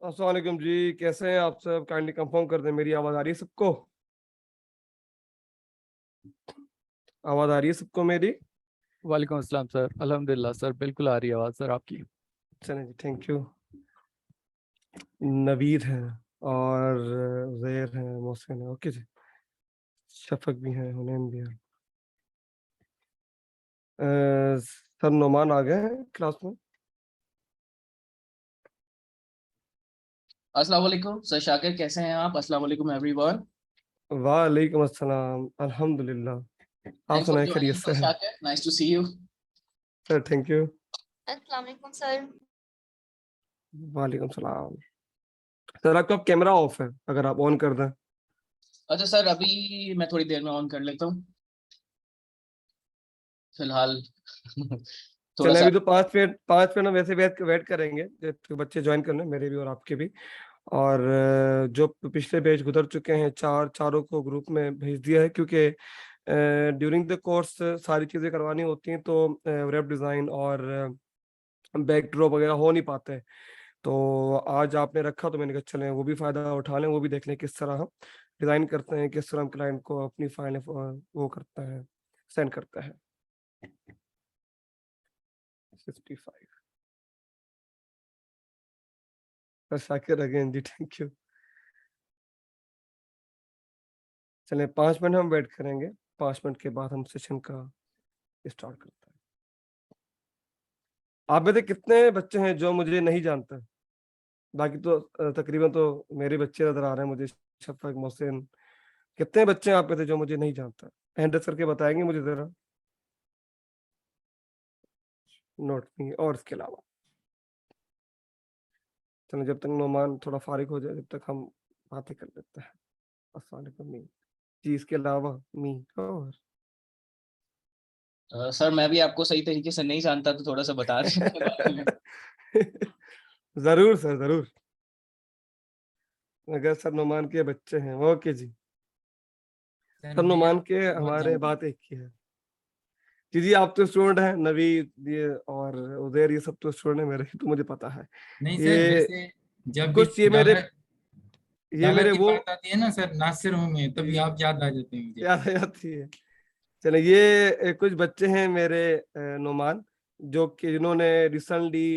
अस्सलाम वालेकुम जी, कैसे हैं आप सब? काइंडली कंफर्म कर दें, मेरी आवाज़ आ रही है सबको? आवाज़ आ रही है सबको मेरी? वालेकुम अस्सलाम सर। अल्हम्दुलिल्लाह सर, बिल्कुल आ रही है आवाज़ सर आपकी। चलें जी, थैंक यू। नवीद हैं और ज़ेर हैं, मोहसिन हैं, ओके जी। शफ़क़ भी हैं, हुनैन भी हैं। सर नोमान आ गए हैं क्लास में? अस्सलाम वालेकुम सर शाकिर, कैसे हैं आप? अस्सलाम वालेकुम एवरीवन। वालेकुम अस्सलाम, अल्हम्दुलिल्लाह। आप थैंक्स फॉर सुनाएँ, खैरियत जॉइनिंग से सर हैं? Shakir, nice to see you. Sir thank you. अस्सलाम वालेकुम सर। वालेकुम सलाम। सर आपका कैमरा ऑफ है, अगर आप ऑन कर दें। अच्छा सर, अभी मैं थोड़ी देर में ऑन कर लेता हूँ फिलहाल। थोड़ा चलें, सा। अभी तो 5 मिनट हम वैसे वेट वेट करेंगे, जो बच्चे ज्वाइन करने, मेरे भी और आपके भी। और जो पिछले बैच गुजर चुके हैं, चारों को ग्रुप में भेज दिया है, क्योंकि ड्यूरिंग द कोर्स सारी चीज़ें करवानी होती हैं, तो वेब डिज़ाइन और बैकड्रॉप वगैरह हो नहीं पाते हैं। तो आज आपने रखा, तो मैंने कहा चलें वो भी फ़ायदा उठा लें, वो भी देख लें किस तरह हम डिज़ाइन करते हैं, किस तरह हम क्लाइंट को अपनी फाइलें वो करते हैं, सेंड करते हैं। 65 Shakir again ji, thank you. चलें 5 मिनट हम वेट करेंगे, 5 मिनट के बाद हम सेशन का स्टार्ट करते हैं। आप में से कितने बच्चे हैं जो मुझे नहीं जानते? बाकी तो तकरीबन तो मेरे बच्चे नज़र आ रहे हैं मुझे, शफ़क़, मोहसिन। कितने बच्चे हैं आप में से जो मुझे नहीं जानता? हैंड रेज़ करके बताएँगे मुझे ज़रा? नोट नहीं, और इसके अलावा? चलो जब तक नोमान थोड़ा फ़ारिग हो जाए, जब तक हम बातें कर लेते हैं। अस्सलाम वालेकुम मी। जी, इसके अलावा मी और सर मैं भी आपको सही तरीके से नहीं जानता, तो थोड़ा सा बता दें इसके बारे में। ज़रूर सर, ज़रूर। अगर सर नोमान के बच्चे हैं, ओके जी। सर सर मैं नोमान आपको के बहुत हमारे जानता हूँ। बात एक ही है। जी, जी, आप तो स्टूडेंट हैं, नवीद ये और उज़ैर, ये सब तो स्टूडेंट हैं मेरे, तो मुझे पता है। नहीं सर, ये वैसे जब भी कुछ डॉलर ये डॉलर मेरे की वो बात आती है ना सर, नासिर हूँ मैं, तभी जी, आप याद आ जाते हैं मुझे। याद आ जाती है। चलिए, ये कुछ बच्चे हैं मेरे, नुमान, जो कि जिन्होंने रिसेंटली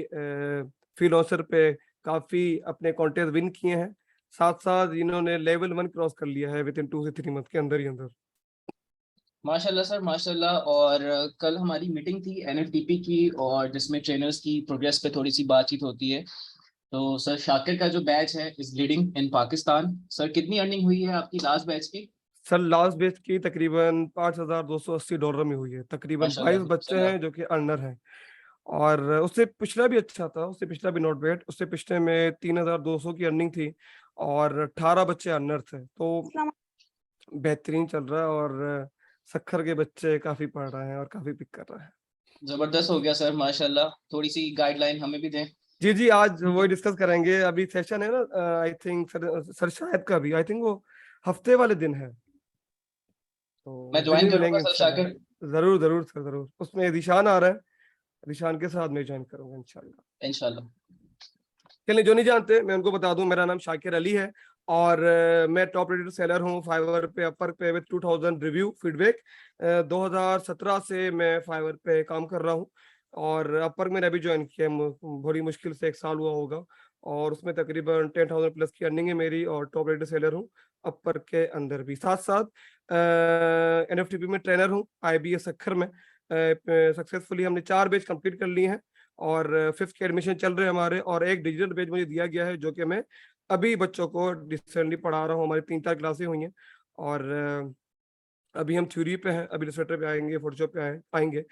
फ्रीलांसर पे काफ़ी अपने कॉन्टेस्ट विन किए हैं। साथ-साथ इन्होंने लेवल 1 क्रॉस कर लिया है विथिन 2 से 3 मंथ के अंदर ही अंदर। माशाल्लाह सर, माशाल्लाह। और कल हमारी मीटिंग थी एनएफटीपी की, और जिसमें ट्रेनर्स की प्रोग्रेस पे थोड़ी सी बातचीत होती है। तो सर शाकिर का जो बैच है is leading in Pakistan. Sir कितनी अर्निंग हुई है आपकी लास्ट बैच की? सर लास्ट बैच की तकरीबन $5,280 में हुई है। तकरीबन माशाल्लाह 22 बच्चे माशाल्लाह। हैं जो कि अर्नर हैं। और उससे पिछला भी अच्छा था, उससे पिछला भी नॉट बैड। उससे पिछले में 3,200 की अर्निंग थी और 18 बच्चे अर्नर थे। तो बेहतरीन चल रहा है, और सक्खर के बच्चे काफ़ी पढ़ रहे हैं और काफ़ी पिक कर रहे हैं। जबरदस्त हो गया सर, माशाल्लाह। थोड़ी सी गाइडलाइन हमें भी दें। जी, जी, आज वही डिस्कस करेंगे। अभी सेशन है ना, आई थिंक सर शायद का भी, आई थिंक वो हफ्ते वाले दिन है। तो मैं उस दिन ज्वाइन ही करूंगा मिलेंगे सर इंशाल्लाह। शाकिर। ज़रूर, ज़रूर सर, ज़रूर। उसमें ज़ीशान आ रहा है, ज़ीशान के साथ मैं जॉइन करूँगा इंशाल्लाह। इंशाल्लाह। चलिए, जो नहीं जानते मैं उनको बता दूं, मेरा नाम शाकिर अली है और मैं टॉप रेटेड सेलर हूं फाइवर पे, अपर पे विद 2000 रिव्यू फीडबैक। 2017 से मैं फाइवर पे काम कर रहा हूं, और अपर मैंने अभी ज्वाइन किया है, बड़ी मुश्किल से 1 साल हुआ होगा, और उसमें तकरीबन 10,000 प्लस की अर्निंग है मेरी, और टॉप रेटेड सेलर हूँ अपर के अंदर भी। साथ साथ एनएफटीपी में ट्रेनर हूँ, आईबीएस अखर में। सक्सेसफुली हमने 4 बैच कंप्लीट कर लिए हैं, और 5th के एडमिशन चल रहे हैं हमारे, और एक डिजिटल बैच मुझे दिया गया है जो कि मैं अभी बच्चों को रिसेंटली पढ़ा रहा हूँ। हमारी 3-4 क्लासें हुई हैं, और अभी हम थ्योरी पे हैं, अब इलस्ट्रेटर पे आएंगे, फोटोशॉप पे आएंगे।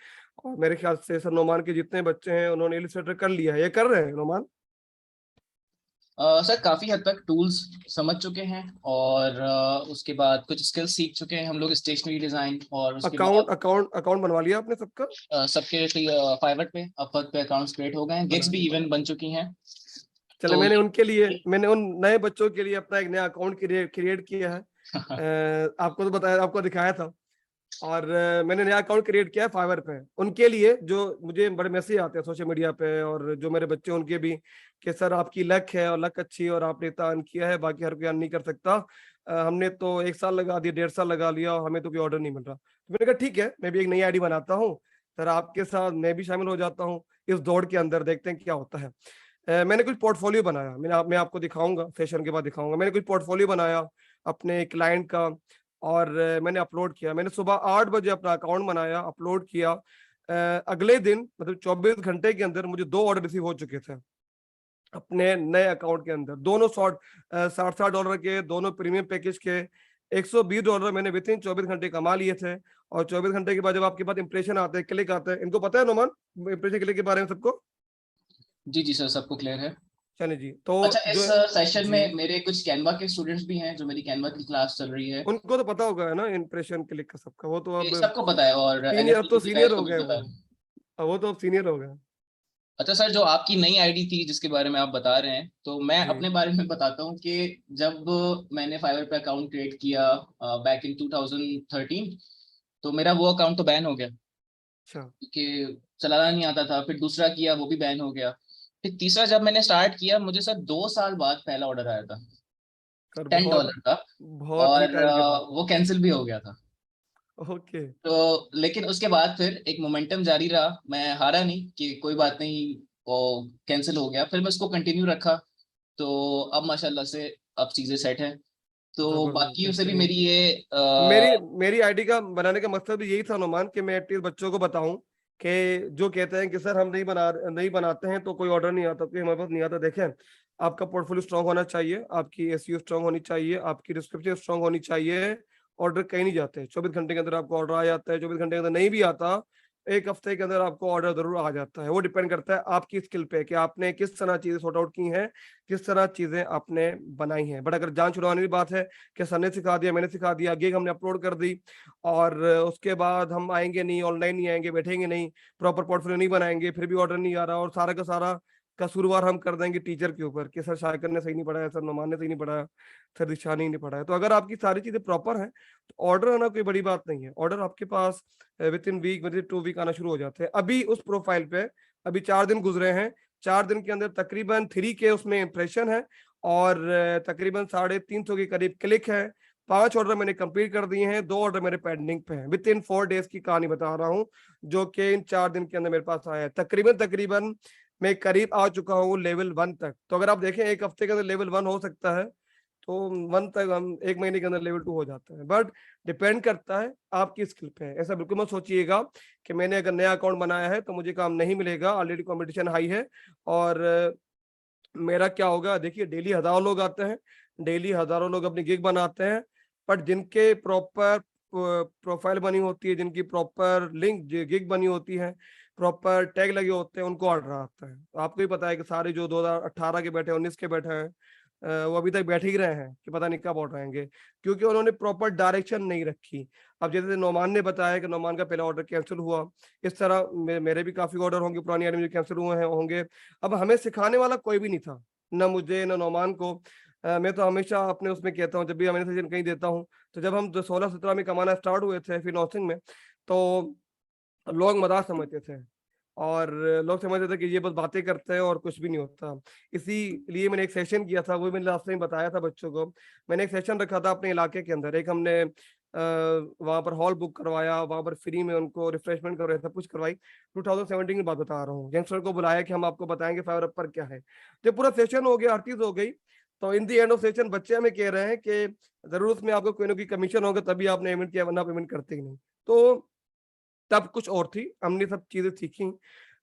और मेरे ख्याल से सर नोमान के जितने बच्चे हैं उन्होंने इलस्ट्रेटर कर लिया है, ये कर रहे हैं नोमान? सर काफी हद तक टूल्स समझ चुके हैं, और उसके बाद कुछ स्किल्स सीख चुके हैं हम लोग, स्टेशनरी डिजाइन, और उसके अकाउंट बाद अकाउंट अकाउंट बनवा लिया आपने सबका? सबके फाइवर पे, अपवर्क पे अकाउंट्स क्रिएट हो गए हैं, गिग्स बना भी लिया, इवन बना बन लिया। चुकी हैं। चले, तो मैंने उन नए बच्चों के लिए अपना एक नया अकाउंट क्रिएट किया है। आपको तो बताया, आपको दिखाया था। और मैंने नया अकाउंट क्रिएट किया है फाइवर पे। उनके लिए जो मुझे बड़े मैसेज आते हैं सोशल मीडिया पे, और जो मेरे बच्चे उनके भी, कि सर आपकी लक है और लक अच्छी है और आपने इतना अर्न किया है, बाकी हर कोई अर्न नहीं कर सकता। हमने तो 1 साल लगा दिया, 1.5 साल लगा लिया और हमें तो कोई ऑर्डर नहीं मिल रहा। तो मैंने कहा ठीक है, मैं भी एक नई आईडी बनाता हूँ सर, आपके साथ मैं भी शामिल हो जाता हूँ इस दौड़ के अंदर, देखते हैं क्या होता है। मैंने कुछ पोर्टफोलियो बनाया, मैं आपको दिखाऊंगा, सेशन के बाद दिखाऊंगा। मैंने कुछ पोर्टफोलियो बनाया अपने क्लाइंट का, और मैंने अपलोड किया। मैंने सुबह 8 बजे अपना अकाउंट बनाया, अपलोड किया। अगले दिन मतलब 24 घंटे के अंदर मुझे 2 ऑर्डर रिसीव हो चुके थे अपने नए अकाउंट के अंदर, दोनों $60 के, दोनों प्रीमियम पैकेज के। $120 मैंने विद इन 24 घंटे कमा लिए थे। और 24 घंटे के बाद जब आपके पास इंप्रेशन आते हैं, क्लिक आते हैं, इनको पता है नोमान इंप्रेशन क्लिक के बारे में सबको? जी जी सर, सबको क्लियर है। चलिए जी, तो अच्छा, इस जो सेशन जी, में मेरे कुछ कैनवा के स्टूडेंट्स भी हैं, जो मेरी कैनवा की क्लास चल रही है। उनको तो पता होगा है ना इंप्रेशन क्लिक का सबका, वो तो ये अब सबको पता है, और सीनियर, अब एनएफटी तो के सीनियर बैच हो को भी गए पता वो। है। अब वो तो अब सीनियर हो गए। अच्छा सर, जो आपकी नई आईडी थी जिसके बारे में आप बता रहे हैं, तो मैं जी, अपने बारे में बताता हूँ कि जब मैंने फाइवर पे अकाउंट क्रिएट किया बैक इन 2013, तो मेरा वो अकाउंट तो बैन हो गया अच्छा कि चलाना नहीं आता था। फिर दूसरा किया, वो भी बैन हो गया। फिर तीसरा जब मैंने स्टार्ट किया, मुझे सर 2 साल बाद पहला ऑर्डर आया था सर, टेन बहुत डॉलर का, बहुत ही और टाइम के बाद। वो कैंसिल भी हो गया था। ओके। तो लेकिन उसके बाद फिर एक मोमेंटम जारी रहा, मैं हारा नहीं कि कोई बात नहीं, वो कैंसिल हो गया, फिर मैं उसको कंटिन्यू रखा। तो अब माशाल्लाह से अब चीजें सेट हैं। तो जबरदस्त, बाकियों से भी बेहतरीन। मेरी ये मेरी मेरी आईडी का बनाने का मकसद भी यही था नुमान, कि मैं एटलीस्ट बच्चों को बताऊं कि जो कहते हैं कि सर हम नहीं बनाते हैं तो कोई ऑर्डर नहीं आता, कोई हमारे पास नहीं आता। देखें, आपका पोर्टफोलियो स्ट्रांग होना चाहिए, आपकी एसईओ स्ट्रांग होनी चाहिए, आपकी डिस्क्रिप्शन स्ट्रांग होनी चाहिए। ऑर्डर कहीं नहीं जाते, 24 घंटे के अंदर आपको ऑर्डर आ जाता है, 24 घंटे के अंदर नहीं भी आता, 1 हफ्ते के अंदर आपको ऑर्डर जरूर आ जाता है। वो डिपेंड करता है आपकी स्किल पे, कि आपने किस तरह चीजें सॉर्ट आउट की हैं, किस तरह चीजें आपने बनाई हैं। बट अगर जान छुड़वाने की बात है कि सर ने सिखा दिया, मैंने सिखा दिया, गिग हमने अपलोड कर दी, और उसके बाद हम आएंगे नहीं, ऑनलाइन नहीं आएंगे, बैठेंगे नहीं, प्रॉपर पोर्टफोलियो नहीं बनाएंगे, फिर भी ऑर्डर नहीं आ रहा, और सारा का सारा कसूरवार हम कर देंगे टीचर के ऊपर कि सर शाकिर ने सही नहीं पढ़ाया, सर नुमान ने सही नहीं पढ़ाया, सर दिशान ने नहीं पढ़ाया। तो अगर आपकी सारी चीजें प्रॉपर हैं तो ऑर्डर आना कोई बड़ी बात नहीं है। ऑर्डर आपके पास within week, within 2 week आना शुरू हो जाते हैं। अभी उस प्रोफाइल पे अभी 4 दिन गुजरे हैं, 4 दिन के अंदर तकरीबन 3K उसमें इंप्रेशन है, और तकरीबन 350 के करीब क्लिक है। 5 ऑर्डर मैंने कंप्लीट कर दिए हैं, 2 ऑर्डर मेरे पेंडिंग पे हैं। विद इन 4 डेज की कहानी बता रहा हूँ, जो कि इन 4 दिन के अंदर मेरे पास आया है। तकरीबन तकरीबन मैं करीब आ चुका हूँ लेवल 1 तक। तो अगर आप देखें 1 हफ्ते के अंदर लेवल 1 हो सकता है, तो 1 तक हम 1 महीने के अंदर लेवल 2 हो जाता है। बट डिपेंड करता है आपकी स्किल पे। ऐसा बिल्कुल मत सोचिएगा कि मैंने अगर नया अकाउंट बनाया है तो मुझे काम नहीं मिलेगा, ऑलरेडी कंपटीशन हाई है और मेरा क्या होगा। देखिए, डेली हजारों लोग आते हैं, डेली हजारों लोग अपनी गिग बनाते हैं, बट जिनके प्रॉपर प्रोफाइल बनी होती है, जिनकी प्रॉपर लिंक गिग बनी होती है, प्रॉपर टैग लगे होते हैं, उनको ऑर्डर आता है। तो आपको ही पता है कि सारे जो 2018 के बैठे, 19 के बैठे हैं, वो अभी तक बैठ ही रहे हैं कि पता नहीं कब ऑर्डर आएंगे, क्योंकि उन्होंने प्रॉपर डायरेक्शन नहीं रखी। अब जैसे नोमान ने बताया कि नोमान का पहला ऑर्डर कैंसिल हुआ, इस तरह मेरे भी काफी ऑर्डर होंगे पुरानी आईडी में कैंसिल हुए हैं होंगे। अब हमें सिखाने वाला कोई भी नहीं था, ना मुझे ना नोमान को। मैं तो हमेशा अपने उसमें कहता हूँ, जब भी मैंने सेशन कहीं देता हूँ, तो जब हम 16-17 में कमाना स्टार्ट हुए थे फिर नर्सिंग में, तो लोग मजाक समझते थे, और लोग समझते थे कि ये बस बातें करते हैं और कुछ भी नहीं होता। इसीलिए मैंने एक सेशन किया था, वो मैंने लास्ट टाइम बताया था बच्चों को। मैंने एक सेशन रखा था अपने इलाके के अंदर, एक हमने वहां पर हॉल बुक करवाया, वहां पर फ्री में उनको रिफ्रेशमेंट करवाया, सब कुछ करवाई। 2017 की बात बता रहा हूँ। यंगस्टर को बुलाया कि हम आपको बताएंगे फाइवर अप पर क्या है। जब पूरा सेशन हो गया, हर चीज हो गई, तो इन दी एंड ऑफ सेशन बच्चे हमें कह रहे हैं कि जरूर उसमें आपको कोई ना कोई कमीशन होगा तभी आपने पेमेंट किया, वरना पेमेंट करते ही नहीं। तो तब कुछ और थी, हमने सब चीजें सीखी।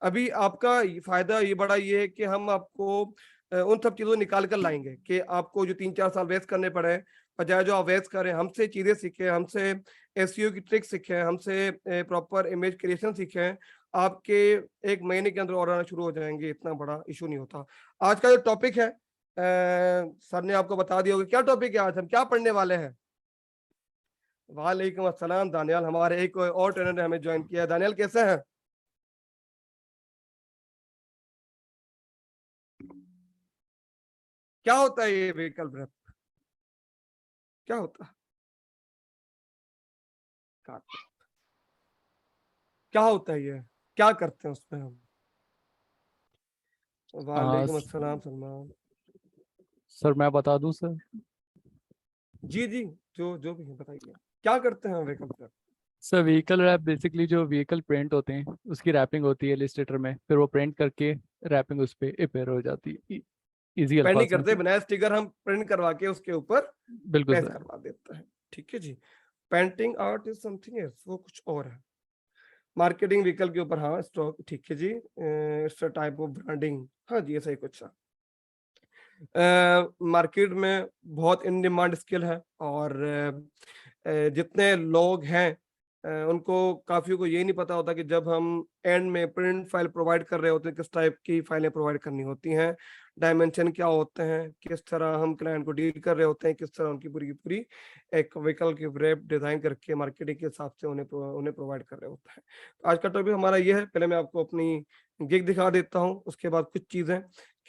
अभी आपका फायदा ये बड़ा ये है कि हम आपको उन सब चीजों को निकाल कर लाएंगे कि आपको जो 3-4 साल वेस्ट करने पड़े, बजाय जो आप वेस्ट करें, हमसे चीजें सीखें, हमसे एसईओ की ट्रिक सीखें, हमसे प्रॉपर इमेज क्रिएशन सीखें, आपके 1 महीने के अंदर ऑर्डर आना शुरू हो जाएंगे। इतना बड़ा इशू नहीं होता। आज का जो टॉपिक है, सर ने आपको बता दिया होगा क्या टॉपिक है, आज हम क्या पढ़ने वाले हैं। वालेकुम अस्सलाम दानियाल, हमारे एक और ट्रेनर ने हमें ज्वाइन किया। दानियाल कैसे हैं? क्या होता है ये व्हीकल ब्रेक, क्या होता है? काट। क्या होता है ये, क्या करते हैं उसमें हम? वालेकुम अस्सलाम सलमान। सर मैं बता दूं सर। जी जी, जो जो भी है बताइए, क्या करते हैं हम व्हीकल पर? सर व्हीकल रैप बेसिकली जो व्हीकल प्रिंट होते हैं उसकी रैपिंग होती है इलस्ट्रेटर में, फिर वो प्रिंट करके रैपिंग उस पर अपेयर हो जाती है। इजी पेंट नहीं अल्फाज में करते, तो। बनाया स्टिकर हम प्रिंट करवा के उसके ऊपर बिल्कुल पेस्ट सर। करवा देते हैं। ठीक है जी। Painting art is something else, वो कुछ और है। मार्केटिंग व्हीकल के ऊपर, हाँ स्टॉक, ठीक है जी। It's a type of branding, हाँ जी ऐसा ही कुछ है। मार्केट में बहुत इन डिमांड स्किल है, और जितने लोग हैं उनको काफी को ये नहीं पता होता कि जब हम एंड में प्रिंट फाइल प्रोवाइड कर रहे होते हैं किस टाइप की फाइलें प्रोवाइड करनी होती हैं, डायमेंशन क्या होते हैं, किस तरह हम क्लाइंट को डील कर रहे होते हैं, किस तरह उनकी पूरी की पूरी एक व्हीकल की रैप डिजाइन करके मार्केटिंग के हिसाब से उन्हें प्रोवाइड कर रहे होते हैं। तो आज का टॉपिक हमारा ये है। पहले मैं आपको अपनी गिग दिखा देता हूँ, उसके बाद कुछ चीजें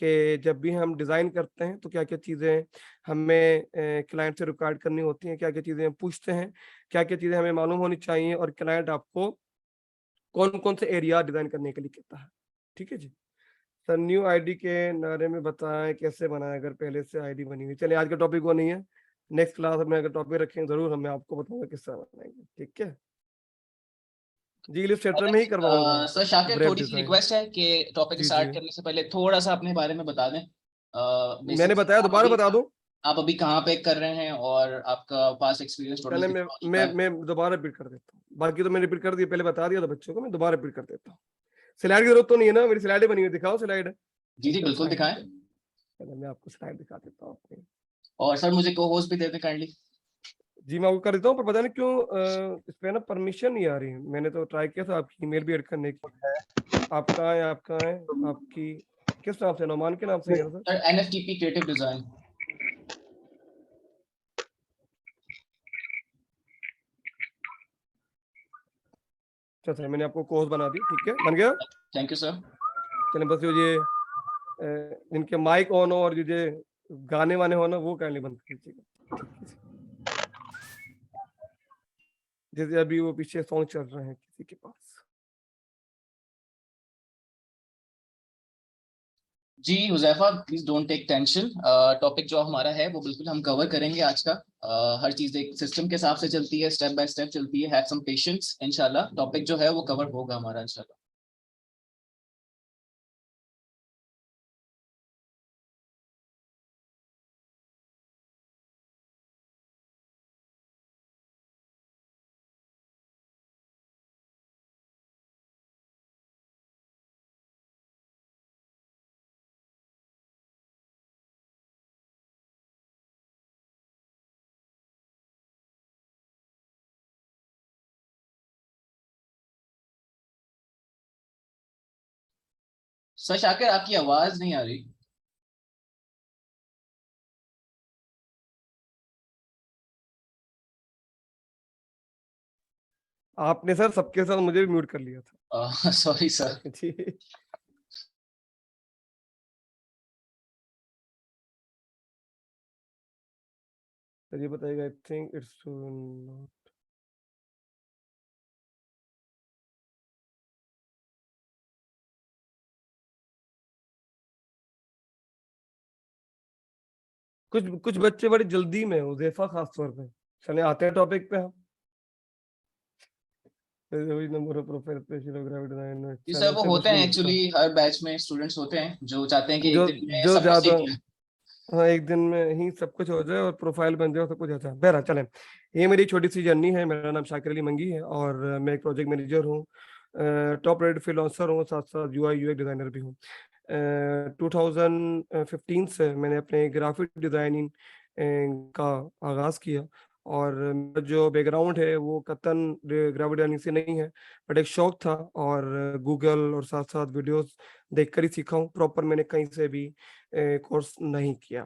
कि जब भी हम डिज़ाइन करते हैं तो क्या-क्या चीज़ें हमें क्लाइंट से रिक्वायर्ड करनी होती हैं, क्या-क्या चीज़ें हम पूछते हैं, क्या-क्या चीज़ें हमें मालूम होनी चाहिए, और क्लाइंट आपको कौन-कौन से एरिया डिज़ाइन करने के लिए कहता है। ठीक है जी। सर न्यू आईडी के बारे में बताएँ, कैसे बनाएँ अगर पहले से आईडी बनी हुई? चलिए आज का टॉपिक वो नहीं है। नेक्स्ट क्लास में अगर टॉपिक रखेंगे ज़रूर मैं आपको बताऊँगा किस तरह बनाएँगे। ठीक है? जी, इलस्ट्रेटर में ही करवाऊँगा सर शाकिर, वेब थोड़ी सी डिज़ाइन। रिक्वेस्ट है कि टॉपिक जी, जी। स्टार्ट करने से पहले थोड़ा सा अपने बारे में बता दें। मैंने बेसिकली बताया, दोबारा बता दूँ? आप अभी कहाँ पे कर रहे हैं और आपका पास एक्सपीरियंस टोटल चले कितना हो चुका है? मैं दोबारा रिपीट कर देता हूँ। बाकी तो मैंने रिपीट कर दिया, पहले बता दिया था बच्चों को, मैं दोबारा रिपीट कर देता हूँ। स्लाइड की जरूरत तो नहीं है ना? मेरी स्लाइडें बनी हुई, दिखाओ स्लाइड। जी जी बिल्कुल स्लाइड दिखाएं। पहले मैं आपको स्लाइड दिखा देता हूँ अपनी। और सर मुझे को होस्ट भी दे दें काइंडली। जी मैं आपको कर देता हूँ, पर पता नहीं क्यों इस पे ना परमिशन नहीं आ रही। मैंने तो ट्राई किया था आपकी ईमेल भी ऐड करने की। आप कहाँ हैं, आप कहाँ हैं, आपकी किस नाम से, नौमान के नाम से है sir? Sir NFTP creative design. अच्छा सर, मैंने आपको कोर्स बना दी, ठीक है, बन गया। Thank you sir. चलें, बस ये इनके माइक ऑन हो और ये गाने वाने हो ना, वो काइंडली बंद कीजिएगा। ठीक है, जैसे अभी वो पीछे सॉन्ग चल रहे हैं किसी के पास। जी Huzaifa, please don't take tension. Topic जो हमारा है वो बिल्कुल हम कवर करेंगे आज का। हर चीज एक सिस्टम के हिसाब से चलती है, स्टेप बाय स्टेप चलती है। हैव सम पेशेंस, इंशाल्लाह टॉपिक जो है वो कवर होगा हमारा इंशाल्लाह। सर शाकिर, आपकी आवाज नहीं आ रही। आपने सर सबके साथ मुझे भी म्यूट कर लिया था। Sorry sir. जी तो ये बताइएगा, आई थिंक इट्स नॉट। कुछ कुछ बच्चे बड़ी जल्दी में, हुज़ैफा खास तौर पे। चले आते हैं टॉपिक पे हम। वही नंबर ऑफ प्रोफाइल पे ग्राफिक डिजाइन जी सर, चैनल वो से कुछ होते नहीं हैं मिलता। एक्चुअली, हर बैच में स्टूडेंट्स होते हैं जो चाहते हैं कि एक जो दिन में जो सब कुछ ज्यादा, सीख लें। हाँ एक दिन में ही सब कुछ हो जाए और प्रोफाइल बन जाए और सब कुछ अच्छा। बहरहाल चलें, ये मेरी छोटी सी जर्नी है। मेरा नाम शाकिर अली मंगी है और मैं एक प्रोजेक्ट मैनेजर हूँ, टॉप रेटेड फ्रीलांसर हूँ, साथ साथ यूआई यूएक्स डिजाइनर भी हूँ। 2015 से मैंने अपने ग्राफिक डिजाइनिंग का आगाज़ किया, और मेरा जो बैकग्राउंड है वो कतन ग्राफिक डिजाइनिंग से नहीं है, बट एक शौक था, और गूगल और साथ साथ वीडियोस देखकर ही सीखा हूँ। प्रॉपर मैंने कहीं से भी कोर्स नहीं किया।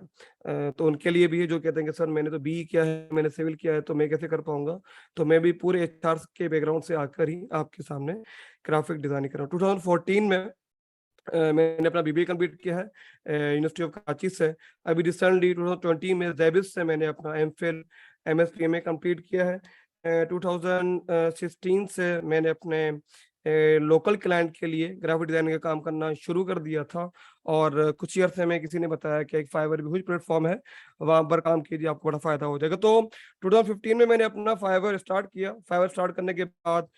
तो उनके लिए भी है जो कहते हैं कि सर मैंने तो बीई किया है, मैंने सिविल किया है, तो मैं कैसे कर पाऊंगा? तो मैं भी पूरे एचआर के बैकग्राउंड से आकर ही आपके सामने ग्राफिक डिजाइनिंग कर रहा हूँ। 2014 में मैंने अपना बीबीए कंप्लीट किया है यूनिवर्सिटी ऑफ कराची से। अभी रिसेंटली 2020 में ज़ेबिस से मैंने अपना एमफिल एमएसपीएमए कंप्लीट किया है। 2016 से मैंने अपने लोकल क्लाइंट के लिए ग्राफिक डिजाइनिंग का काम करना शुरू कर दिया था। और कुछ ही अर्से में किसी ने बताया कि एक फाइवर भी प्लेटफॉर्म है, वहां पर काम कीजिए, आपको बड़ा फायदा हो जाएगा। तो 2015 में मैंने अपना फाइवर स्टार्ट किया। फाइवर स्टार्ट करने के बाद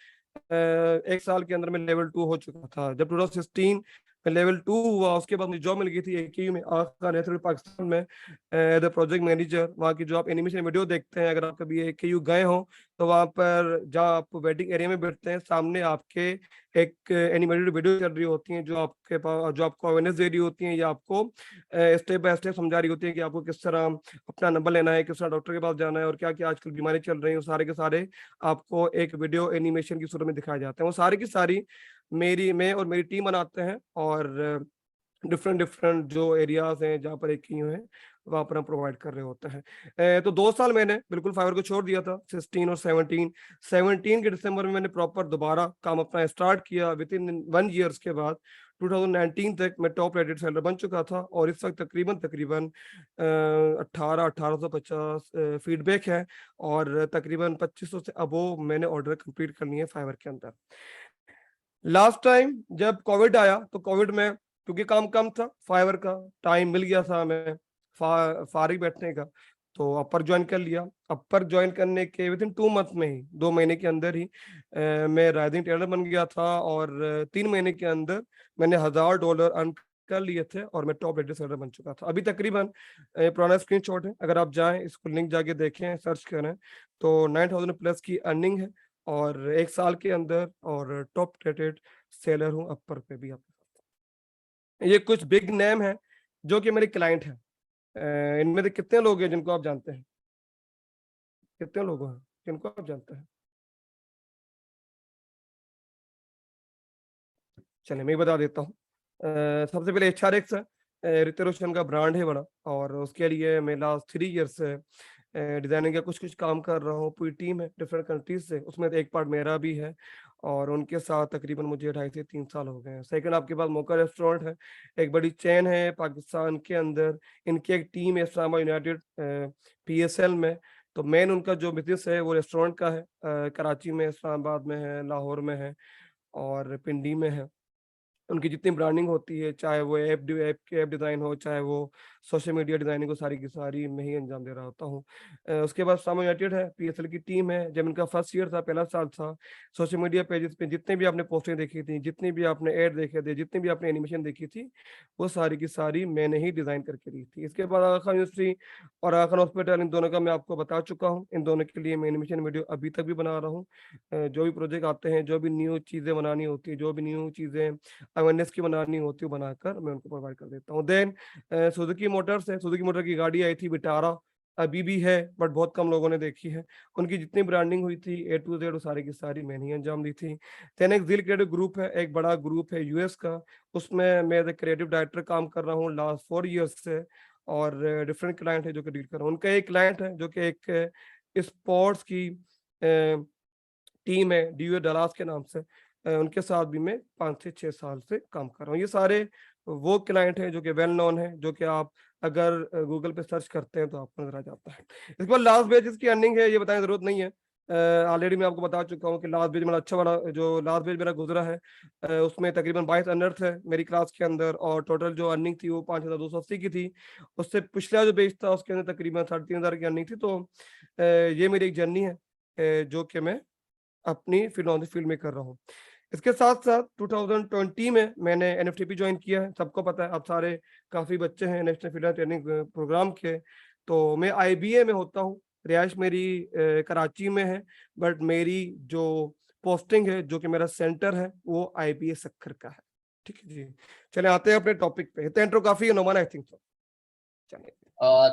एक साल के अंदर मैं लेवल 2 हो चुका था। जब 2016 में लेवल 2 हुआ, उसके बाद मुझे जॉब मिल गई थी AKU में, आखा नेशनल पाकिस्तान में, एज ए प्रोजेक्ट मैनेजर। वहाँ की जो आप एनिमेशन वीडियो देखते हैं, अगर आप कभी AKU गए हो तो वहाँ पर जहाँ आप वेटिंग एरिया में बैठते हैं, सामने आपके एक एनिमेटेड वीडियो चल रही होती है, जो आपके पास, जो आपको अवेयरनेस दे रही होती है, या आपको स्टेप बाय स्टेप समझा रही होती है कि आपको किस तरह अपना नंबर लेना है, किस तरह डॉक्टर के पास जाना है, और क्या क्या आजकल बीमारी चल रही है, वो सारे के सारे आपको एक वीडियो एनिमेशन की सूरत में दिखाए जाते हैं। वो सारी की सारी मैं और मेरी टीम बनाते हैं, और डिफरेंट डिफरेंट जो एरियाज हैं जहाँ पर एक ही हैं, वहाँ पर हम प्रोवाइड कर रहे होते हैं। तो 2 साल मैंने बिल्कुल फाइवर को छोड़ दिया था, 16 और 17 के दिसंबर में मैंने प्रॉपर दोबारा काम अपना स्टार्ट किया। विद इन 1 ईयर्स के बाद 2019 तक मैं टॉप रेटेड सेलर बन चुका था, और इस वक्त तकरीबन 1850 फीडबैक है, और तकरीबन 2500 से अबो मैंने ऑर्डर कंप्लीट करनी है फाइवर के अंदर। लास्ट टाइम जब कोविड आया, तो कोविड में क्योंकि काम कम था, फाइवर का टाइम मिल गया था हमें फारिग बैठने का, तो अपर ज्वाइन कर लिया। अपर ज्वाइन करने के विद इन 2 मंथ में ही, 2 महीने के अंदर ही मैं राइजिंग टेलर बन गया था, और 3 महीने के अंदर मैंने $1000 अर्न कर लिए थे, और मैं टॉप रेटेड सेलर बन चुका था। अभी तकरीबन पुराना स्क्रीनशॉट है, अगर आप जाएं इसको लिंक जाके देखें, सर्च करें, तो 9000 प्लस की अर्निंग है, और 1 साल के अंदर, और टॉप रेटेड सेलर हूँ अपर पे भी। आप ये कुछ बिग नेम है जो कि मेरे क्लाइंट हैं। इनमें से कितने लोग हैं जिनको आप जानते हैं? कितने लोग हैं जिनको आप जानते हैं? चलिए मैं बता देता हूँ। सबसे पहले HRX है, ऋतिक रोशन का ब्रांड है बड़ा, और उसके लिए मैं लास्ट 3 ईयर से डिजाइनिंग का कुछ कुछ काम कर रहा हूँ। पूरी टीम है डिफरेंट कंट्रीज से, उसमें तो एक पार्ट मेरा भी है, और उनके साथ तकरीबन मुझे 2.5 से 3 साल हो गए हैं। सेकंड, आपके पास मोका रेस्टोरेंट है, एक बड़ी चेन है पाकिस्तान के अंदर। इनकी एक टीम है इस्लामाबाद यूनाइटेड PSL में। तो मेन उनका जो बिजनेस है वो रेस्टोरेंट का है। कराची में, इस्लामाबाद में है, लाहौर में है, और पिंडी में है। उनकी जितनी ब्रांडिंग होती है, चाहे वो ऐप डिज़ाइन हो, चाहे वो सोशल मीडिया डिज़ाइनिंग हो, सारी की सारी मैं ही अंजाम दे रहा होता हूँ। उसके बाद सामा यूनाइटेड है, PSL की टीम है। जब इनका फर्स्ट ईयर था, पहला साल था, सोशल मीडिया पेजेस पे जितने भी आपने पोस्टें देखी थी, जितनी भी आपने ऐड देखे थे, जितनी भी आपने एनिमेशन देखी थी, वो सारी की सारी मैंने ही डिज़ाइन करके दी थी। इसके बाद आगा खान यूनिवर्सिटी और आगा खान हॉस्पिटल, इन दोनों का मैं आपको बता चुका हूँ। इन दोनों के लिए मैं एनिमेशन वीडियो अभी तक भी बना रहा हूँ। जो भी प्रोजेक्ट आते हैं, जो भी न्यू चीज़ें बनानी होती है, जो भी न्यू चीज़ें अवेयरनेस की बनानी होती है, बनाकर मैं उनको प्रोवाइड कर देता हूँ। देन सुजुकी मोटर्स है, सुजुकी मोटर की गाड़ी आई थी विटारा, अभी भी है, बट बहुत कम लोगों ने देखी है। उनकी जितनी ब्रांडिंग हुई थी A to Z, वो सारी की सारी मैंने ही अंजाम दी थी। देन एक जिल क्रिएटिव ग्रुप है, एक बड़ा ग्रुप है US का, उसमें मैं एज ए क्रिएटिव डायरेक्टर काम कर रहा हूँ लास्ट 4 ईयर्स से, और डिफरेंट क्लाइंट है जो कि डील कर रहा हूँ। उनका एक क्लाइंट है जो कि एक स्पोर्ट्स की टीम है, DU डलास के नाम से। उनके साथ भी मैं 5 से 6 साल से काम कर रहा हूँ। ये सारे वो क्लाइंट हैं जो कि वेल नोन है, जो कि आप अगर गूगल पे सर्च करते हैं तो आपको नजर आ जाता है। इसके बाद लास्ट बेच इसकी अर्निंग है, ये बताने की जरूरत नहीं है। ऑलरेडी मैं आपको बता चुका हूँ कि लास्ट बेच मेरा अच्छा वाला, जो लास्ट बेच मेरा गुजरा है, उसमें तकरीबन 22 अनर्थ है मेरी क्लास के अंदर, और टोटल जो अर्निंग थी वो 5280 की थी। उससे पिछला जो बेच था उसके अंदर तकरीबन 35,000 की अर्निंग थी। तो ये मेरी एक जर्नी है, जो कि मैं अपनी फिनोलॉजी फील्ड में कर रहा हूँ। इसके साथ साथ 2020 में मैंने NFTP ज्वाइन किया है। सबको पता है, आप सारे काफी बच्चे हैं नेशनल फील्ड ट्रेनिंग प्रोग्राम के। तो मैं IBA में होता हूँ, रिहाइश मेरी कराची में है, बट मेरी जो पोस्टिंग है, जो कि मेरा सेंटर है, वो IBA सक्खर का है। ठीक है जी, चले आते हैं अपने टॉपिक पे। तो इंट्रो काफी है नोमान, आई थिंक सो। चलिए,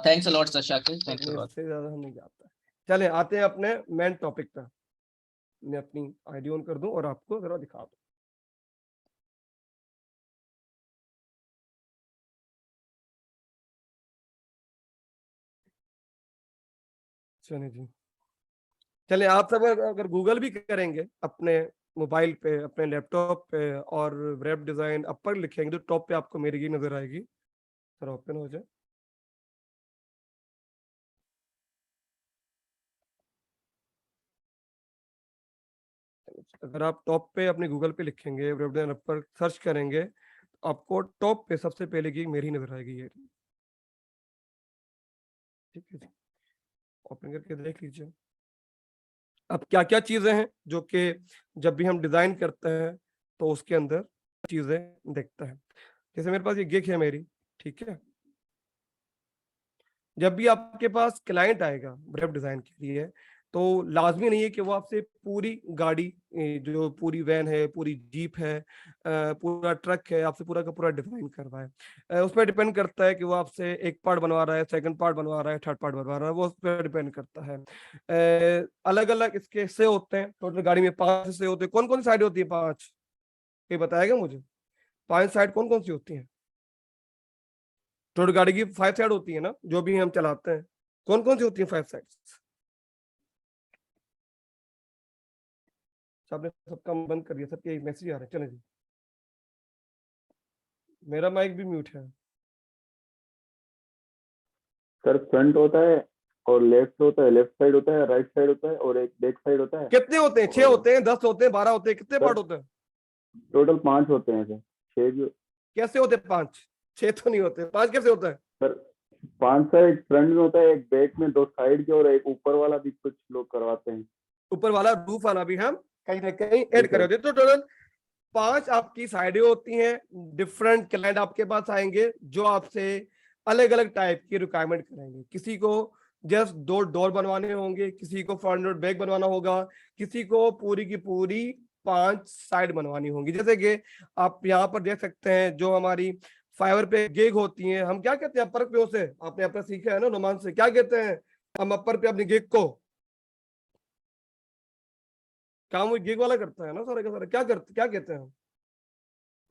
thanks a lot sir Shakir, thanks a lot. इससे ज्यादा हम नहीं जाता। चले आते हैं अपने मेन टॉपिक पे। मैं अपनी ID ऑन कर दूं और आपको जरा दिखा दूं। चलिए जी, चले आप सब अगर गूगल भी करेंगे अपने मोबाइल पे, अपने लैपटॉप पे, और वेब डिजाइन अपर लिखेंगे, तो टॉप पे आपको मेरी की नजर आएगी। सर ओपन हो जाए। अगर आप टॉप पे अपने गूगल पे लिखेंगे, वेब डिजाइन पर सर्च करेंगे, तो आपको टॉप पे सबसे पहले की मेरी नजर आएगी ये। ठीक है जी, ओपन करके देख लीजिए। अब क्या क्या चीजें हैं जो कि जब भी हम डिजाइन करते हैं तो उसके अंदर चीजें देखता है। जैसे मेरे पास ये गिग है मेरी, ठीक है। जब भी आपके पास क्लाइंट आएगा वेब डिजाइन के लिए, तो लाजमी नहीं है कि वो आपसे पूरी गाड़ी, जो पूरी वैन है, पूरी जीप है, पूरा ट्रक है, आपसे पूरा का पूरा डिजाइन करवाए। उस पर डिपेंड करता है कि वो आपसे एक पार्ट बनवा रहा है, सेकंड पार्ट बनवा रहा है, थर्ड पार्ट बनवा रहा है, वो उस पर डिपेंड करता है। अलग अलग इसके हिस्से होते हैं। टोटल गाड़ी में 5 हिस्से होते हैं। कौन कौन सी साइड होती है? 5। ये बताएगा मुझे, 5 साइड कौन कौन सी होती हैं? टोटल गाड़ी की 5 साइड होती है ना, जो भी हम चलाते हैं। कौन कौन सी होती है 5 साइड्स? सबने सबका बंद कर दिया, सबके मैसेज आ रहे हैं। चले जी, मेरा माइक भी म्यूट है। सर फ्रंट होता है और लेफ्ट होता है, लेफ्ट साइड होता है, राइट साइड होता है और एक बैक साइड होता है। कितने होते हैं? 6 होते हैं, 10 होते हैं, 12 होते हैं? कितने सर, पार्ट होते हैं? टोटल 5 होते हैं सर। 6 जो कैसे होते हैं 5? 6 तो नहीं होते। 5 कैसे होता है? सर 5 साइड फ्रंट में होता है, एक बैक में, 2 साइड के और एक ऊपर वाला भी कुछ लोग करवाते हैं। ऊपर वाला रूफ वाला भी हम कहीं ना कहीं जी ऐड कर सर। होते हैं। तो टोटल 5 आपकी साइडें होती हैं। डिफरेंट क्लाइंट आपके पास आएंगे जो आपसे अलग अलग टाइप की रिक्वायरमेंट करेंगे। किसी को जस्ट 2 डोर बनवाने होंगे, किसी को फ्रंट डोर बैक बनवाना होगा, किसी को पूरी की पूरी 5 साइड बनवानी होंगी। जैसे कि आप यहाँ पर देख सकते हैं, जो हमारी फाइवर पे गिग होती हैं, हम क्या कहते हैं अपर पे उसे? आपने अपना सीखा है ना नुमान से, क्या कहते हैं हम अपर पे अपनी गिग को? काम वो गिग वाला करता है ना सारा का सारा। क्या कहते हैं हम?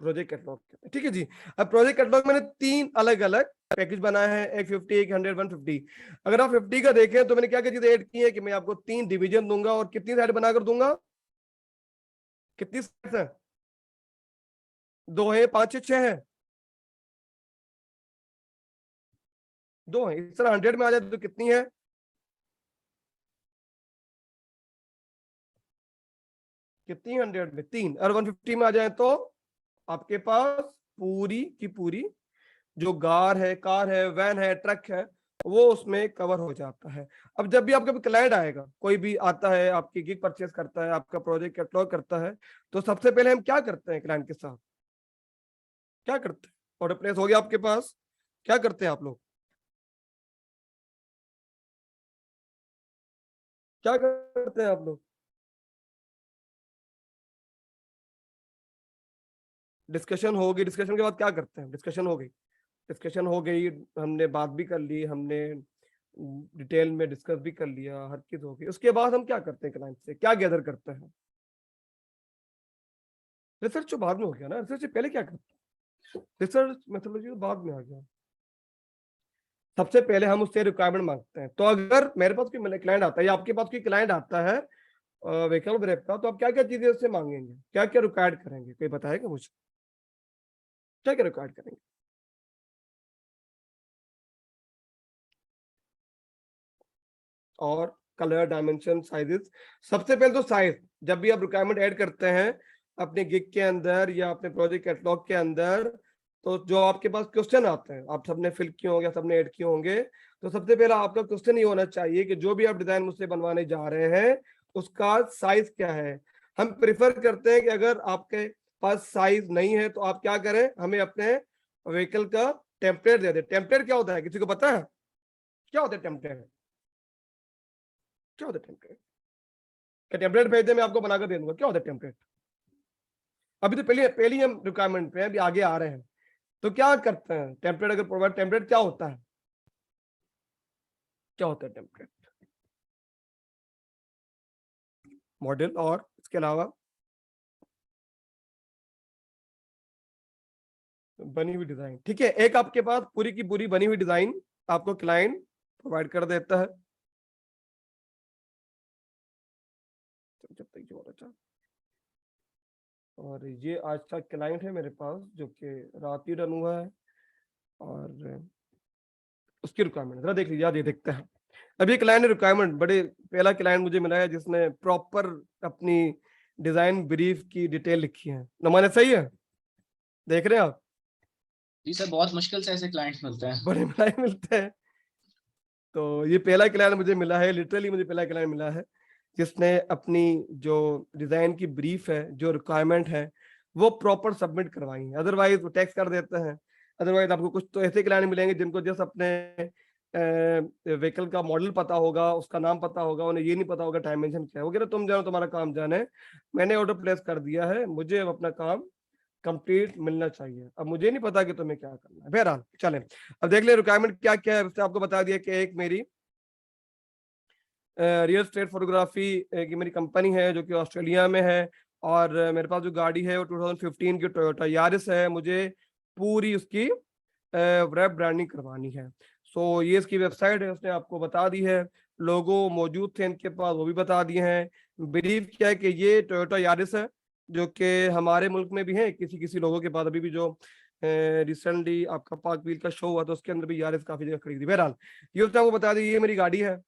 प्रोजेक्ट कैटलॉग कहते हैं। ठीक है जी। अब प्रोजेक्ट कैटलॉग मैंने 3 अलग अलग पैकेज बनाए हैं, एक 50, एक 100, 150। अगर आप 50 का देखें तो मैंने क्या क्या चीजें ऐड की है कि मैं आपको 3 डिवीजन दूंगा और कितनी साइड बनाकर दूंगा? कितनी साइड है? 2 है, 5 है, 6 है? 2 है। इस तरह 100 में आ जाए तो कितनी है? कितनी 100 में? 3। और 150 में आ जाए तो आपके पास पूरी की पूरी जो कार है, वैन है, ट्रक है, वो उसमें कवर हो जाता है। अब जब भी आपका क्लाइंट आएगा, कोई भी आता है, आपकी गिग परचेस करता है, आपका प्रोजेक्ट कैटलॉग करता है, तो सबसे पहले हम क्या करते हैं क्लाइंट के साथ? क्या करते हैं? ऑर्डर प्लेस हो गया आपके पास, क्या करते हैं आप लोग? क्या करते हैं आप लोग? डिस्कशन होगी। डिस्कशन के बाद क्या करते हैं? डिस्कशन हो गई, डिस्कशन हो गई, हमने बात भी कर ली, हमने डिटेल में डिस्कस भी कर लिया, हर चीज हो गई। उसके बाद हम क्या करते हैं? क्लाइंट से क्या गैदर करते हैं? रिसर्च तो बाद में हो गया ना, रिसर्च से पहले क्या करते हैं? रिसर्च मेथोडोलॉजी तो बाद में आ गया। सबसे पहले हम उससे रिक्वायरमेंट मांगते हैं। तो अगर मेरे पास कोई क्लाइंट आता है या आपके पास कोई क्लाइंट आता है व्हीकल ब्रेक का, तो आप क्या क्या चीजें उससे मांगेंगे? क्या क्या रिक्वायर्ड करेंगे? कोई बताएगा मुझे, क्या क्या रिक्वायर्ड करेंगे? और कलर, डायमेंशन, साइजेस। सबसे पहले तो साइज, जब भी आप रिक्वायरमेंट ऐड करते हैं अपने गिग के अंदर या अपने प्रोजेक्ट कैटलॉग के अंदर, तो जो आपके पास क्वेश्चन आते हैं, आप सबने फिल किए होंगे, सबने ऐड किए होंगे, तो सबसे पहला आपका क्वेश्चन ये होना चाहिए कि जो भी आप डिजाइन मुझसे बनवाने जा रहे हैं उसका साइज क्या है। हम प्रिफर करते हैं कि अगर आपके पास साइज नहीं है तो आप क्या करें, हमें अपने व्हीकल का टेम्पलेट दे दे। टेम्पलेट क्या होता है? किसी को पता है क्या होता है टेम्पलेट? क्या होता है टेम्पलेट? क्या टेम्पलेट भेज दे, मैं आपको बनाकर दे दूंगा? क्या होता है टेम्पलेट? अभी तो पहली हम रिक्वायरमेंट पे अभी आगे आ रहे हैं, तो क्या करते हैं टेम्पलेट अगर प्रोवाइड? टेम्पलेट क्या होता है? क्या होता है टेम्पलेट? मॉडल और इसके अलावा बनी हुई डिजाइन। ठीक है, एक आपके पास पूरी की पूरी बनी हुई डिजाइन आपको क्लाइंट प्रोवाइड कर देता है। जब तक ये बहुत अच्छा। और ये आज का क्लाइंट है मेरे पास जो कि रात ही रन हुआ है, और उसकी रिक्वायरमेंट जरा देख लीजिए। आज ये देखते हैं। अब ये क्लाइंट रिक्वायरमेंट, बड़े पहला क्लाइंट मुझे मिला है जिसने प्रॉपर अपनी डिजाइन ब्रीफ की डिटेल लिखी है। नमूने सही है, देख रहे हैं आप? जी सर, बहुत मुश्किल से ऐसे क्लाइंट्स मिलते हैं। बड़े बनाए मिलते हैं। तो ये पहला क्लाइंट मुझे मिला है, लिटरली मुझे पहला क्लाइंट मिला है जिसने अपनी जो डिजाइन की ब्रीफ है, जो रिक्वायरमेंट है, वो प्रॉपर सबमिट करवाई है। अदरवाइज वो टैक्स कर देते हैं। अदरवाइज आपको कुछ तो ऐसे क्लाइंट मिलेंगे जिनको जस्ट अपने व्हीकल का मॉडल पता होगा, उसका नाम पता होगा, उन्हें ये नहीं पता होगा डायमेंशन क्या है। वो कह रहे तुम जानो, तुम्हारा काम जाने, मैंने ऑर्डर प्लेस कर दिया है, मुझे अब अपना काम कंप्लीट मिलना चाहिए, अब मुझे नहीं पता कि तुम्हें क्या करना है। बहरहाल चलें, अब देख ले रिक्वायरमेंट क्या क्या है। उसने आपको बता दिया कि एक मेरी रियल स्टेट फोटोग्राफी की मेरी कंपनी है जो कि ऑस्ट्रेलिया में है, और मेरे पास जो गाड़ी है वो 2015 की टोयोटा यारिस है। मुझे पूरी उसकी वेब ब्रांडिंग करवानी है। सो ये इसकी वेबसाइट है, उसने आपको बता दी है। लोगो मौजूद थे इनके पास, वो भी बता दिए हैं। ब्रीफ क्या है कि ये टोयोटा यारिस है जो कि हमारे मुल्क में भी है, किसी किसी लोगों के पास। अभी भी जो रिसेंटली आपका पार्क व्हील का शो हुआ तो उसके अंदर भी यारिस काफी जगह खड़ी थी। बहरहाल ये उसने आपको बता दी, ये मेरी गाड़ी है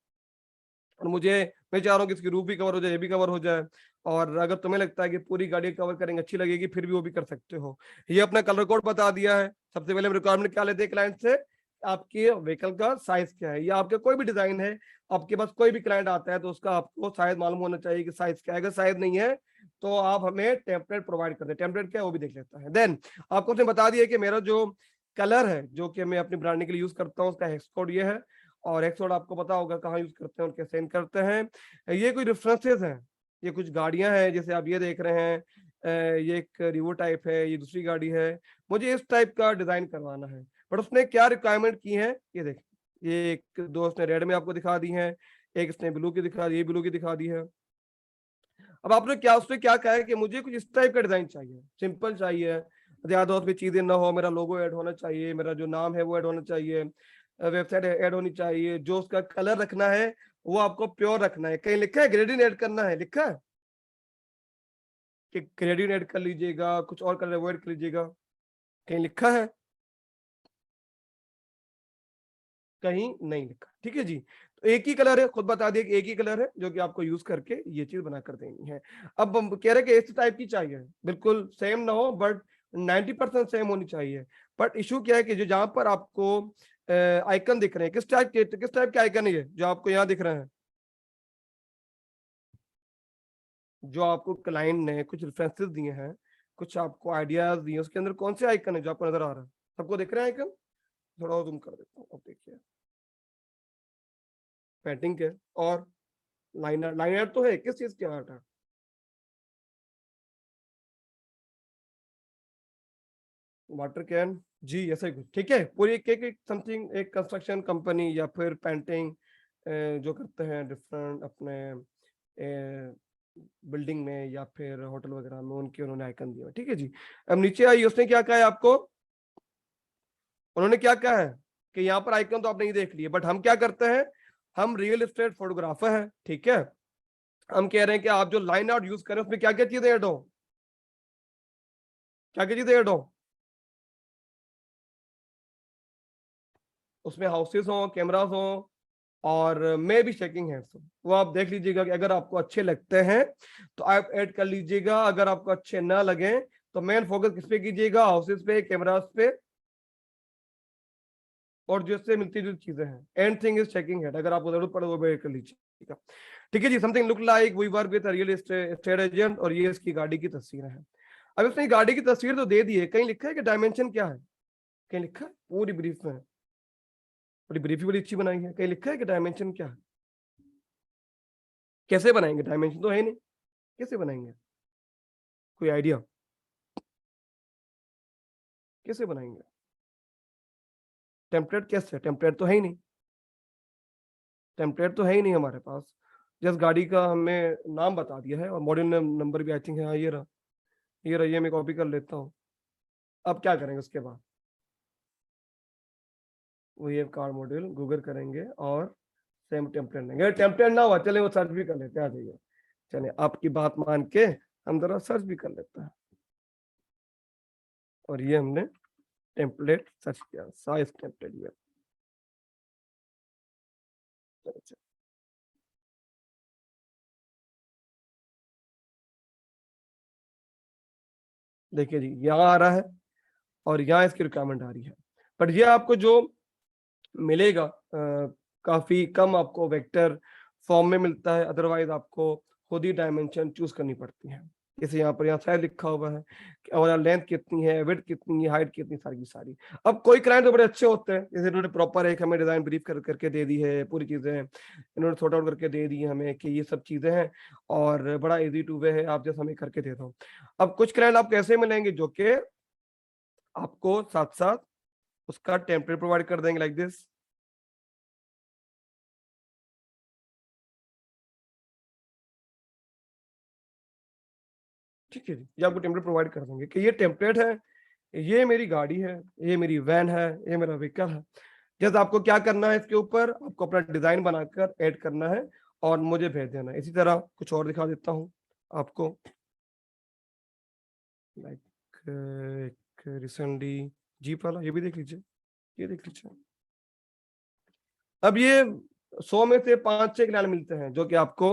और मैं चाह रहा हूँ कि इसकी रूफ भी कवर हो जाए, ये भी कवर हो जाए। और अगर तुम्हें लगता है कि पूरी गाड़ी कवर करेंगे अच्छी लगेगी, फिर भी वो भी कर सकते हो। ये अपना कलर कोड बता दिया है। सबसे पहले हम रिक्वायरमेंट क्या लेते हैं क्लाइंट से, आपके व्हीकल का साइज क्या है, या आपका कोई भी डिजाइन है, आपके पास कोई भी क्लाइंट आता है तो उसका आपको साइज मालूम होना चाहिए कि साइज क्या है। अगर साइज नहीं है तो आप हमें टेम्पलेट प्रोवाइड कर दे। टेम्पलेट क्या है वो भी देख लेता है। देन आपको उसने बता दिया कि मेरा जो कलर है जो कि मैं अपनी ब्रांडिंग के लिए यूज करता हूँ, उसका हेक्स कोड ये है। और एक्सोड आपको पता होगा कहाँ यूज करते हैं और कैसे इन करते हैं। ये कोई रेफरेंसेस हैं, ये कुछ गाड़ियां हैं जैसे आप ये देख रहे हैं। ये एक रिवो टाइप है, ये दूसरी गाड़ी है। मुझे इस टाइप का डिजाइन करवाना है। बट उसने क्या रिक्वायरमेंट की है ये देख, ये एक दोस्त ने रेड में आपको दिखा दी है, एक इसने ब्लू की दिखा दी, ये ब्लू की दिखा दी है। अब आपने क्या उसने क्या कहा है कि मुझे कुछ इस टाइप का डिजाइन चाहिए, सिंपल चाहिए, ज्यादा उसमें चीजें ना हो, मेरा लोगो ऐड होना चाहिए, मेरा जो नाम है वो ऐड होना चाहिए, वेबसाइट ऐड होनी चाहिए, जो उसका कलर रखना है वो आपको प्योर रखना है। कहीं लिखा है ग्रेडियंट ऐड करना है, लिखा है कि ग्रेडियंट ऐड कर लीजिएगा, कुछ और कलर अवॉइड कर लीजिएगा, कहीं लिखा है? कहीं नहीं लिखा। ठीक है जी, तो एक ही कलर है, खुद बता दिया कि एक ही कलर है जो कि आपको यूज करके ये चीज बना कर देनी है। अब हम कह रहे हैं कि इस टाइप की चाहिए, बिल्कुल सेम ना हो बट 90% सेम होनी चाहिए। बट इशू क्या है कि जो जहां पर आपको आइकन दिख रहे हैं, किस टाइप के आइकन है ये जो आपको यहाँ दिख रहे हैं, जो आपको क्लाइंट ने कुछ रेफरेंसेस दिए हैं, कुछ आपको आइडियाज दिए, उसके अंदर कौन से आइकन है जो आपको नजर आ रहा है? सबको दिख रहे हैं आइकन? थोड़ा और जूम कर देता हूँ, अब देखिए पेंटिंग के और लाइनर। लाइनर तो है, किस चीज की आर्ट है? वाटर कैन जी, ऐसा ही कुछ। ठीक है, पूरी एक समथिंग एक कंस्ट्रक्शन कंपनी या फिर पेंटिंग जो करते हैं डिफरेंट अपने बिल्डिंग में या फिर होटल वगैरह में, उनके उन्होंने आइकन दिया। ठीक है जी, अब नीचे आई, उसने क्या कहा है आपको, उन्होंने क्या कहा है कि यहाँ पर आइकन तो आप नहीं देख लिए, बट हम क्या करते हैं, हम रियल एस्टेट फोटोग्राफर हैं। ठीक है, हम कह रहे हैं कि आप जो लाइन आउट यूज करें उसमें क्या क्या चीजें ऐड हो, क्या क्या चीजें ऐड हो, उसमें हाउसेस हो, कैमरास हो, और मे भी चेकिंग है। वो आप देख लीजिएगा कि अगर आपको अच्छे लगते हैं तो आप ऐड कर लीजिएगा, अगर आपको अच्छे ना लगे तो मेन फोकस किस पे कीजिएगा, हाउसेस पे, कैमरास पे, और जिससे मिलती जुलती चीजें हैं। And thing is checking head, अगर आपको जरूरत पड़े वो भी ऐड कर लीजिएगा। ठीक है जी, something look like we work with real estate agent, और ये इसकी गाड़ी की तस्वीर है। अब इसने गाड़ी की तस्वीर तो दे दी है, कहीं लिखा है कि डायमेंशन क्या है? कहीं लिखा है? पूरी ब्रीफ में है, पूरी ब्रीफ भी बड़ी अच्छी बनाई है, कहीं लिखा है कि डायमेंशन क्या है? कैसे बनाएंगे, डायमेंशन तो है नहीं, कैसे बनाएंगे? कोई आइडिया कैसे बनाएंगे? टेम्पलेट कैसे, टेम्पलेट तो है ही नहीं, टेम्पलेट तो है ही नहीं हमारे पास। जस्ट गाड़ी का हमें नाम बता दिया है और मॉडल नंबर भी आई थिंक है। हाँ ये रहा, ये रहा, ये मैं कॉपी कर लेता हूँ। अब क्या करेंगे उसके बाद, वही कार मॉडल गूगल करेंगे और सेम टेम्पलेट लेंगे। टेम्पलेट ना हुआ चले वो सर्च भी कर लेते हैं, आ जाइए। चले आपकी बात मान के हम जरा सर्च भी कर लेते हैं, और ये हमने टेम्पलेट सर्च किया, साइज टेम्पलेट ये। चलो, चलो। देखिए जी, यहाँ आ रहा है और यहाँ इसकी रिक्वायरमेंट आ रही है, बट ये आपको जो मिलेगा काफी कम आपको वेक्टर फॉर्म में मिलता है, अदरवाइज आपको खुद ही डायमेंशन चूज करनी पड़ती है। जैसे यहाँ साइज लिखा हुआ है और यहाँ लेंथ कितनी है, विड्थ कितनी है, हाइट कितनी, सारी की सारी। अब कोई क्लाइंट तो बड़े अच्छे होते हैं, जैसे इन्होंने प्रॉपर एक हमें डिजाइन ब्रीफ करके दे दी है, पूरी चीजें इन्होंने सॉर्ट आउट करके दे दी है हमें कि ये सब चीजें हैं और बड़ा इजी टू वे है, आप जैसे हमें करके दे दो। अब कुछ क्लाइंट आप कैसे मिलेंगे जो कि आपको साथ साथ उसका टेम्पलेट प्रोवाइड कर देंगे, लाइक दिस। ठीक है जी, ये आपको टेम्पलेट प्रोवाइड कर देंगे कि ये टेम्पलेट है, ये मेरी गाड़ी है, ये मेरी वैन है, ये मेरा व्हीकल है। जैसे आपको क्या करना है, इसके ऊपर आपको अपना डिजाइन बनाकर ऐड करना है और मुझे भेज देना है। इसी तरह कुछ और दिखा देता हूँ आपको, लाइक एक रिसेंटली जीप वाला, ये भी देख लीजिए, ये देख लीजिए। अब ये 100 में से 5-6 क्लाइंट मिलते हैं जो कि आपको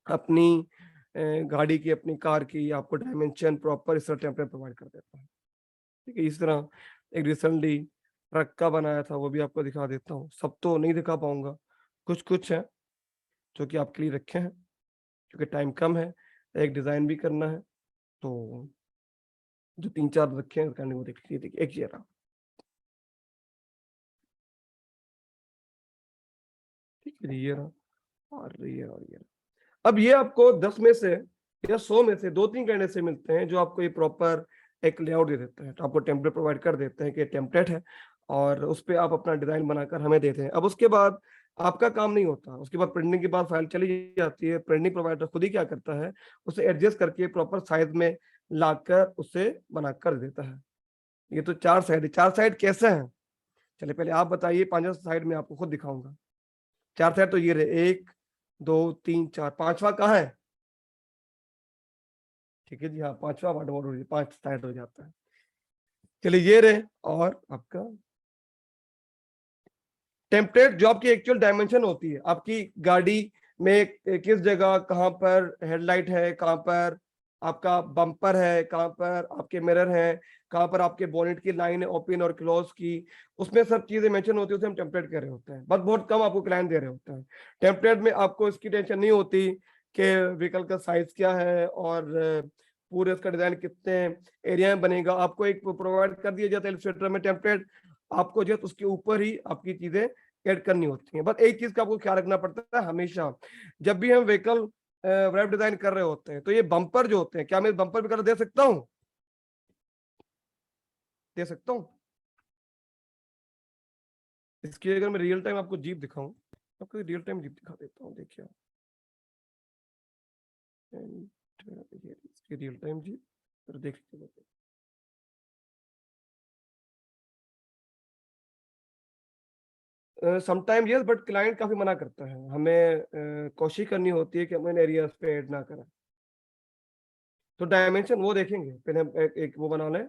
अपनी गाड़ी की, अपनी कार की आपको डायमेंशन प्रॉपर इस तरह टेम्पलेट प्रोवाइड कर देता है। ठीक है, इस तरह एक रिसेंटली ट्रक का बनाया था, वो भी आपको दिखा देता हूँ। सब तो नहीं दिखा पाऊंगा, कुछ कुछ है जो कि आपके लिए रखे हैं, क्योंकि टाइम कम है, एक डिजाइन भी करना है, तो जो 3-4 रखे हैं करने वो देख लीजिए। देखिए एक ये रहा, ठीक है, ये रहा और ये रहा और ये रहा। अब ये आपको 10 में से या 100 में से 2-3 कहने से मिलते हैं जो आपको ये प्रॉपर एक लेआउट दे देता है, तो आपको टेम्पलेट प्रोवाइड कर देते हैं कि टेम्पलेट है और उस पर आप अपना डिजाइन बनाकर हमें देते हैं। अब उसके बाद आपका काम नहीं होता, उसके बाद प्रिंटिंग के बाद फाइल चली जाती है, प्रिंटिंग प्रोवाइडर खुद ही क्या करता है, उसे एडजस्ट करके प्रॉपर साइज में लाकर उसे बनाकर देता है। ये तो 4 साइड है, 4 साइड कैसे हैं, चलिए पहले आप बताइए, 5 साइड में आपको खुद दिखाऊंगा। 4 साइड तो ये रहे, 1 2 3 4, 5वां कहाँ है? ठीक है जी, हाँ 5वां वार्ड हो 5 साइड हो जाता है। चलिए ये रहे, और आपका टेम्पलेट जो आपकी एक्चुअल डायमेंशन होती है, आपकी गाड़ी में किस जगह कहाँ पर हेडलाइट है, कहाँ पर आपका बम्पर है, कहाँ पर आपके मिरर है, कहाँ पर आपके बोनेट की लाइन है ओपन और क्लोज की, उसमें सब चीजें मेंशन होती है, उसे हम टेम्पलेट कर रहे होते हैं। बस बहुत कम आपको क्लाइंट दे रहे होते हैं। टेम्पलेट में आपको इसकी टेंशन नहीं होती कि व्हीकल का साइज क्या है और पूरे इसका डिजाइन कितने एरिया में बनेगा। आपको एक प्रोवाइड कर दिया जाता है इलस्ट्रेटर में टेम्पलेट, आपको जो उसके ऊपर ही आपकी चीजें ऐड करनी होती हैं। बस एक चीज का आपको ख्याल रखना पड़ता है हमेशा, जब भी हम व्हीकल वेब डिजाइन कर रहे होते हैं, तो ये बम्पर जो होते हैं, क्या मैं बम्पर भी कलर दे सकता हूँ? दे सकता हूँ। इसकी अगर मैं रियल टाइम आपको जीप दिखाऊं, आपको रियल टाइम जीप दिखा देता हूँ, देखिए इसकी रियल टाइम जीप, फिर देख लीजिए। समटाइम यस, बट क्लाइंट काफी मना करता है, हमें कोशिश करनी होती है कि हम इन एरियाज पे ऐड ना करें। तो डायमेंशन वो देखेंगे, पहले हम एक वो बना लें,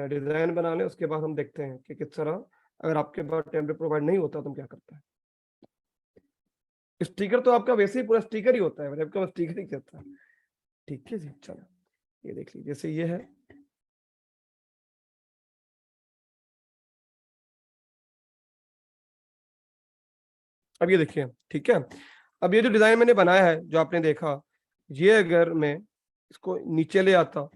डिजाइन बना लें, उसके बाद हम देखते हैं कि किस तरह, अगर आपके पास टेम्पलेट प्रोवाइड नहीं होता तो हम क्या करते हैं। स्टिकर तो आपका वैसे ही पूरा स्टिकर ही होता है, वेबकैम स्टिकर ही कहता है। ठीक है जी, चलो ये देख लीजिए, जैसे ये है, अब ये देखिए, ठीक है। अब ये जो डिजाइन मैंने बनाया है, जो आपने देखा, ये अगर मैं इसको नीचे ले आता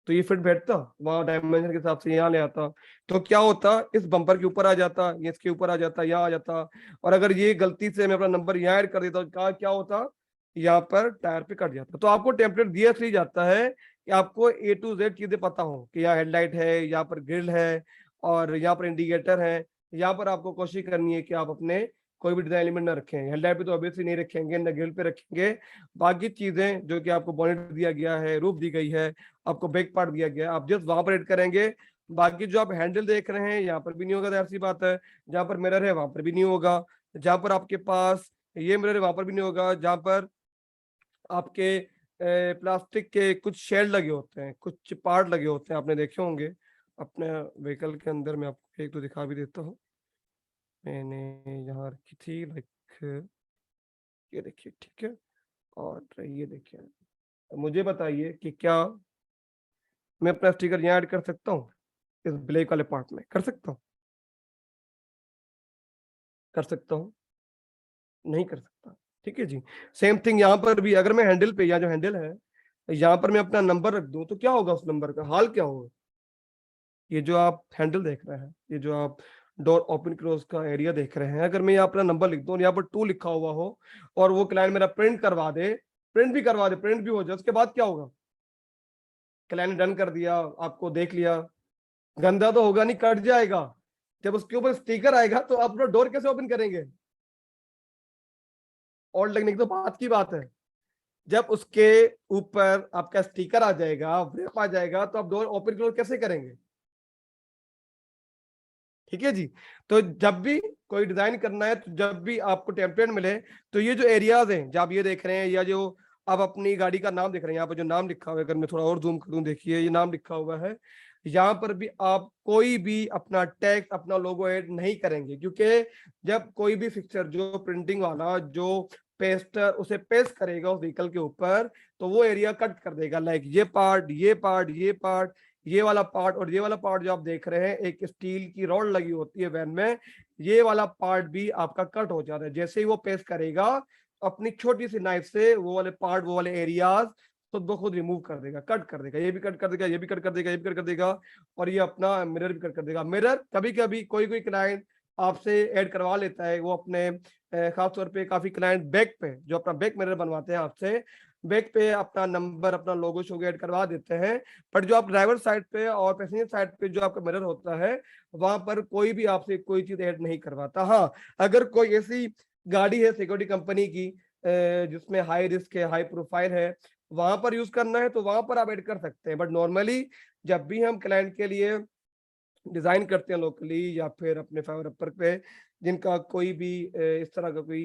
तो ये फिट बैठता, वहां डायमेंशन के हिसाब से यहाँ ले आता तो क्या होता, इस बम्पर के ऊपर आ जाता, ये इसके ऊपर आ जाता, यहाँ आ जाता। और अगर ये गलती से मैं अपना नंबर यहाँ ऐड कर देता, क्या होता, यहाँ पर टायर पे कट जाता। तो आपको टेम्पलेट दिया इसलिए जाता है कि आपको A to Z चीजें पता हो कि यहाँ हेडलाइट है, यहाँ पर ग्रिल है और यहाँ पर इंडिकेटर है। यहाँ पर आपको कोशिश करनी है कि आप अपने कोई भी डिजाइन एलिमेंट ना रखें, हेडलाइट पे तो ऑब्वियसली नहीं रखेंगे, न ग्रिल पे रखेंगे। बाकी चीजें जो कि आपको बॉनेट दिया गया है, रूफ दी गई है, आपको बैक पार्ट दिया गया है, आप जस्ट वहां पर ऐड करेंगे। बाकी जो आप हैंडल देख रहे हैं, यहाँ पर भी नहीं होगा, जाहिर सी बात है। जहां पर मिरर है वहां पर भी नहीं होगा, जहां पर आपके पास ये मिरर है वहां पर भी नहीं होगा, जहां पर आपके प्लास्टिक के कुछ शेड लगे होते हैं, कुछ पार्ट लगे होते हैं, आपने देखे होंगे अपने व्हीकल के अंदर। मैं आपको एक तो दिखा भी देता हूँ, मैंने यहाँ रखी थी, लाइक ये देखिए, ठीक है। और ये देखिए, मुझे बताइए कि क्या मैं अपना स्टिकर यहाँ ऐड कर सकता हूँ इस ब्लैक वाले पार्ट में, कर सकता हूँ, कर सकता हूँ, नहीं कर सकता। ठीक है जी। सेम थिंग यहाँ पर भी, अगर मैं हैंडल पे, या जो हैंडल है यहाँ पर मैं अपना नंबर रख दूं तो क्या होगा, उस नंबर का हाल क्या होगा? ये जो आप हैंडल देख रहे हैं, ये जो आप डोर ओपन क्लोज का एरिया देख रहे हैं, अगर मैं यहाँ अपना नंबर लिख दूं और यहाँ पर 2 लिखा हुआ हो और वो क्लाइंट मेरा प्रिंट करवा दे, प्रिंट भी करवा दे, प्रिंट भी हो जाए, उसके बाद क्या होगा? क्लाइंट डन कर दिया, आपको देख लिया, गंदा तो होगा नहीं, कट जाएगा। जब उसके ऊपर स्टिकर आएगा तो आप डोर कैसे ओपन करेंगे? और लगने की तो बात की बात है। जब उसके ऊपर आपका स्टिकर आ जाएगा, व्रैप आ जाएगा, तो आप डोर ओपन क्लोज कैसे करेंगे? ठीक है जी। तो जब भी कोई डिजाइन करना है, तो जब भी आपको टेम्पलेट मिले, तो ये जो एरियाज हैं, जब आप ये देख रहे हैं, या जो आप अपनी गाड़ी का नाम देख रहे हैं, यहाँ पर जो नाम लिखा हुआ है, अगर मैं थोड़ा और जूम करूं, देखिए ये नाम लिखा हुआ है, यहाँ पर भी आप कोई भी अपना टैग, अपना लोगो ऐड नहीं करेंगे, क्योंकि जब कोई भी फिक्सचर, जो प्रिंटिंग वाला, जो पेस्टर उसे पेस्ट करेगा उस व्हीकल के ऊपर, तो वो एरिया कट कर देगा। लाइक ये पार्ट, ये पार्ट, ये पार्ट, ये वाला पार्ट और ये वाला पार्ट जो आप देख रहे हैं, एक स्टील की रॉड लगी होती है वैन में, ये वाला पार्ट भी आपका कट हो जाता है। जैसे ही वो पेस्ट करेगा, अपनी छोटी सी नाइफ से वो वाले पार्ट, वो वाले एरियाज खुद ब खुद रिमूव कर देगा, कट कर देगा। ये भी कट कर देगा, ये भी कट कर देगा, ये भी कट कर देगा, और ये अपना मिरर भी कट कर देगा। मिरर कभी कभी कोई कोई क्लाइंट आपसे ऐड करवा लेता है, वो अपने खास तौर पे काफी क्लाइंट बैक पे, जो अपना बैक मिरर बनवाते हैं आपसे, बैक पे अपना नंबर, अपना लोगो शोगो ऐड करवा देते हैं। बट जो आप ड्राइवर साइड पे और पैसेंजर साइड पे जो आपका मिरर होता है, वहां पर कोई भी आपसे कोई चीज ऐड नहीं करवाता। हाँ, अगर कोई ऐसी गाड़ी है सिक्योरिटी कंपनी की जिसमें हाई रिस्क है, हाई प्रोफाइल है, वहां पर यूज करना है तो वहां पर आप ऐड कर सकते हैं। बट नॉर्मली जब भी हम क्लाइंट के लिए डिजाइन करते हैं लोकली या फिर अपने फाइवर अपर पे, जिनका कोई भी इस तरह का कोई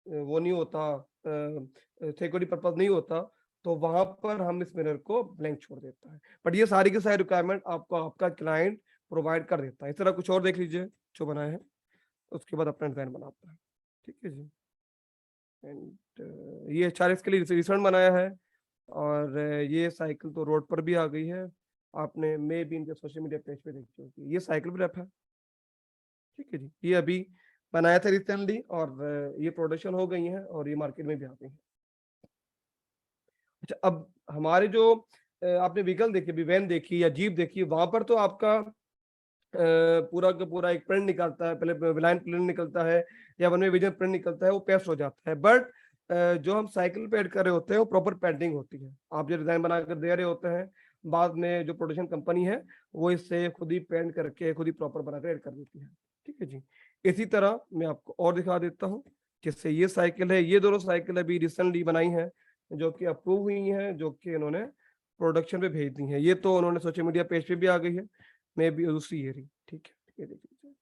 वो नहीं होता, सिक्योरिटी पर्पज नहीं होता, तो वहां पर हम इस मिरर को ब्लैंक छोड़ देता है। बट ये सारी की सारी रिक्वायरमेंट आपको आपका क्लाइंट प्रोवाइड कर देता है। इस तरह कुछ और देख लीजिए जो बनाया है, उसके बाद अपना डिजाइन बनाता है। ठीक है जी। एंड ये HRX के लिए रिसेंट बनाया है, और ये साइकिल तो रोड पर भी आ गई है, आपने मे भी इनके सोशल मीडिया पेज पे देखी होगी। ये साइकिल भी रैप है। ठीक है जी। ये अभी बनाया था रिसेंटली, और ये प्रोडक्शन हो गई है और ये मार्केट में भी आ गई है। अच्छा, अब हमारे जो आपने व्हीकल देखी, अभी वैन देखी या जीप देखी, वहां पर तो आपका पूरा का पूरा एक प्रिंट निकलता है, पहले विलाइन प्रिंट निकलता है या वन में विजन प्रिंट निकलता है, वो पेस्ट हो जाता है। बट जो हम साइकिल पे ऐड कर रहे होते हैं, वो प्रॉपर पेंटिंग होती है। आप जो डिजाइन बनाकर दे रहे होते हैं, बाद में जो प्रोडक्शन कंपनी है वो इससे खुद ही पेंट करके खुद ही प्रॉपर बनाकर ऐड कर देती है। ठीक है जी। इसी तरह मैं आपको और दिखा देता हूँ, जिससे ये साइकिल है, ये दोनों साइकिल अभी रिसेंटली बनाई है, जो कि अप्रूव हुई है, जो कि इन्होंने प्रोडक्शन पे भेज दी है। ये तो उन्होंने सोशल मीडिया पेज पे भी आ गई है, मे बी दूसरी ये रही। ठीक है, ये देख लीजिए।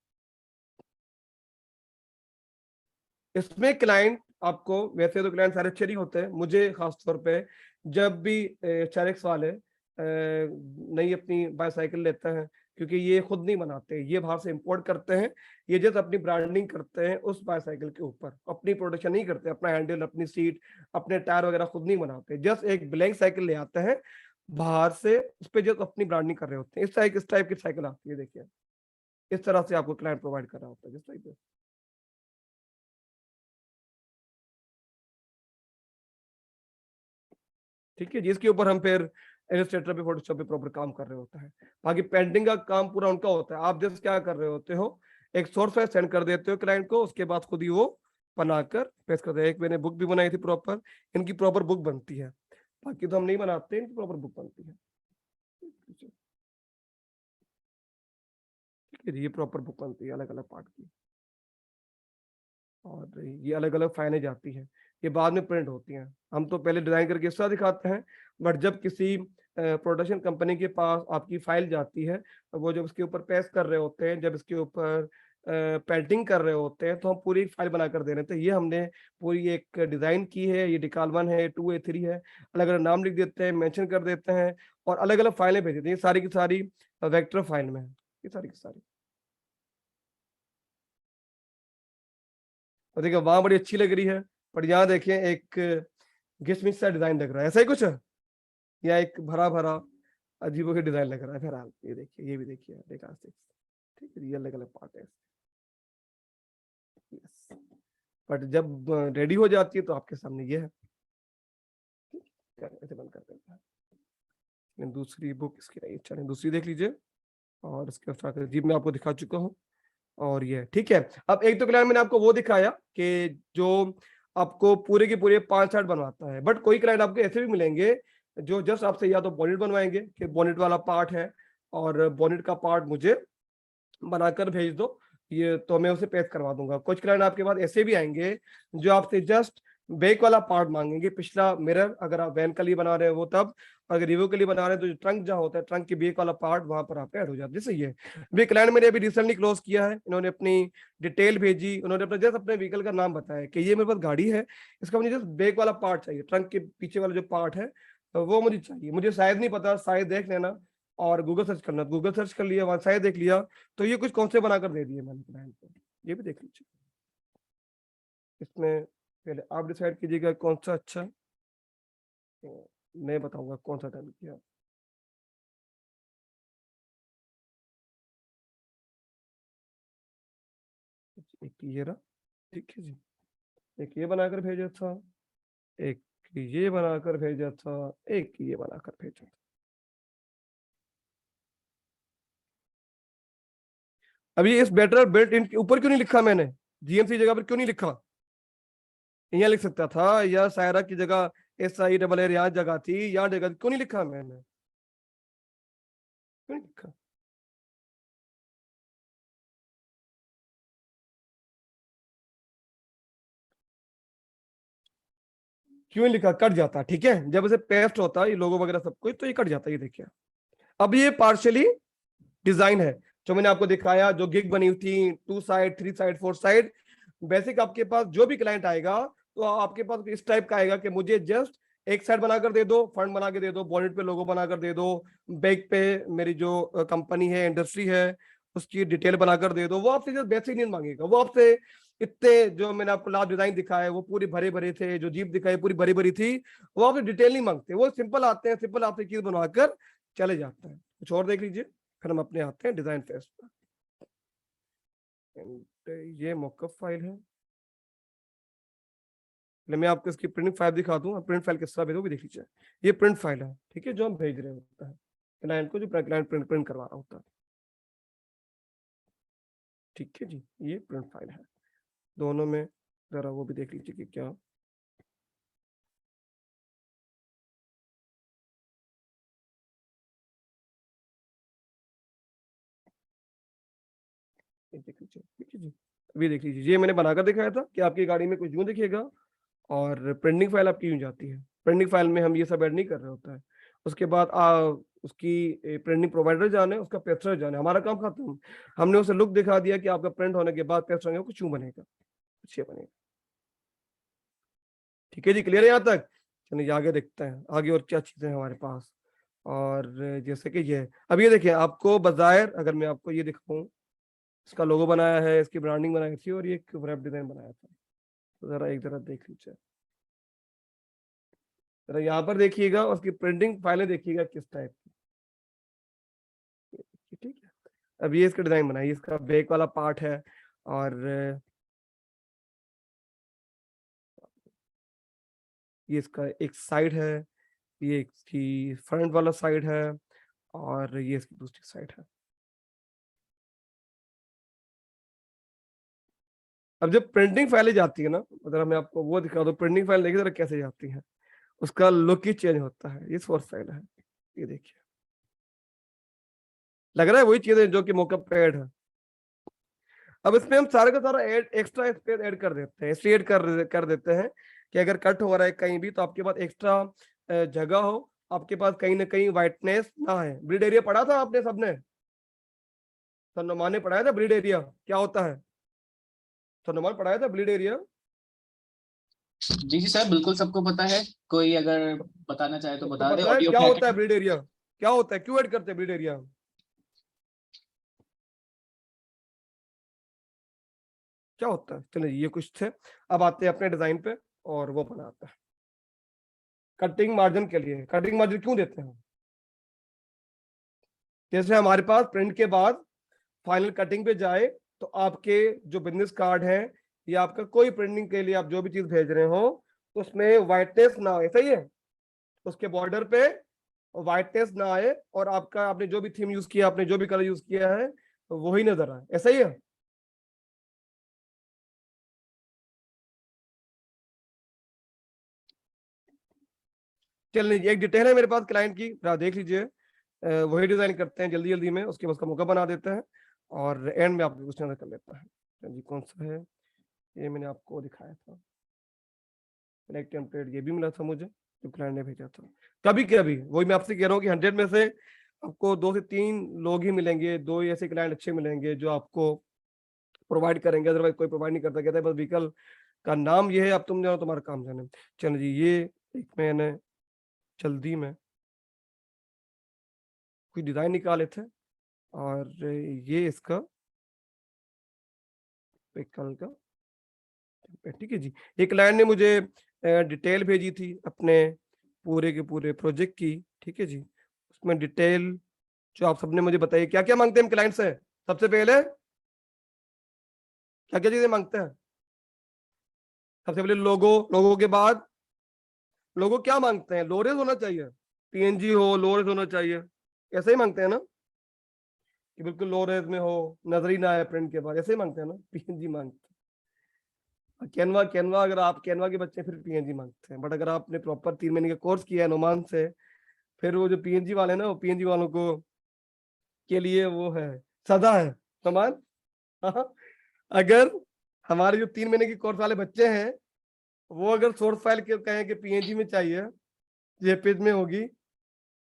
इसमें क्लाइंट आपको, वैसे तो क्लाइंट सारे अच्छे नहीं होते हैं, मुझे खास तौर पे जब भी HRX वाले नई अपनी बाईसाइकिल लेते हैं, क्योंकि ये खुद नहीं बनाते, ये बाहर से इंपोर्ट करते हैं, ये जस्ट अपनी ब्रांडिंग करते हैं उस बाईसाइकिल के ऊपर, अपनी प्रोडक्शन नहीं करते, अपना हैंडल, अपनी सीट, अपने टायर वगैरह खुद नहीं बनाते, जस्ट एक ब्लैंक साइकिल ले आते हैं बाहर से, उस पर जस्ट अपनी ब्रांडिंग कर रहे होते हैं। इस टाइप की साइकिल आती है, देखिए इस तरह से आपको क्लाइंट प्रोवाइड कर रहा होता है, जिस टाइप से। ठीक है, जिसके ऊपर हम फिर इलस्ट्रेटर पे, फोटोशॉप पे प्रॉपर काम कर रहे होते हैं। बाकी पेंटिंग का काम पूरा उनका होता है। आप जस्ट क्या कर रहे होते हो, एक सोर्स फाइल सेंड कर देते हो क्लाइंट को, उसके बाद खुद ही वो बनाकर पेस्ट करते हैं। एक मैंने बुक भी बनाई थी प्रॉपर, इनकी प्रॉपर बुक बनती है, बाकी तो हम नहीं बनाते, इनकी प्रॉपर बुक बनती है। ठीक है, ये प्रॉपर बुक बनती है अलग अलग पार्ट की, और ये अलग अलग फाइलें जाती हैं, ये बाद में प्रिंट होती हैं। हम तो पहले डिजाइन करके इस तरह दिखाते हैं, बट जब किसी प्रोडक्शन कंपनी के पास आपकी फाइल जाती है, वो जब इसके ऊपर पेस्ट कर रहे होते हैं, जब इसके ऊपर पेंटिंग कर रहे होते हैं, तो हम पूरी फाइल बनाकर दे रहे थे। ये हमने पूरी एक डिजाइन की है, ये डिकाल 1 है, 2 है, 3 है, अलग अलग नाम लिख देते हैं, मेंशन कर देते हैं, और अलग अलग फाइलें भेज देते हैं। ये सारी की सारी वेक्टर फाइल में है, ये सारी की सारी। और देखिए वहां बड़ी अच्छी लग रही है, पर यहाँ देखिए एक घिसमिस सा डिजाइन लग रहा है, ऐसा ही कुछ है, या एक भरा भरा अजीब डिजाइन लग रहा है। फिलहाल ये देखिए, ये भी देखिए डेका 6, ठीक है, ये अलग अलग पार्ट है। यस, बट जब रेडी हो जाती है तो आपके सामने ये है। चलिए इसे बंद कर देते हैं। दूसरी बुक इसकी नहीं, चलिए दूसरी देख लीजिए। और इसके साथ जीप में आपको दिखा चुका हूँ। और ये ठीक है। अब एक तो क्लाइंट मैंने आपको वो दिखाया कि जो आपको पूरे के पूरे 5 चार्ट बनवाता है, बट कोई क्लाइंट आपको ऐसे भी मिलेंगे जो जस्ट आपसे या तो बोनेट बनवाएंगे कि बोनेट वाला पार्ट है और बोनेट का पार्ट मुझे बनाकर भेज दो, ये तो मैं उसे पैक करवा दूंगा। कुछ क्लाइंट आपके पास ऐसे भी आएंगे जो आपसे जस्ट बैक वाला पार्ट मांगेंगे, पिछला मिरर अगर आप वैन के लिए बना रहे हो वो तब, अगर रिव्यू के लिए बना रहे हैं तो जो ट्रंक जहाँ होता है, ट्रंक के बैक वाला पार्ट वहां पर आपका ऐड हो जाता है। जैसे ये भी क्लाइंट मैंने अभी रिसेंटली क्लोज किया है, इन्होंने अपनी डिटेल भेजी, उन्होंने अपना जस्ट अपने व्हीकल का नाम बताया कि ये मेरे पास गाड़ी है, इसका मुझे जस्ट बैक वाला पार्ट चाहिए, ट्रंक के पीछे वाला जो पार्ट है वो मुझे चाहिए। मुझे शायद नहीं पता, शायद देख लेना और गूगल सर्च करना। गूगल सर्च कर लिया, वहां शायद देख लिया, तो ये कुछ कौन से बनाकर दे दिए मैंने क्लाइंट को, ये भी देख लीजिए। इसमें पहले आप डिसाइड कीजिएगा कौन सा अच्छा है, तो मैं बताऊंगा कौन सा डन किया। एक ये रहा, ठीक है जी, एक ये बनाकर भेजा था, एक ये बनाकर भेजा था, एक ये बनाकर भेजा था। अभी इस बेटर बिल्ट इन के ऊपर क्यों नहीं लिखा मैंने, जीएमसी जगह पर क्यों नहीं लिखा, यहाँ लिख सकता था, या सायरा की जगह SIRR यहाँ जगह थी, यहाँ जगह क्यों नहीं लिखा मैंने, क्यों नहीं लिखा? क्यों नहीं लिखा, कट जाता, ठीक है, जब इसे पेस्ट होता है ये लोगो वगैरह सब कुछ तो ये कट जाता है। ये देखिए अब ये पार्शियली डिजाइन है जो मैंने आपको दिखाया, जो गिग बनी हुई थी 2 साइड 3 साइड 4 साइड। बेसिक आपके पास जो भी क्लाइंट आएगा तो आपके पास इस टाइप का आएगा कि मुझे जस्ट एक साइड बनाकर दे दो, फ्रंट बना के दे दो, बॉनेट पे लोगो बनाकर दे दो, बैक पे मेरी जो कंपनी है, इंडस्ट्री है, उसकी डिटेल बनाकर दे दो। वो आपसे जस्ट बेसिक नहीं मांगेगा, वो आपसे इतने जो मैंने आपको लास्ट डिजाइन दिखाए वो पूरी भरे भरे थे, जो जीप दिखाई पूरी भरी भरी थी, वो आपसे डिटेल नहीं मांगते, वो सिंपल आते हैं, सिंपल आपसे चीज बनवाकर चले जाते हैं। कुछ और देख लीजिए, फिर हम अपने आते हैं डिजाइन फेस पर। ये मॉकअप फाइल है, मैं आपको इसकी प्रिंट फाइल दिखा दूं, प्रिंट फाइल किस तरह भेजो भी देख लीजिए। ये प्रिंट फाइल है, ठीक है, जो हम भेज रहे होता है क्लाइंट को, जो क्लाइंट प्रिंट करवा रहा होता है, ठीक है जी, ये प्रिंट फाइल है। दोनों में जरा वो भी देख लीजिए कि क्या, ये देख लीजिए, ठीक है जी। अभी देख लीजिए, ये मैंने बनाकर दिखाया था कि आपकी गाड़ी में कुछ यूं दिखेगा और प्रिंटिंग फाइल आपकी यूं जाती है। प्रिंटिंग फाइल में हम ये सब ऐड नहीं कर रहे होता है। उसके बाद उसकी प्रिंटिंग प्रोवाइडर जाने, उसका पेस्टर जाने, हमारा काम खत्म। हमने उसे लुक दिखा दिया कि आपका प्रिंट होने के बाद पेस्ट होने कुछ यूं बनेगा, कुछ ये बनेगा। ठीक है जी, क्लियर है यहाँ तक? चलिए आगे देखते हैं आगे और क्या चीजें हैं हमारे पास। और जैसे कि ये अब ये देखिए, आपको बाजार अगर मैं आपको ये दिखाऊं, इसका लोगो बनाया है, इसकी ब्रांडिंग बनाई थी और ये एक वेब डिजाइन बनाया था। तो जरा एक जरा देख लीजिए, जरा यहाँ पर देखिएगा, उसकी प्रिंटिंग फाइलें देखिएगा किस टाइप की, ठीक है। अब ये इसका डिजाइन बनाई, इसका बैक वाला पार्ट है और ये इसका एक साइड है, ये इसकी फ्रंट वाला साइड है और ये इसकी दूसरी साइड है। अब जब प्रिंटिंग फाइलें जाती है ना, अगर मैं आपको वो दिखा दूं, प्रिंटिंग फाइल देखिए जरा कैसे जाती है, उसका लुक ही चेंज होता है। ये फोर्थ साइड है, ये देखिए, लग रहा है वही चीज है जो कि मॉकअप पे ऐड है। अब इसमें हम सारे का सारा एक्स्ट्रा स्पेस ऐड कर देते हैं, इसलिए ऐड कर देते हैं कि अगर कट हो रहा है कहीं भी तो आपके पास एक्स्ट्रा जगह हो, आपके पास कहीं ना कहीं व्हाइटनेस ना है। ब्रीड एरिया पढ़ा था आपने सबने, सन्नुमान ने पढ़ाया था ब्रीड एरिया क्या होता है, सन्नुमान पढ़ाया था ब्रीड एरिया? जी जी सर, बिल्कुल सबको पता है। कोई अगर बताना चाहे तो सबको बता दे। पता है ऑडियो क्या क्या होता है ब्रीड एरिया, क्या होता है, क्यों ऐड करते हैं ब्रीड एरिया, क्या होता है? चलिए ये कुछ थे। अब आते हैं अपने डिजाइन पे और वो बनाते हैं कटिंग मार्जिन के लिए। कटिंग मार्जिन क्यों देते हैं? जैसे हमारे पास प्रिंट के बाद फाइनल कटिंग पे जाए तो आपके जो बिजनेस कार्ड है या आपका कोई प्रिंटिंग के लिए आप जो भी चीज भेज रहे हो उसमें व्हाइटनेस ना आए, सही है, उसके बॉर्डर पे व्हाइटनेस ना आए और आपका आपने जो भी थीम यूज किया, आपने जो भी कलर यूज किया है तो वही नजर आए, ऐसा ही है। चलिए एक डिटेल है मेरे पास क्लाइंट की, जरा देख लीजिए, वही डिजाइन करते हैं जल्दी जल्दी में, उसके बाद उसका मौका बना देते हैं और एंड में आपको क्वेश्चन कर लेता है। जी कौन सा है, ये मैंने आपको दिखाया था, एक टेम्पलेट ये भी मिला था मुझे जो क्लाइंट ने भेजा था। कभी कभी वही मैं आपसे कह रहा हूँ कि 100 में से आपको 2 से 3 लोग ही मिलेंगे, 2 ही ऐसे क्लाइंट अच्छे मिलेंगे जो आपको प्रोवाइड करेंगे, अदरवाइज कोई प्रोवाइड नहीं करता, कहता है बस व्हीकल का नाम ये है, अब तुम जानो तुम्हारा काम जाने। चलो जी, ये एक मैंने जल्दी में कुछ डिजाइन निकाले थे और ये इसका व्हीकल का, ठीक है जी। एक क्लाइंट ने मुझे डिटेल भेजी थी अपने पूरे के पूरे प्रोजेक्ट की, ठीक है जी। उसमें डिटेल जो आप सबने मुझे बताई, क्या क्या मांगते हैं हम क्लाइंट से, सबसे पहले क्या क्या चीजें मांगते हैं, सबसे पहले लोगो, लोगो के बाद लोगो क्या मांगते हैं, लोरेस होना चाहिए, पीएनजी हो, लोरेस होना चाहिए, ऐसे ही मांगते हैं ना कि बिल्कुल लोरेस में हो, नजर ही ना आए प्रिंट के बाद, ऐसे ही मांगते हैं ना, पीएनजी मांगते हैं। कैनवा, कैनवा अगर आप कैनवा के बच्चे फिर पीएनजी मांगते हैं, बट अगर आपने प्रॉपर 3 महीने का कोर्स किया है नोमान से, फिर वो जो पीएनजी वाले ना, वो पीएनजी वालों को के लिए वो है, सदा है नोमान। हाँ, अगर हमारे जो 3 महीने की कोर्स वाले बच्चे हैं वो अगर सोर्स फाइल के कहें कि पीएनजी में चाहिए, जेपीज में होगी,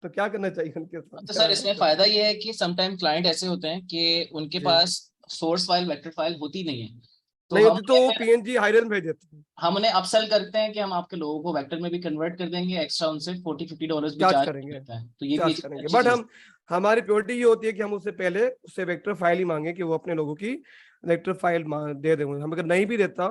तो क्या करना चाहिए उनके साथ? तो सर इसमें फायदा ये है कि समटाइम क्लाइंट ऐसे होते हैं कि उनके जी। पास सोर्स फाइल वेक्टर फाइल होती नहीं है, तो नहीं हम होती तो पीएनजी हाईरेज में भेज देते हैं, हम उन्हें अपसेल करते हैं कि हम आपके लोगों को वेक्टर में भी कन्वर्ट कर देंगे, एक्स्ट्रा उनसे $40-50 भी चार्ज चार्ज करेंगे, करता है, तो ये भी चार्ज एक करेंगे। अच्छी बट चीज। हमारी प्योरिटी ये होती है कि हम उससे पहले उससे वेक्टर फाइल ही मांगे कि वो अपने लोगों की वेक्टर फाइल दे देंगे। हम अगर नहीं भी देता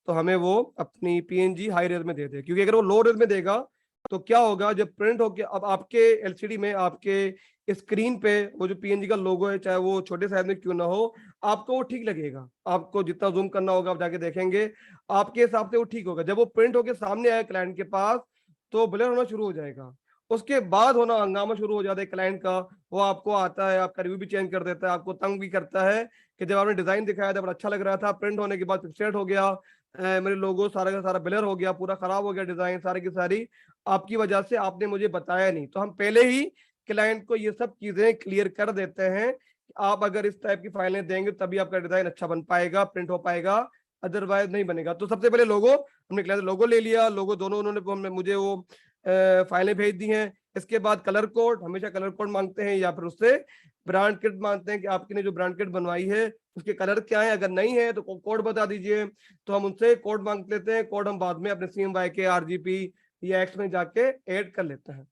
तो हमें वो अपनी पीएनजी हाई रेज में दे दे, क्योंकि अगर वो लो रेज में देगा तो क्या होगा, जब प्रिंट होके अब आपके एलसीडी में आपके स्क्रीन पे वो जो पीएनजी का लोगो है, चाहे वो छोटे साइज में क्यों ना हो, आपको वो ठीक लगेगा। आपको जितना जूम करना होगा आप जाके देखेंगे, आपके हिसाब से वो ठीक होगा। जब वो प्रिंट होके सामने आए क्लाइंट के पास तो ब्लर होना शुरू हो जाएगा, उसके बाद होना हंगामा शुरू हो जाता है क्लाइंट का। वो आपको आता है, आपका रिव्यू भी चेंज कर देता है, आपको तंग भी करता है कि जब आपने डिजाइन दिखाया था बड़ा अच्छा लग रहा था, प्रिंट होने के बाद पिक्सेट हो गया, मेरे लोगो सारा का सारा ब्लर हो गया, पूरा खराब हो गया डिजाइन सारी की सारी, आपकी वजह से, आपने मुझे बताया नहीं। तो हम पहले ही क्लाइंट को ये सब चीजें क्लियर कर देते हैं कि आप अगर इस टाइप की फाइलें देंगे तभी आपका डिजाइन अच्छा बन पाएगा, प्रिंट हो पाएगा, अदरवाइज नहीं बनेगा। तो सबसे पहले लोगो, हमने क्लाइंट लोगो ले लिया, लोगो दोनों उन्होंने मुझे वो फाइलें भेज दी हैं। इसके बाद कलर कोड, हमेशा कलर कोड मांगते हैं या फिर उससे ब्रांड किट मांगते हैं कि आपकी ने जो ब्रांड किट बनवाई है उसके कलर क्या है, अगर नहीं है तो कोड बता दीजिए। तो हम उनसे कोड मांग लेते हैं, कोड हम बाद में अपने CMYK के RGP या एक्स में जाके ऐड कर लेते हैं,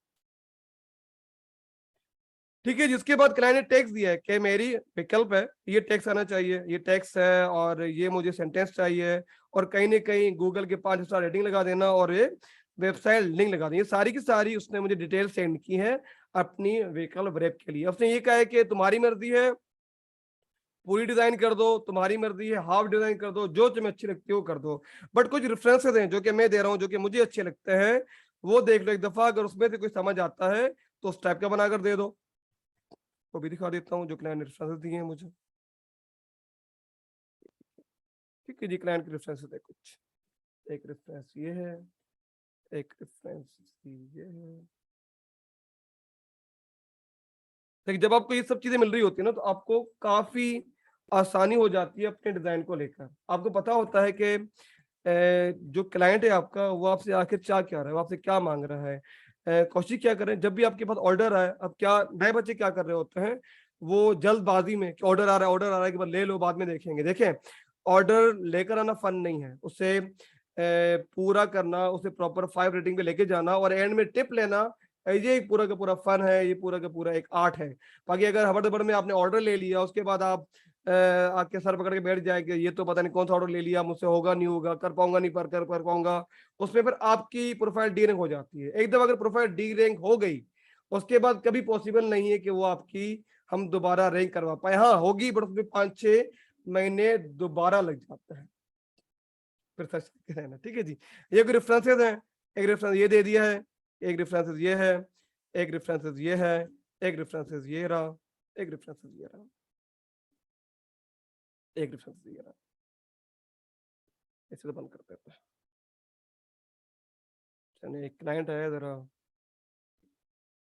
ठीक है। जिसके बाद क्लाइंट ने टैक्स दिया है कि मेरी विकल्प है, ये टैक्स आना चाहिए, ये टैक्स है और ये मुझे सेंटेंस चाहिए, और कहीं ना कहीं गूगल के 5 स्टार रेटिंग लगा देना और ये वेबसाइट लिंक लगा दी, ये सारी की सारी उसने मुझे डिटेल सेंड की है अपनी व्हीकल रेप के लिए। उसने ये कहा है कि तुम्हारी मर्जी है, पूरी डिजाइन कर दो, तुम्हारी मर्जी है हाफ डिजाइन कर दो, जो तुम्हें अच्छी लगती है वो कर दो, बट कुछ रेफरेंसेस हैं जो कि मैं दे रहा हूँ जो कि मुझे अच्छे लगते हैं, वो देख लो एक दफा, अगर उसमें से कुछ समझ आता है तो उस टाइप का बनाकर दे दो। वो भी दिखा देता हूँ जो क्लाइंट ने रेफरेंसेस दिए हैं मुझे, ठीक है जी। क्लाइंट के रेफरेंसेस है कुछ, एक रेफरेंस ये है, एक रेफरेंस ये है। देखिए जब आपको ये सब चीजें मिल रही होती है ना तो आपको काफी आसानी हो जाती है अपने डिजाइन को लेकर। आपको पता होता है कि जो क्लाइंट है आपका वो आपसे आखिर चाह क्या रहा है, वो आपसे क्या मांग रहा है, कोशिश क्या करें जब भी आपके पास ऑर्डर आए। अब क्या नए बच्चे क्या कर रहे होते हैं, वो जल्दबाजी में कि ऑर्डर आ रहा है, ऑर्डर आ रहा है कि बस ले लो बाद में देखेंगे। देखें ऑर्डर लेकर आना फन नहीं है, उसे पूरा करना, उसे प्रॉपर 5 रेटिंग पे लेके जाना और एंड में टिप लेना, ये एक पूरा का पूरा फन है, ये पूरा का पूरा एक आर्ट है। बाकी अगर हबड़ में आपने ऑर्डर ले लिया उसके बाद आप आके सर पकड़ के बैठ जाएंगे, ये तो पता नहीं कौन सा ऑर्डर ले लिया, मुझसे होगा नहीं होगा, कर पाऊंगा नहीं कर पाऊंगा, उसमें फिर आपकी प्रोफाइल डी रैंक हो जाती है। एक दफा अगर प्रोफाइल डी रैंक हो गई उसके बाद कभी पॉसिबल नहीं है कि वो आपकी हम दोबारा रैंक करवा पाए। हाँ होगी, बट उसमें 5-6 महीने दोबारा लग जाते हैं, फिर सर्च करते रहना। ठीक है जी, ये कोई रेफरेंसेस हैं, एक रेफरेंस ये दे दिया है, एक रेफरेंसेस ये है, एक रेफरेंसेस ये है, एक रेफरेंसेस ये रहा, एक रेफरेंसेस ये रहा, एक रेफरेंस ये रहा। इसे तो बंद कर देते हैं। चलिए एक क्लाइंट है जरा,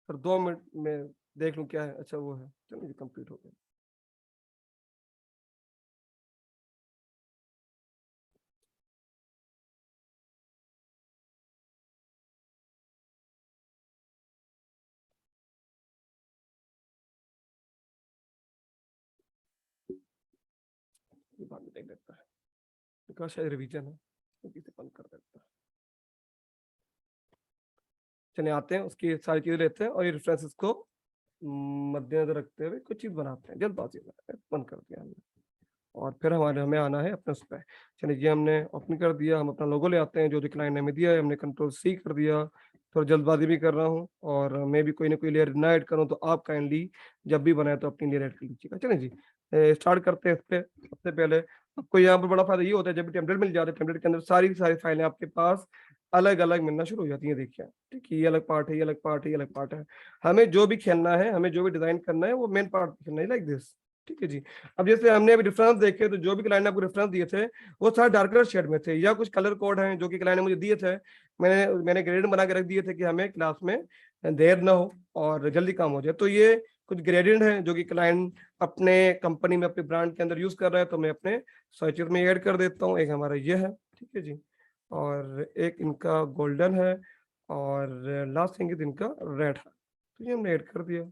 फिर 2 मिनट में देख लूं क्या है। अच्छा वो है, चलिए कंप्लीट हो गया। ये बाद में देख लेता है, बिकॉज शायद रिवीजन है, तो इसे बंद कर देता है। चलिए आते हैं, उसकी सारी चीजें लेते हैं और ये रेफरेंसेस को मद्देनजर रखते हुए कुछ चीज बनाते हैं। जल्दबाजी में बंद कर दिया हमने, और फिर हमें आना है अपने उस पर। चलिए ये हमने ओपन कर दिया, हम अपना लोगो ले आते हैं जो क्लाइंट ने हमें दिया है, हमने Ctrl+C कर दिया। थोड़ा जल्दबाजी भी कर रहा हूँ, और मैं भी कोई ना कोई लेयर ना ऐड करूँ, तो आप काइंडली जब भी बनाए तो अपनी लेयर ऐड कर लीजिएगा। चलिए जी स्टार्ट करते हैं इस पे। सबसे पहले आपको यहाँ पर बड़ा फायदा ये होता है, जब भी टेम्पलेट मिल जाता है, टेम्पलेट के अंदर सारी की सारी फाइलें आपके पास अलग अलग मिलना शुरू हो जाती है। देखिए ठीक है, ये अलग पार्ट है, ये अलग पार्ट है, ये अलग पार्ट है। हमें जो भी खेलना है, हमें जो भी डिजाइन करना है, वो मेन पार्ट खेलना है, लाइक दिस। ठीक है जी, अब जैसे हमने अभी रेफरेंस देखे, तो जो भी क्लाइंट ने आपको रेफरेंस दिए थे वो सारे डार्कर शेड में थे, या कुछ कलर कोड हैं जो कि क्लाइंट ने मुझे दिए थे। मैंने ग्रेड बना के रख दिए थे कि हमें क्लास में देर ना हो और जल्दी काम हो जाए। तो ये कुछ ग्रेडियंट हैं जो कि क्लाइंट अपने कंपनी में, अपने ब्रांड के अंदर यूज कर रहा है, तो मैं अपने सर्चेस में ऐड कर देता हूँ। एक हमारा ये है, ठीक है जी, और एक इनका गोल्डन है, और लास्ट थिंग इनका रेड है, तो ये हमने ऐड कर दिया।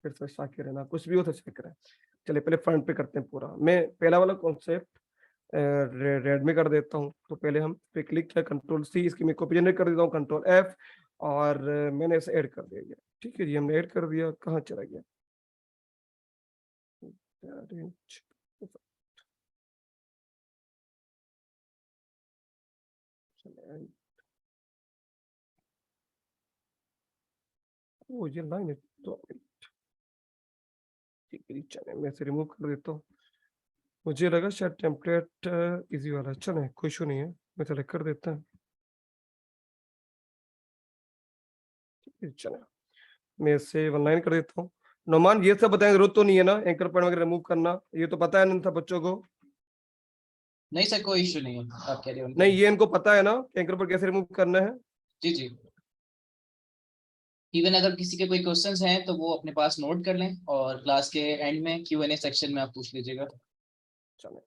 फिर से शाकिर है ना, कुछ भी हो तो शाकिर है। चलिए पहले फ्रंट पे करते हैं पूरा। मैं पहला वाला कॉन्सेप्ट रेड में कर देता हूँ। तो पहले हम पे क्लिक किया, Ctrl+C, इसकी मैं कॉपी जनरेट कर देता हूँ, Ctrl+F, और मैंने इसे ऐड कर दिया। ठीक है जी, हमने ऐड कर दिया। कहाँ चला गया? ओ ये लाइन है, तो ठीक है, चले मैं इसे रिमूव कर देता हूँ। मुझे लगा शायद टेम्पलेट इजी वाला, चले कोई इशू नहीं है, मैं सेलेक्ट कर देता हूँ। चले मैं इसे 1 लाइन कर देता हूँ। नोमान ये सब बताएं, जरूरत तो नहीं है ना एंकर पॉइंट वगैरह रिमूव करना, ये तो पता है ना सब बच्चों को? नहीं सर, कोई इश्यू नहीं है, आप कैरी ऑन नहीं, ये इनको पता है ना एंकर पॉइंट कैसे रिमूव करना है? जी जी। इवन अगर किसी के कोई क्वेश्चंस हैं तो वो अपने पास नोट कर लें, और क्लास के एंड में Q&A सेक्शन में आप पूछ लीजिएगा। चले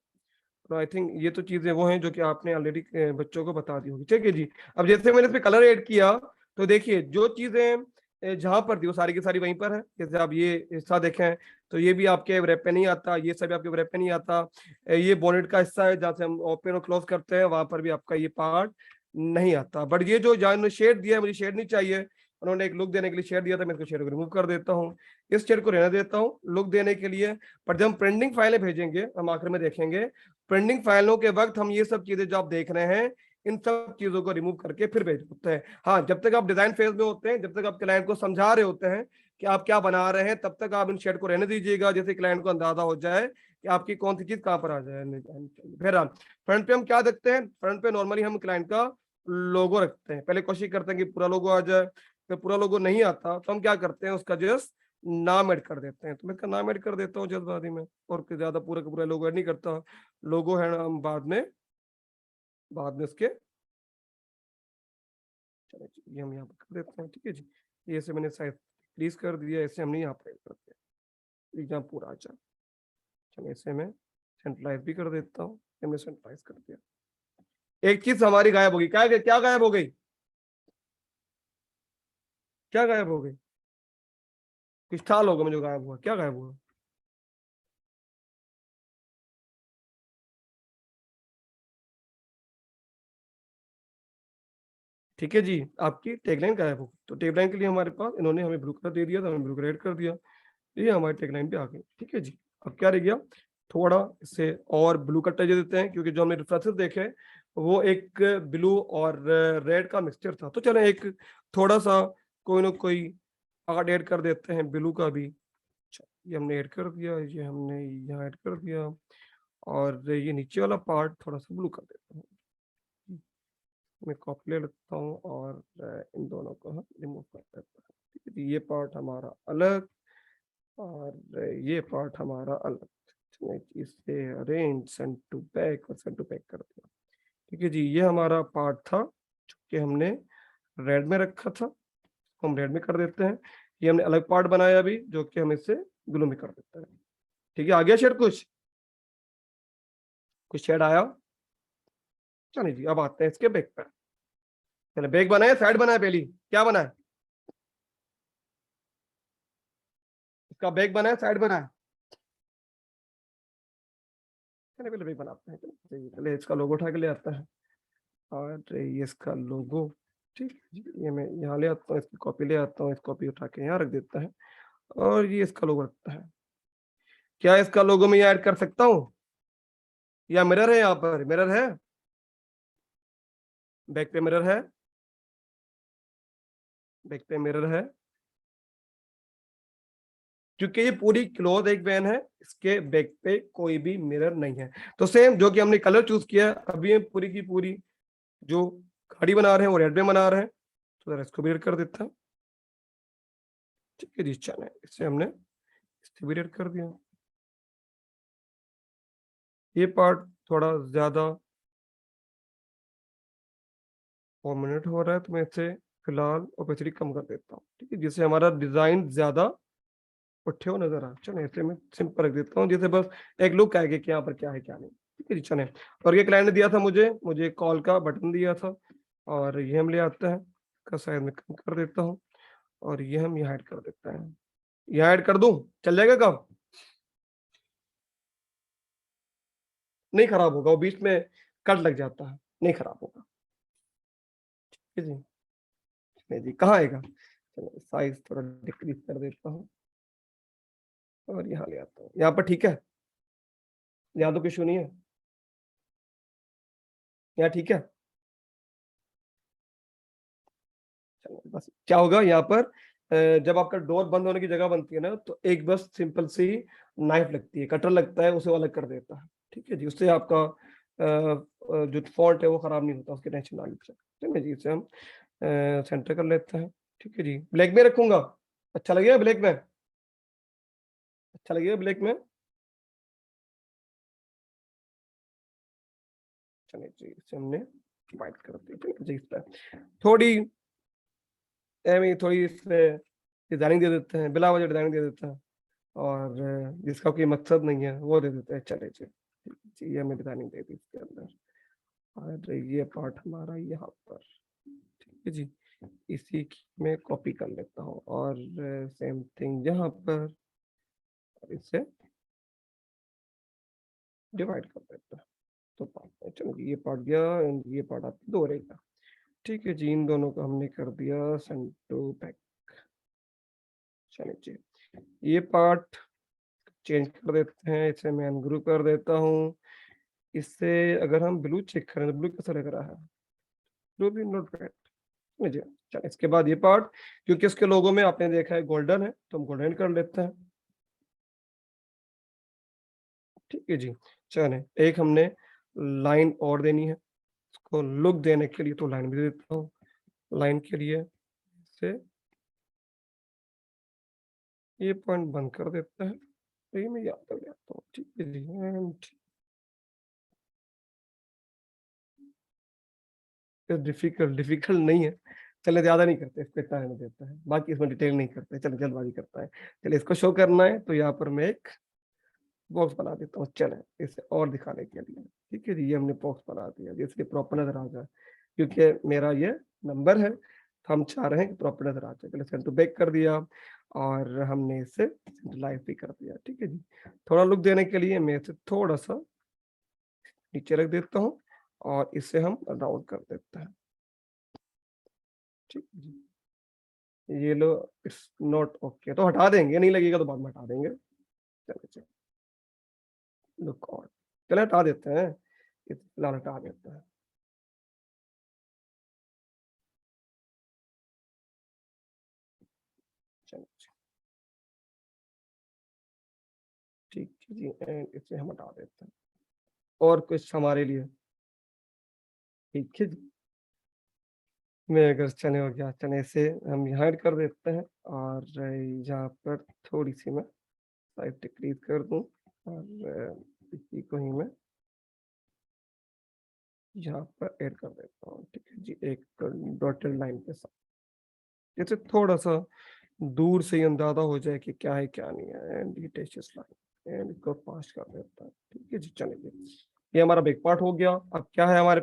तो आई थिंक ये तो चीजें वो हैं जो कि आपने ऑलरेडी बच्चों को बता दी होगी। ठीक है जी, अब जैसे मैंने इस पे कलर ऐड किया, तो देखिए जो चीजें जहां पर थी वो सारी की सारी वहीं पर है। जैसे आप ये हिस्सा देखें, तो ये भी आपके रैप पे नहीं आता, ये सब आपके रैप पे नहीं आता। ये बोनेट का हिस्सा है जहाँ से हम ओपन और क्लोज करते हैं, वहां पर भी आपका ये पार्ट नहीं आता। बट ये जो जहाँ शेड दिया है, मुझे शेड नहीं चाहिए, उन्होंने एक लुक देने के लिए शेड दिया था, मैं इसको शेड को रिमूव कर देता हूँ, इस शेड को रहने देता हूँ लुक देने के लिए। पर जब हम प्रिंटिंग फाइलें भेजेंगे, हम आखिर में देखेंगे, प्रिंटिंग फाइलों के वक्त हम ये सब चीजें जो आप देख रहे हैं, इन सब चीजों को रिमूव करके फिर भेज देते हैं। हाँ, जब तक आप डिजाइन फेज में होते हैं, जब तक आप क्लाइंट को समझा रहे होते हैं कि आप क्या बना रहे हैं, तब तक आप इन शेड को रहने दीजिएगा, जैसे क्लाइंट को अंदाजा हो जाए कि आपकी कौन सी चीज कहाँ पर आ जाए। फिर फ्रंट पे हम क्या देखते हैं? फ्रंट पे नॉर्मली हम क्लाइंट का लोगो रखते हैं। पहले कोशिश करते हैं कि पूरा लोगो आ जाए, फिर पूरा लोगो नहीं आता तो हम क्या करते हैं, उसका जस्ट नाम ऐड कर देते हैं। तो मैं इसका नाम ऐड कर देता हूँ जल्दबाजी में, और ज्यादा पूरा का पूरा लोगो ऐड नहीं करता। लोगो है हम बाद में इसके, चलो ये हम यहाँ पर कर देते हैं। ठीक है जी, ये से मैंने साइज इंक्रीज कर दिया, ऐसे हमने यहाँ पर ऐड करते हैं, यहाँ पूरा आ जाए। चलो इसे मैं सेंट्रलाइज भी कर देता हूँ, हमने सेंट्रलाइज कर दिया। एक चीज हमारी गायब होगी, क्या क्या गायब हो गई? क्या गायब हो गई? कुछ था लोगों में जो गायब हुआ, क्या गायब हुआ? ठीक है जी, आपकी टैगलाइन गायब हो। तो टैगलाइन के लिए हमारे पास इन्होंने हमें ब्लू कलर दे दिया था, हमने ब्लू कलर ऐड कर दिया, ये हमारी टैगलाइन पे आ गई। ठीक है जी, अब क्या रह गया, थोड़ा इसे और ब्लू कट टच देते हैं, क्योंकि जो हमने रेफरेंसेस देखे वो एक ब्लू और रेड का मिक्सचर था। तो चलो एक थोड़ा सा कोई ना कोई पार्ट ऐड कर देते हैं ब्लू का भी। ये हमने ऐड कर दिया, ये हमने यहाँ ऐड कर दिया, और ये नीचे वाला पार्ट थोड़ा सा ब्लू कर देता हूँ। मैं कॉपी ले लेता हूँ और इन दोनों को हम रिमूव कर देते हैं। ठीक है जी, ये पार्ट हमारा अलग और ये पार्ट हमारा अलग। इसे अरेंज सेंड टू बैक और सेंड टू बैक कर दिया। ठीक है जी, ये हमारा पार्ट था जो कि हमने रेड में रखा था, हम रेड में कर देते हैं। ये हमने अलग पार्ट बनाया अभी जो कि हम इसे ब्लू में कर देते हैं। ठीक है, आ गया शेड? कुछ शेड आया? चलिए जी, अब आते हैं इसके बैक पर। चले, बैक बनाए, साइड बनाए, पहली क्या बनाए? इसका बैक बनाए, साइड बनाए? चलिए पहले बैक बनाते हैं। चलिए इसका लोगो उठा के ले आता है और ये इसका लोगो। ठीक है जी, ये मैं यहाँ ले आता हूँ, इसकी कॉपी ले आता हूँ, इस कॉपी उठा के यहाँ रख देता है और ये इसका लोगो रखता है। क्या इसका लोगो मैं यहाँ ऐड कर सकता हूँ? या मिरर है? यहाँ पर मिरर है, बैक पे मिरर है, बैक पे मिरर है। क्योंकि ये पूरी क्लॉथ एक वैन है, इसके बैक पे कोई भी मिरर नहीं है। तो सेम जो कि हमने कलर चूज किया, अभी हम पूरी की पूरी जो गाड़ी बना रहे हैं वो रेड में बना रहे हैं, तो जरा इसको भी रेड कर देता है। ठीक है जी, चले इससे हमने इससे भी रेड कर दिया। ये पार्ट थोड़ा ज्यादा प्रोमिनेंट हो रहा है, तो मैं इसे फिलहाल ओपेसिटी कम कर देता हूँ। ठीक है, जिससे हमारा डिजाइन ज्यादा उठे हो नजर आ। चले इसे मैं सिंपल रख देता हूँ, जैसे बस एक लुक आएगा कि यहाँ पर क्या है क्या नहीं। ठीक है जी, चले। और ये क्लाइंट ने दिया था मुझे कॉल का बटन दिया था, और ये हम ले आते हैं, का साइज में कम कर देता हूँ और ये हम यहाँ ऐड कर देते हैं। यहाँ ऐड कर दूं, चल जाएगा काम? नहीं खराब होगा, वो बीच में कट लग जाता है, नहीं खराब होगा। ठीक है जी, नहीं जी, कहाँ आएगा? चलो साइज थोड़ा डिक्रीज कर देता हूँ और यहाँ ले आता हूँ। यहाँ पर ठीक है, यहाँ तो कुछ इशू नहीं है, यहाँ ठीक है। चलो बस क्या होगा यहाँ पर, जब आपका डोर बंद होने की जगह बनती है ना, तो एक बस सिंपल सी नाइफ लगती है, कटर लगता है, उसे वो अलग कर देता है। ठीक है जी, उससे आपका जो फॉन्ट है वो खराब नहीं होता, उसकी टेंशन ना लीजिए। ठीक है जी, इसे हम सेंटर कर लेते हैं। ठीक है जी, ब्लैक में रखूंगा, अच्छा लगेगा ब्लैक में? अच्छा लगेगा ब्लैक में? चलिए जी, इसे हमने व्हाइट कर दिया। ठीक है जी, इस पर थोड़ी थोड़ी इसमें डिजाइनिंग दे देते हैं, बिला वजह डिजाइनिंग दे देते हैं, और जिसका कोई मकसद नहीं है वो दे देते हैं। चले जी, ये हमें डिजाइनिंग दे दी इसके अंदर, और ये पार्ट हमारा यहाँ पर। ठीक है जी, इसी की मैं कॉपी कर लेता हूँ और सेम थिंग यहाँ पर, इसे डिवाइड कर देता है। तो पार्ट, चलो ये पार्ट गया एंड ये पार्ट आपकी दो रहेगा। ठीक है जी, इन दोनों को हमने कर दिया सेंड टू बैक। चलिए जी, ये पार्ट चेंज कर देते हैं, इसे मैं अनग्रू कर देता हूँ। इससे अगर हम ब्लू चेक करें तो ब्लू कैसा लग रहा है? ब्लू भी नॉट बैड। समझिए, चलिए इसके बाद ये पार्ट, क्योंकि इसके लोगों में आपने देखा है गोल्डन है, तो हम गोल्डन कर लेते हैं। ठीक है जी, चलिए एक हमने लाइन और देनी है, इसको लुक देने के लिए तो लाइन भी दे देता हूँ। लाइन के लिए से ये पॉइंट बंद कर देता है, तो ये मैं याद कर लेता हूँ। ठीक है जी, एंड डिफिकल्ट नहीं है। चलिए ज्यादा नहीं करते, इसको इतना रहने देता है, बाकी इसमें डिटेल नहीं करते। चलिए जल्दबाजी करता है। चलिए इसको शो करना है तो यहाँ पर मैं एक बॉक्स बना देता हूँ, चले इसे और दिखाने के लिए। ठीक है जी, ये हमने बॉक्स बना दिया जिसके प्रॉपर नजर आ जाए, क्योंकि मेरा ये नंबर है, तो हम चाह रहे हैं कि प्रॉपर नजर आ जाए। चलिए सेंटर बैक कर दिया और हमने इसे सेंट्रलाइज भी कर दिया। ठीक है जी, थोड़ा लुक देने के लिए मैं इसे थोड़ा सा नीचे रख देता हूँ और इसे हम राउंड कर देते हैं। ठीक है जी, ये लो, इट्स नॉट ओके, तो हटा देंगे, नहीं लगेगा तो बाद में हटा देंगे। चलिए लुक और, चले हटा देते हैं, फिलहाल हटा देते हैं। जी, एंड इसे हम हटा देते हैं और कुछ हमारे लिए, ठीक है जी। मैं अगर चने हो गया, चने से हम यहाँ ऐड कर देते हैं और यहाँ पर थोड़ी सी मैं साइज डिक्रीज कर दूं और इसी को ही मैं यहाँ पर ऐड कर देता हूँ, ठीक है जी, एक डॉटेड लाइन के साथ, जैसे थोड़ा सा दूर से ही अंदाजा हो जाए कि क्या है क्या नहीं है। एंड ये टेस्टिस लाइन एंड इसको पास कर देता है, ठीक है जी। चलिए, ये हमारा बिग पार्ट हो गया। अब क्या है हमारे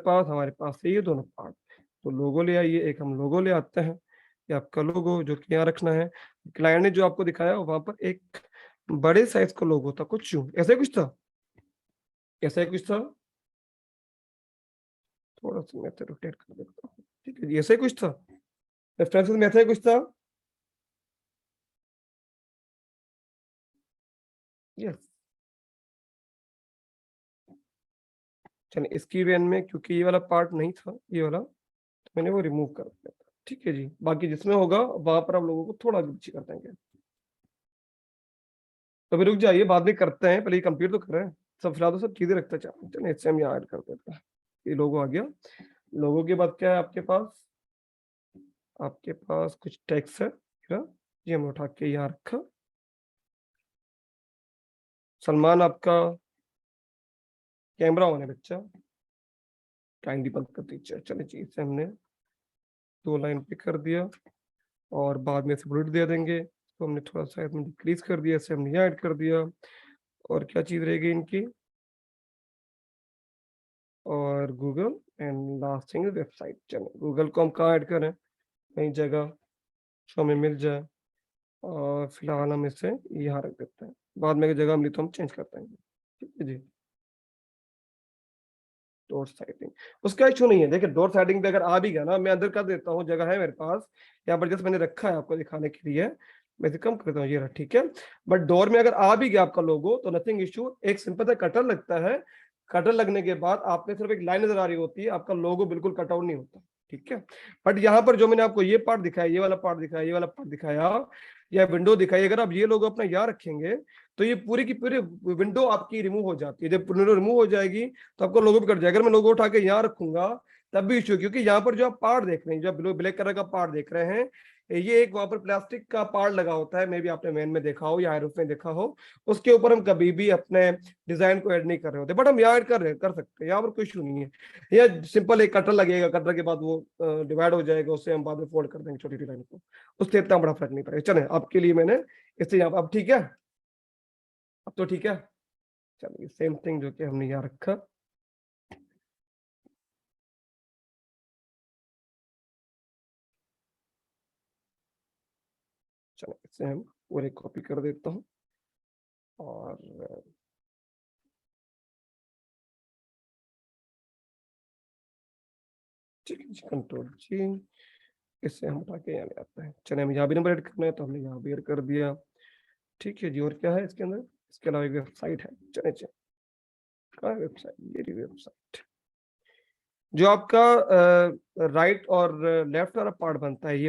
पास है ये दोनों पार्ट। तो लोगो ले आइए, एक हम लोगो ले आते हैं, ये आपका लोगो जो कि यहाँ रखना है। क्लाइंट ने जो आपको दिखाया वहां पर एक बड़े साइज का लोगो था, कुछ यूं ऐसा ही कुछ था, ऐसा ही कुछ था। थोड़ा सा मैं रोटेट कर देता हूँ, ठीक है जी, ऐसा ही कुछ था। रेफरेंसेस में ऐसा ही कुछ था। यस, चलिए इसकी वेन में क्योंकि ये वाला पार्ट नहीं था, ये वाला, तो मैंने वो रिमूव कर दिया था, ठीक है जी। बाकी जिसमें होगा वहां पर हम लोगों को थोड़ा नीचे कर देंगे। तो अभी रुक जाइए, बाद में करते हैं, पहले ये कंप्लीट तो करें। सब फिलहाल तो सब चीजें रखते चलो, चलिए इससे हम यहाँ ऐड कर देते हैं। ये लोगो आ गया। लोगो के बाद क्या है आपके पास? आपके पास कुछ टेक्स्ट है, ये हमने उठा के यहाँ रखा। सलमान आपका कैमरा ऑन है बच्चा, काइंडली बंद कर दीजिए। चलिए जी, इसे हमने 2 लाइन पे कर दिया और बाद में इसे बुलेट दे देंगे। तो हमने थोड़ा सा इसमें डिक्रीज कर दिया, इसे हमने यहाँ ऐड कर दिया। और क्या चीज रहेगी इनकी? और Google and last thing website. चलिए गूगल को हम कहाँ ऐड करें? कहीं जगह जो हमें मिल जाए, और फिलहाल हम इसे यहाँ रख देते हैं। बाद में जगह मिली तो हम चेंज कर देंगे, ठीक है जी। डोर साइडिंग उसका इशू नहीं है। देखिए डोर साइडिंग पे अगर आ भी गया ना, मैं अंदर कर देता हूँ, जगह है मेरे पास यहाँ पर, जैसे मैंने रखा है आपको दिखाने के लिए, मैं इसे कम कर देता हूँ, ये रहा, ठीक है। बट डोर में अगर आ भी गया आपका लोगो तो नथिंग इशू। एक सिंपल सा कटर लगता है, कटर लगने के बाद आपने सिर्फ एक लाइन नजर आ रही होती है, आपका लोगो बिल्कुल कट आउट नहीं होता, ठीक है। बट यहाँ पर जो मैंने आपको ये पार्ट दिखाया, ये वाला पार्ट दिखाया, ये वाला पार्ट दिखाया, या विंडो दिखाई, अगर आप ये लोगो अपना यहाँ रखेंगे तो ये पूरी की पूरी विंडो आपकी रिमूव हो जाती है। जब विंडो रिमूव हो जाएगी तो आपका लोगो भी कट जाएगा। अगर मैं लोगो उठा के यहाँ रखूंगा तब भी इशू, क्योंकि यहाँ पर जो आप पार्ट देख रहे हैं, जो ब्लैक कलर का पार्ट देख रहे हैं, ये एक वहां पर प्लास्टिक का पार्ट लगा होता है, मे भी आपने मैन में देखा हो या रूफ में देखा हो। उसके ऊपर हम कभी भी अपने डिजाइन को ऐड नहीं कर रहे होते, बट हम यहाँ ऐड कर सकते हैं, यहाँ पर कोई इशू नहीं है। यह सिंपल एक कटर लगेगा, कटर के बाद वो डिवाइड हो जाएगा, उससे हम बाद में फोल्ड कर देंगे छोटी छोटी लाइन को, उससे इतना बड़ा फर्क नहीं पड़ेगा। चले आपके लिए मैंने इससे यहाँ अब ठीक है, अब तो ठीक है। चलिए सेम थिंग जो कि हमने यहाँ रखा, चलो इसे हम पूरे कॉपी कर देता हूँ और ठीक है, कंट्रोल जी, इससे हम उठा के यहाँ ले आते हैं। चलिए हम यहाँ भी नंबर ऐड करना है तो हमने यहाँ भी ऐड कर दिया, ठीक है जी। और क्या है इसके अंदर? इसके अलावा एक वेबसाइट है, चले चले, कहाँ है वेबसाइट? ये वेबसाइट जो आपका राइट और लेफ्ट वाला पार्ट बनता है,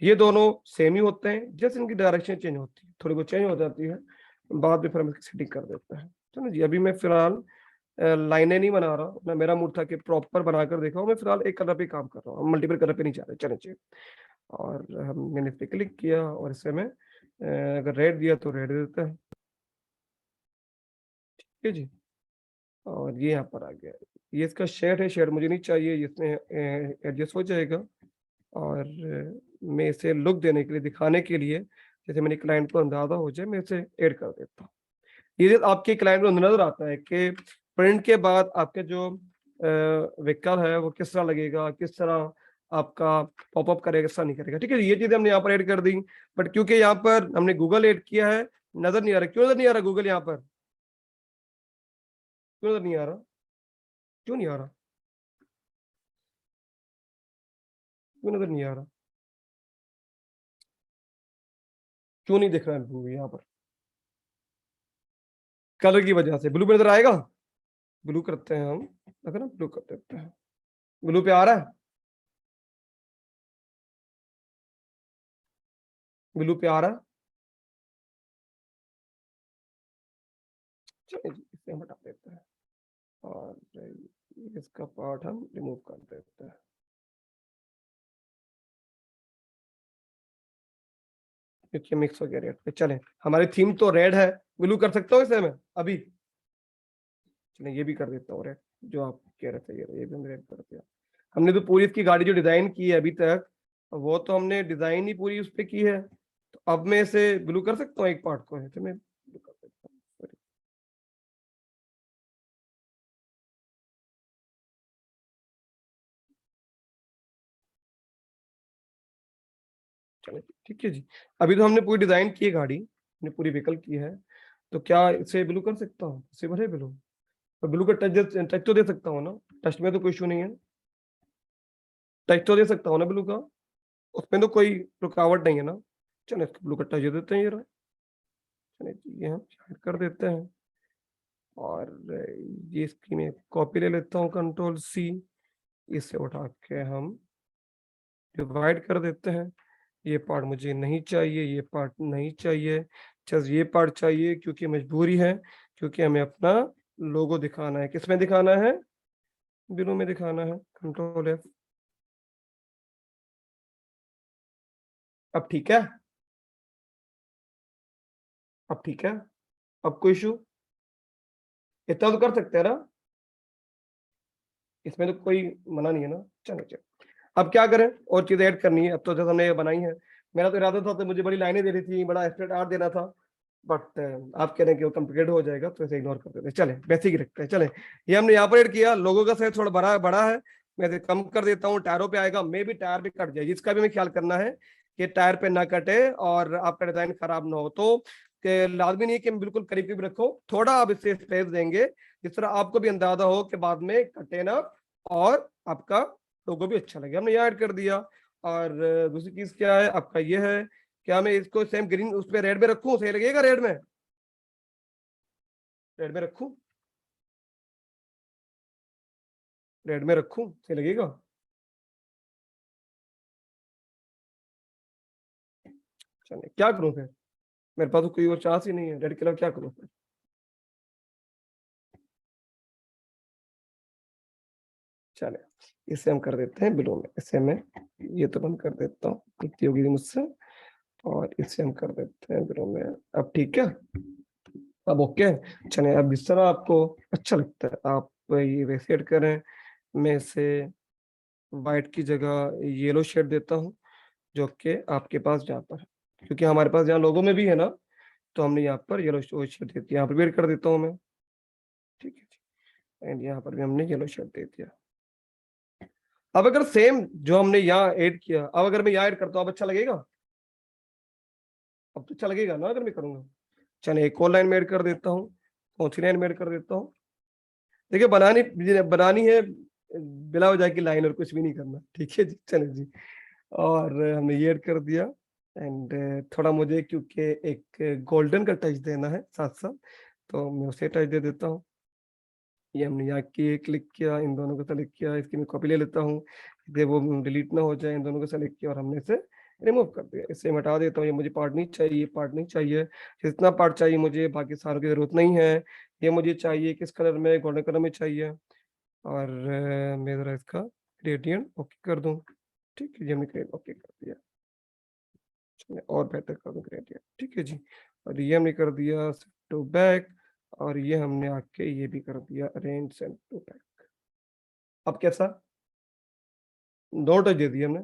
ये दोनों सेम ही होते हैं, जैसे इनकी डायरेक्शन चेंज होती है, थोड़ी बहुत चेंज हो जाती है, बाद में फिर हम इसकी सेटिंग कर देते हैं। चलो जी, अभी मैं फिलहाल लाइनें नहीं बना रहा, ना मेरा मूड था कि प्रॉपर बनाकर देखा हूँ। मैं फिलहाल एक कलर पे काम कर रहा हूँ, मल्टीपल कलर पे नहीं जा रहे, चले चलिए। और मैंने इस पे क्लिक किया और इसे मैं अगर रेड दिया तो रेड दे देता है, ठीक है जी। और ये यहाँ पर आ गया, ये इसका शेड है, शेड मुझे नहीं चाहिए, इसमें एडजस्ट हो जाएगा। और मैं इसे लुक देने के लिए, दिखाने के लिए, जैसे मेरे क्लाइंट को अंदाजा हो जाए, मैं इसे ऐड कर देता हूँ। ये जो आपके क्लाइंट को नजर आता है कि प्रिंट के बाद आपके जो व्हीकल है वो किस तरह लगेगा, किस तरह आपका पॉपअप करेगा, किस तरह नहीं करेगा, ठीक है। ये चीजें हमने यहाँ पर ऐड कर दी, बट क्योंकि यहाँ पर हमने गूगल ऐड किया है, नजर नहीं आ रहा। क्यों नजर नहीं आ रहा गूगल यहाँ पर? क्यों नजर नहीं आ रहा? क्यों नहीं आ रहा? क्यों नजर नहीं आ रहा? क्यों नहीं दिख रहा है ब्लू यहाँ पर? कलर की वजह से। ब्लू पे नजर आएगा? ब्लू करते हैं हम, अगर ना ब्लू कर देते हैं, ब्लू पे आ रहा है, ब्लू पे आ रहा है, चलिए जी, इसे हम हटा देते हैं और इसका पार्ट हम रिमूव कर देते हैं। क्योंकि मिक्स हो गया रेड पे। चलें, हमारी थीम तो रेड है, ब्लू कर सकता हूँ इसे मैं अभी? चलिए ये भी कर देता हूँ रेड, जो आप कह रहे थे ये भी हम रेड कर दिया। हमने तो पूरी इसकी गाड़ी जो डिजाइन की है अभी तक, वो तो हमने डिजाइन ही पूरी उस पे की है, तो अब मैं इसे ब्लू कर सकता हूँ एक पार्ट को, है तो मैं ब्लू कर देता हूँ। Sorry। चलिए ठीक है जी, अभी तो हमने पूरी डिजाइन की है गाड़ी, हमने पूरी व्हीकल की है, तो क्या इसे ब्लू कर सकता हूँ? इसे भरे ब्लू, तो ब्लू का टच तो दे सकता हूँ ना? टच में तो कोई इशू नहीं है, टच तो दे सकता हूँ ना ब्लू का, उसमें तो कोई रुकावट नहीं है ना? चलो इसको ब्लू का टच दे देते हैं ये रहा। चलिए ये हम ऐड कर देते हैं और ये इसकी मैं कॉपी ले लेता हूँ, कंट्रोल सी, इसे उठा के हम डिवाइड कर देते हैं। ये पार्ट मुझे नहीं चाहिए, ये पार्ट नहीं चाहिए, जस्ट ये पार्ट चाहिए क्योंकि मजबूरी है, क्योंकि हमें अपना लोगो दिखाना है। किसमें दिखाना है? ब्लू में दिखाना है। Control F. अब ठीक है, अब ठीक है, अब कोई इशू? इतना तो कर सकते हैं ना, इसमें तो कोई मना नहीं है ना? चलो चलो, अब क्या करें, और चीजें ऐड करनी है। अब तो जैसे हमने ये बनाई है, मेरा तो इरादा था तो मुझे बड़ी लाइनें देनी थी, बड़ा एस्टेट आर्ट देना था, बट आप कह रहे हैं कि वो कॉम्प्लिकेटेड हो जाएगा, तो इसे इग्नोर कर देते हैं। चले बेसिक ही रखते हैं। चले, ये हमने यहाँ पर ऐड किया, लोगों का साइज थोड़ा बड़ा बड़ा है, मैं इसे कम कर देता हूँ। टायरों पे आएगा, मे भी टायर भी कट जाए, इसका भी हमें ख्याल करना है कि टायर पे ना कटे और आपका डिजाइन खराब ना हो। तो लाजमी नहीं है कि हम बिल्कुल करीब करीब रखो, थोड़ा आप इससे स्पेस देंगे जिस तरह आपको भी अंदाजा हो कि बाद में कटे ना और आपका लोगो भी अच्छा लगे। हमने यहाँ ऐड कर दिया। और दूसरी चीज क्या है आपका, ये है क्या मैं इसको सेम ग्रीन उस पर रेड में रखूं? सही लगेगा रेड में? रेड में रखूं? रेड में रखूं सही लगेगा? चलिए क्या करूं फिर, मेरे पास तो कोई और चांस ही नहीं है, रेड के अलावा क्या करूं फिर? चले इसे हम कर देते हैं ब्लू में, इसे मैं ये तो बंद कर देता हूँ, गलती होगी थी मुझसे, और इसे हम कर देते हैं ब्लू में। अब ठीक है, अब ओके। चलिए अब जिस तरह आपको अच्छा लगता है आप ये वैसे ऐड करें। मैं इसे वाइट की जगह येलो शेड देता हूँ, जो कि आपके पास जहाँ पर है, क्योंकि हमारे पास यहाँ लोगों में भी है ना, तो हमने यहाँ पर येलो शेड देती है। यहाँ पर भी ऐड कर देता हूँ मैं, ठीक है जी, एंड यहाँ पर भी हमने येलो शेड दे दिया। अब अगर सेम जो हमने यहाँ ऐड किया, अब अगर मैं यहाँ ऐड करता हूँ, अब अच्छा लगेगा? अब तो अच्छा लगेगा ना अगर मैं करूंगा? चलिए एक और लाइन में ऐड कर देता हूँ, कौन सी लाइन में ऐड कर देता हूँ? देखिए बनानी बनानी है बिला वजह की लाइन, और कुछ भी नहीं करना, ठीक है जी। चलिए जी, और हमने ये ऐड कर दिया। एंड थोड़ा मुझे क्योंकि एक गोल्डन का टच देना है साथ साथ, तो मैं उसे टच दे देता हूँ। ये हमने यहाँ की क्लिक किया, इन दोनों को सेलेक्ट किया, इसकी मैं कॉपी ले लेता हूँ, वो डिलीट ना हो जाए। इन दोनों को सेलेक्ट किया और हमने इसे रिमूव कर दिया। इसे मैं हटा देता हूँ, ये मुझे पार्ट नहीं चाहिए, पार्ट नहीं चाहिए, जितना पार्ट चाहिए मुझे, बाकी सारों की जरूरत नहीं है। ये मुझे चाहिए किस कलर में? गोल्डन कलर में चाहिए। और मैं जरा इसका ग्रेडियंट ओके कर दूं, ठीक है जी, हमने ओके कर दिया। चलिए और बेहतर कर दूं ग्रेडियंट, ठीक है जी। और ये हमने कर दिया टू बैक, और ये हमने आके ये भी कर दिया अरेंज सेंड टू बैक। अब कैसा? दो टच दे दिए हमने,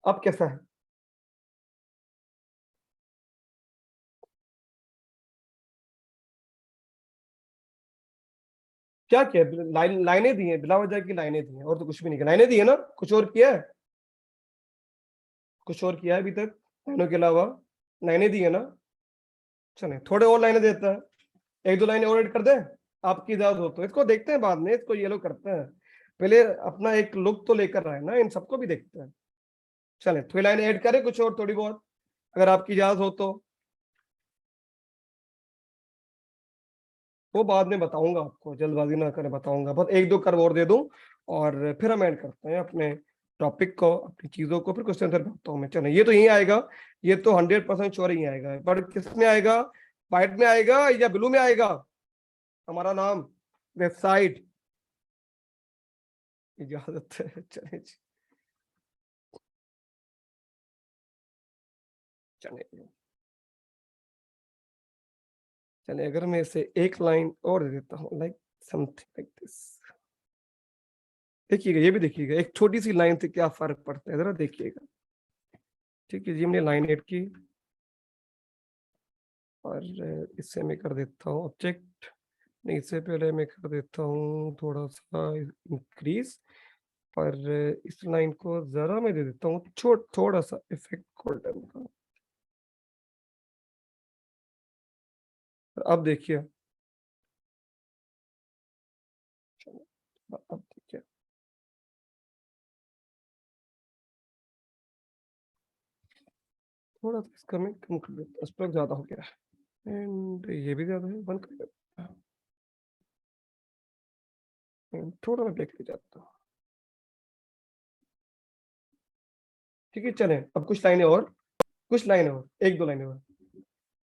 अब कैसा है? क्या किया? लाइनें दी हैं, बिला वजह की लाइनें दी हैं, और तो कुछ भी नहीं किया। लाइनें दी है ना, कुछ और किया है? कुछ और किया है अभी तक लाइनों के अलावा? लाइनें दी है ना? चले थोड़े और लाइनें देता है, एक दो लाइनें और ऐड कर दे, आपकी इजाजत हो तो। इसको देखते हैं बाद में, इसको येलो करते हैं, पहले अपना एक लुक तो लेकर आए ना, इन सबको भी देखते हैं। चले थोड़ी लाइनें ऐड करें कुछ और थोड़ी बहुत, अगर आपकी इजाजत हो तो। वो बाद में बताऊंगा आपको, जल्दबाजी ना करें, बताऊंगा, बस एक दो कर्व और दे दूं और फिर हम ऐड करते हैं अपने टॉपिक को, अपनी चीजों को, फिर क्वेश्चन आंसर करता हूँ मैं। चलो ये तो यही आएगा, ये तो 100% श्योर ही आएगा, पर किस में आएगा? व्हाइट में आएगा या ब्लू में आएगा हमारा नाम, वेबसाइट। इजाजत है, चले जी, चले चले। अगर मैं इसे एक लाइन और दे देता हूँ, लाइक समथिंग लाइक दिस, देखिएगा, ये भी देखिएगा, एक छोटी सी लाइन से क्या फर्क पड़ता है, जरा देखिएगा। ठीक है जी, हमने लाइन एड की और इससे मैं कर देता हूँ ऑब्जेक्ट, नहीं इससे पहले मैं कर देता हूँ थोड़ा सा इंक्रीज, पर इस लाइन को जरा मैं दे देता हूँ थोड़ा सा इफेक्ट गोल्डन का। अब देखिए, अब देखिए, थोड़ा सा इसका मैं कम कर देता, स्ट्रोक ज्यादा हो गया है एंड ये भी ज्यादा है, बंद कर देता हूँ। थोड़ा मैं ब्लैक ले जाता हूँ। ठीक है, चले अब कुछ लाइनें और, कुछ लाइनें और, एक दो लाइनें और।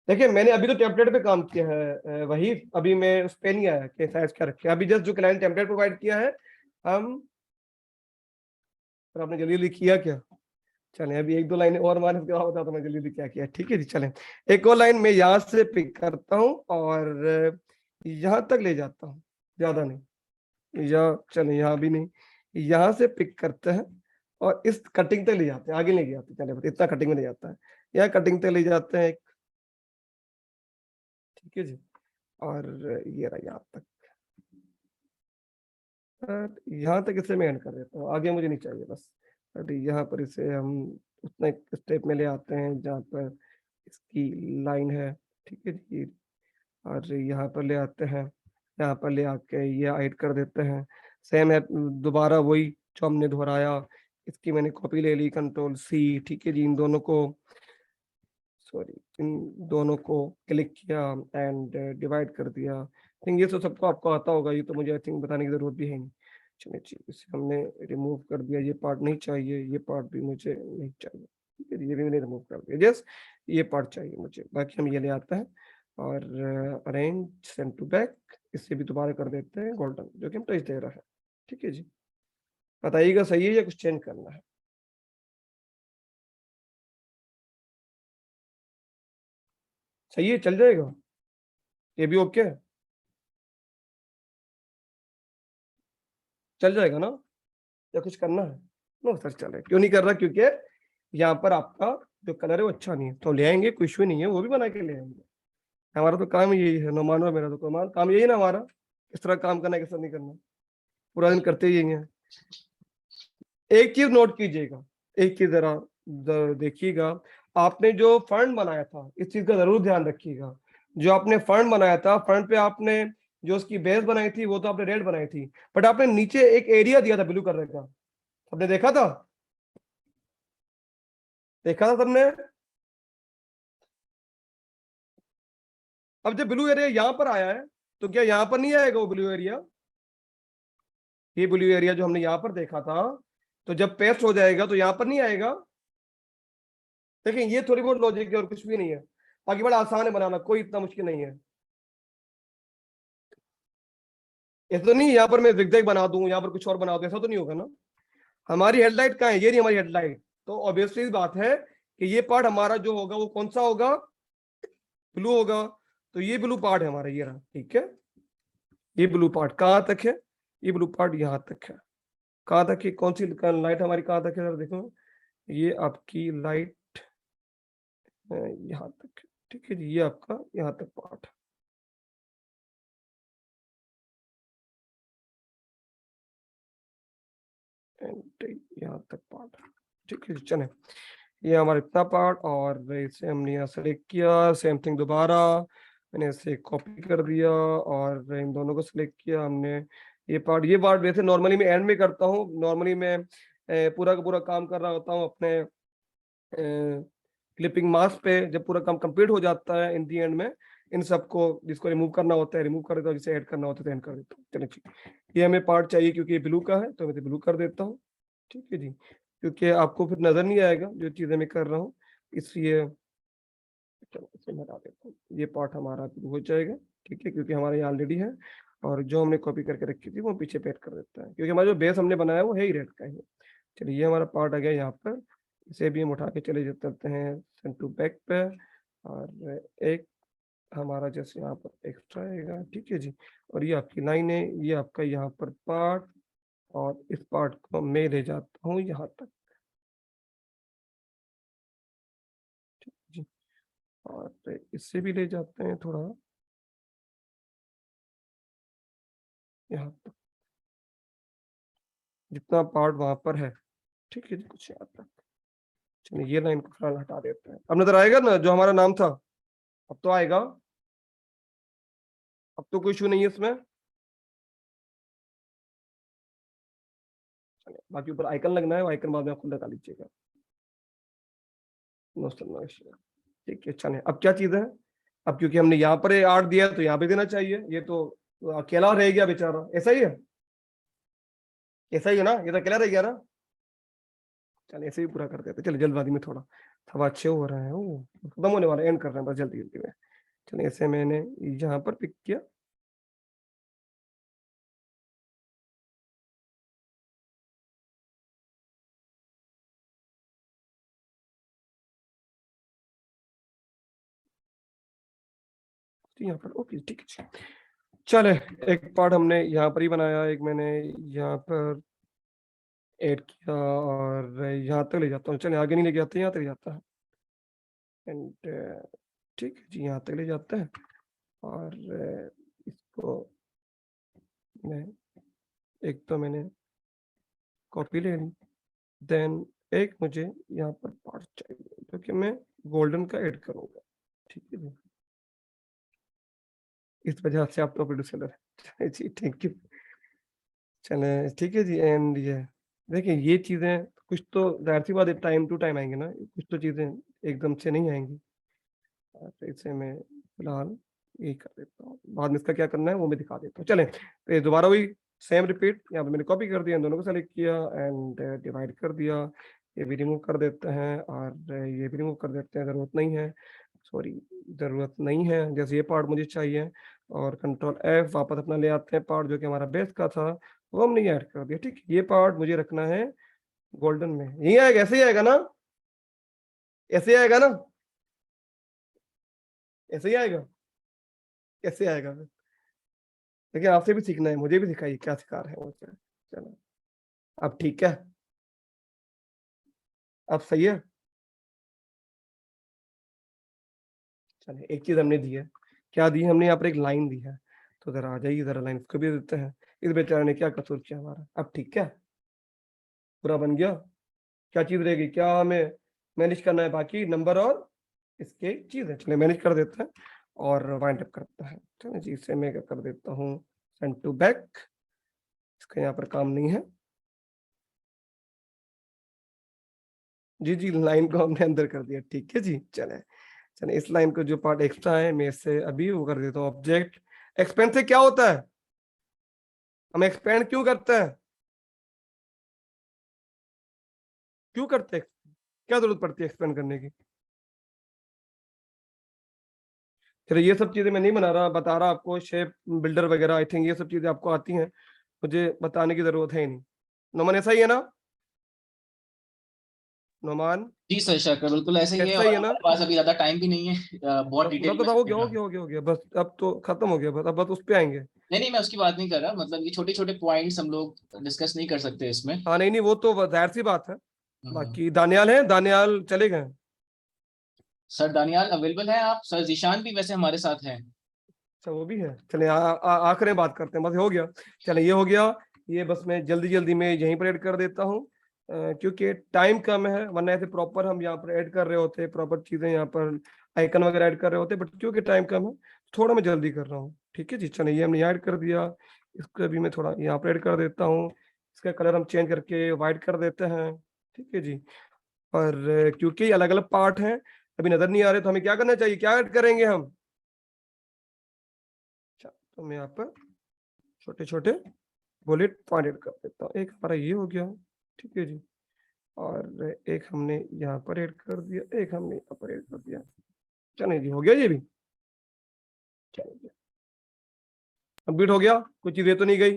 देखिए मैंने अभी तो टेम्पलेट पे काम किया है, वही अभी मैं उस पे नहीं आया कि साइज क्या रखे, अभी जस्ट जो क्लाइंट टेम्पलेट प्रोवाइड किया है हम, पर आपने जल्दी जल्दी किया क्या? चलें अभी एक दो लाइनें और मारे, उसके बाद बताता हूँ मैं जल्दी जल्दी क्या किया। ठीक है जी, चलें एक और लाइन मैं यहाँ से पिक करता हूँ और यहाँ तक ले जाता हूँ, ज्यादा नहीं, या चले यहाँ भी नहीं, यहाँ से पिक करते हैं और इस कटिंग तक ले जाते हैं, आगे नहीं जाते, चले इतना कटिंग में नहीं जाता है, यहाँ कटिंग तक ले जाते हैं। ठीक है जी, और ये रहा यहाँ तक, यहाँ तक इसे मैं एंड कर देता हूँ, आगे मुझे नहीं चाहिए बस। अभी यहाँ पर इसे हम उतना स्टेप में ले आते हैं जहाँ पर इसकी लाइन है। ठीक है जी, और यहाँ पर ले आते हैं, यहाँ पर ले आके ये ऐड कर देते हैं, सेम है दोबारा वही जो हमने दोहराया, इसकी मैंने कॉपी ले ली, कंट्रोल सी। ठीक है जी, इन दोनों को, सॉरी, इन दोनों को क्लिक किया एंड डिवाइड कर दिया। थिंक ये तो सबको आपको आता होगा, ये तो मुझे आई थिंक बताने की जरूरत भी है नहीं। चलिए जी, इसे हमने रिमूव कर दिया, ये पार्ट नहीं चाहिए, ये पार्ट भी मुझे नहीं चाहिए। ठीक है, ये भी मैंने रिमूव कर दिया, जस्ट ये पार्ट चाहिए मुझे, बाकी हम ये ले आते हैं और अरेंज सेंड टू बैक, इससे भी दोबारा कर देते हैं गोल्डन, जो कि हम टच दे रहा है। ठीक है जी, बताइएगा सही है या कुछ चेंज करना है? सही है, चल जाएगा, ये भी ओके है, चल जाएगा ना, या कुछ करना है? नो सर, चले, क्यों नहीं कर रहा, क्योंकि यहाँ पर आपका जो कलर है वो अच्छा नहीं है, तो ले आएंगे, कोई इश्यू नहीं है, वो भी बना के ले आएंगे। हमारा तो काम यही है, नो मानो मेरा तो काम यही ना हमारा, किस तरह काम करना है किस तरह नहीं करना, पूरा दिन करते ही हैं। एक चीज नोट कीजिएगा, एक चीज जरा देखिएगा, आपने जो फंड बनाया था इस चीज का जरूर ध्यान रखिएगा, जो आपने फंड बनाया था, फंड पे आपने जो उसकी बेस बनाई थी वो तो आपने रेड बनाई थी, बट आपने नीचे एक एरिया दिया था ब्लू कलर का, आपने देखा था? देखा था सबने? अब जब ब्लू एरिया यहाँ पर आया है तो क्या यहाँ पर नहीं आएगा वो ब्लू एरिया? ये ब्लू एरिया जो हमने यहाँ पर देखा था, तो जब पेस्ट हो जाएगा तो यहाँ पर नहीं आएगा। देखिए ये थोड़ी बहुत लॉजिक है और कुछ भी नहीं है, बाकी बड़ा आसान है बनाना, कोई इतना मुश्किल नहीं है। ऐसा तो नहीं यहाँ पर मैं zigzag बना दूं, यहाँ पर कुछ और बना दूं, ऐसा तो नहीं होगा ना। हमारी हेडलाइट कहाँ है? ये नहीं हमारी हेडलाइट, तो ऑब्वियसली बात है कि ये पार्ट हमारा जो होगा वो कौन सा होगा? ब्लू होगा, तो ये ब्लू पार्ट है हमारा, ये रहा। ठीक है, ये ब्लू पार्ट कहाँ तक है? ये ब्लू पार्ट यहाँ तक है, कहाँ तक है? कौन सी लाइट हमारी कहाँ तक है? देखो ये आपकी लाइट यहाँ तक है। ठीक है जी, ये आपका यहाँ तक पार्ट है। एंड यहाँ तक पार्ट है। ठीक है जी, चले, ये हमारा इतना पार्ट, और इसे हमने यहाँ सेलेक्ट किया, सेम थिंग दोबारा मैंने इसे कॉपी कर दिया और इन दोनों को सिलेक्ट किया हमने। ये पार्ट वैसे नॉर्मली मैं एंड में करता हूँ, नॉर्मली मैं पूरा का पूरा काम कर रहा होता हूँ अपने क्लिपिंग मास्क पे, जब पूरा काम कंप्लीट हो जाता है इन दी एंड में इन सबको जिसको रिमूव करना होता है रिमूव कर देता हूँ, जिसे ऐड करना होता है तो ऐड कर देता हूँ। चलिए ठीक, ये हमें पार्ट चाहिए क्योंकि ये ब्लू का है तो मैं ब्लू कर देता हूँ। ठीक है जी, क्योंकि आपको फिर नजर नहीं आएगा जो चीजें मैं कर रहा हूँ, इसलिए चलो इसे मैं हटा देता हूँ, ये पार्ट हमारा हो जाएगा, ठीक है, क्योंकि हमारे यहाँ ऑलरेडी है और जो हमने कॉपी करके रखी थी वो पीछे पेस्ट कर देता है, क्योंकि हमारा जो बेस हमने बनाया वो है ही रेड का ही। चलिए ये हमारा पार्ट आ गया यहाँ पर, इसे भी हम उठा के चले जाते हैं सेंड टू बैक पे, और एक हमारा जैसे यहाँ पर एक्स्ट्रा आएगा, ठीक है जी। और ये आपकी लाइन है, ये आपका यहाँ पर पार्ट, और इस पार्ट को मैं ले जाता हूँ यहाँ तक, ठीक है जी। और इससे भी ले जाते हैं थोड़ा यहाँ तक, जितना पार्ट वहां पर है, ठीक है जी, कुछ यहाँ तक। चलिए ये लाइन को फिलहाल हटा देते हैं। अब नजर आएगा ना जो हमारा नाम था, अब तो आएगा, अब तो कोई इशू नहीं है इसमें। चलिए, बाकी ऊपर आइकन लगना है, वो आइकन बाद में आप खुद लगा लीजिएगा, नो सर नो इशू, ठीक है। चलिए अब क्या चीज है, अब क्योंकि हमने यहाँ पर 8 दिया है तो यहाँ पे देना चाहिए, ये तो अकेला रह गया बेचारा, ऐसा ही है, ऐसा ही है ना, ये तो अकेला रह गया ना। चलिए ऐसे ही पूरा कर देते, चलिए जल्दबाजी में थोड़ा थोड़ा अच्छे हो रहे हैं, वो खत्म होने वाला, एंड कर रहे हैं बस जल्दी जल्दी में। चलिए ऐसे मैंने यहाँ पर पिक किया, यहाँ पर, ओके ठीक है। चले एक पार्ट हमने यहाँ पर ही बनाया, एक मैंने यहाँ पर ऐड किया, और यहाँ तक ले जाता हूँ, चलिए आगे नहीं लेके जाते, यहाँ तक ले जाता है, एंड ठीक है जी, यहाँ तक ले जाता है। और इसको मैं एक तो मैंने कॉपी ले ली, देन एक मुझे यहाँ पर पार्ट चाहिए जो कि मैं गोल्डन का ऐड करूंगा, ठीक है जी, इस वजह से आप तो प्रोड्यूसर है जी, थैंक यू। चले ठीक है जी, एंड ये देखिए ये चीजें कुछ तो जाहिर सी बात है टाइम टू टाइम आएंगे ना, कुछ तो चीजें एकदम से नहीं आएंगी, तो इसे मैं फिलहाल यही कर देता हूँ, बाद में इसका क्या करना है वो मैं दिखा देता हूँ। चले तो ये दोबारा वही सेम रिपीट, यहाँ पे मैंने कॉपी कर दिया, इन दोनों को सेलेक्ट किया एंड डिवाइड कर दिया, ये भी रिमूव कर देते हैं और ये भी रिमूव कर देते हैं, ज़रूरत नहीं है, सॉरी ज़रूरत नहीं है, जैसे ये पार्ट मुझे चाहिए, और कंट्रोल F वापस अपना ले आते हैं पार्ट जो कि हमारा बेस का था वो हमने ऐड कर दिया, ठीक, ये पार्ट मुझे रखना है गोल्डन में, यही आएगा, ऐसे ही आएगा ना, ऐसे ही आएगा ना, ऐसे ही आएगा, कैसे आएगा फिर? देखिए आपसे भी सीखना है, मुझे भी सिखाइए क्या सिखा रहे हैं वो, चलो अब ठीक है, अब सही है। चलिए एक चीज हमने दी है, क्या दी है हमने, यहाँ पर एक लाइन दी है, तो जरा आ जाइए, जरा लाइन इसको भी देते हैं, इस बेचारे ने क्या कसूर किया हमारा, अब ठीक है, पूरा बन गया, क्या चीज रहेगी, क्या हमें मैनेज करना है, बाकी नंबर और इसके चीजें, चलिए मैनेज कर देते हैं और वाइंड अप करता है। चलिए जी इसे मैं क्या कर देता हूँ, सेंड टू बैक, इसका यहाँ पर काम नहीं है जी, जी लाइन को हमने अंदर कर दिया, ठीक है जी। चले चले इस लाइन को जो पार्ट एक्स्ट्रा है मैं इससे अभी वो कर देता हूँ, ऑब्जेक्ट एक्सपेंड से क्या होता है, हम एक्सपेंड क्यों करते हैं, क्यों करते हैं, क्या जरूरत पड़ती है एक्सपेंड करने की। चलिए ये सब चीजें मैं नहीं बना रहा, बता रहा आपको, शेप बिल्डर वगैरह आई थिंक ये सब चीजें आपको आती हैं, मुझे बताने की जरूरत है ही नहीं। नोमान ऐसा ही है ना, नोमान जी सर शाकर बिल्कुल ऐसे ही है, ऐसा और ही है ना, हमारे पास अभी ज्यादा टाइम भी नहीं है बहुत डिटेल में हो गया हो गया हो गया हो गया, बस अब तो खत्म हो गया, बस अब बस उस पे आएंगे। नहीं मैं उसकी बात नहीं कर रहा, मतलब ये छोटे छोटे पॉइंट्स हम लोग डिस्कस नहीं कर सकते इसमें। हाँ नहीं नहीं वो तो जाहिर सी बात है, हम्म। बाकी दानियाल है, दानियाल चले गए, सर दानियाल अवेलेबल है, आप सर जीशान भी वैसे हमारे साथ हैं। अच्छा वो भी है, चलिए आखिर में बात करते हैं, बस हो गया, चलिए ये हो गया, ये बस मैं जल्दी जल्दी में यहीं पर ऐड कर देता हूँ, क्योंकि टाइम कम है, वरना ऐसे प्रॉपर हम यहाँ पर ऐड कर रहे होते, प्रॉपर चीजें यहाँ पर आइकन वगैरह ऐड कर रहे होते, बट क्योंकि टाइम कम है थोड़ा मैं जल्दी कर रहा हूँ, ठीक है जी। चलिए ये हमने ऐड कर दिया, इसको भी मैं थोड़ा यहाँ पर ऐड कर देता हूँ, इसका कलर हम चेंज करके व्हाइट कर देते हैं, ठीक है जी। और क्योंकि अलग अलग पार्ट हैं अभी नजर नहीं आ रहे, तो हमें क्या करना चाहिए, क्या ऐड करेंगे हम, तो मैं यहाँ पर छोटे छोटे बुलेट पॉइंट ऐड कर देता हूँ, एक हमारा ये हो गया, ठीक है जी, और एक हमने यहाँ पर ऐड कर दिया, एक हमने यहाँ पर ऐड कर दिया, चलिए जी, हो गया ये भी। चलिए कंप्लीट हो गया, कोई चीज़ ये तो नहीं गई।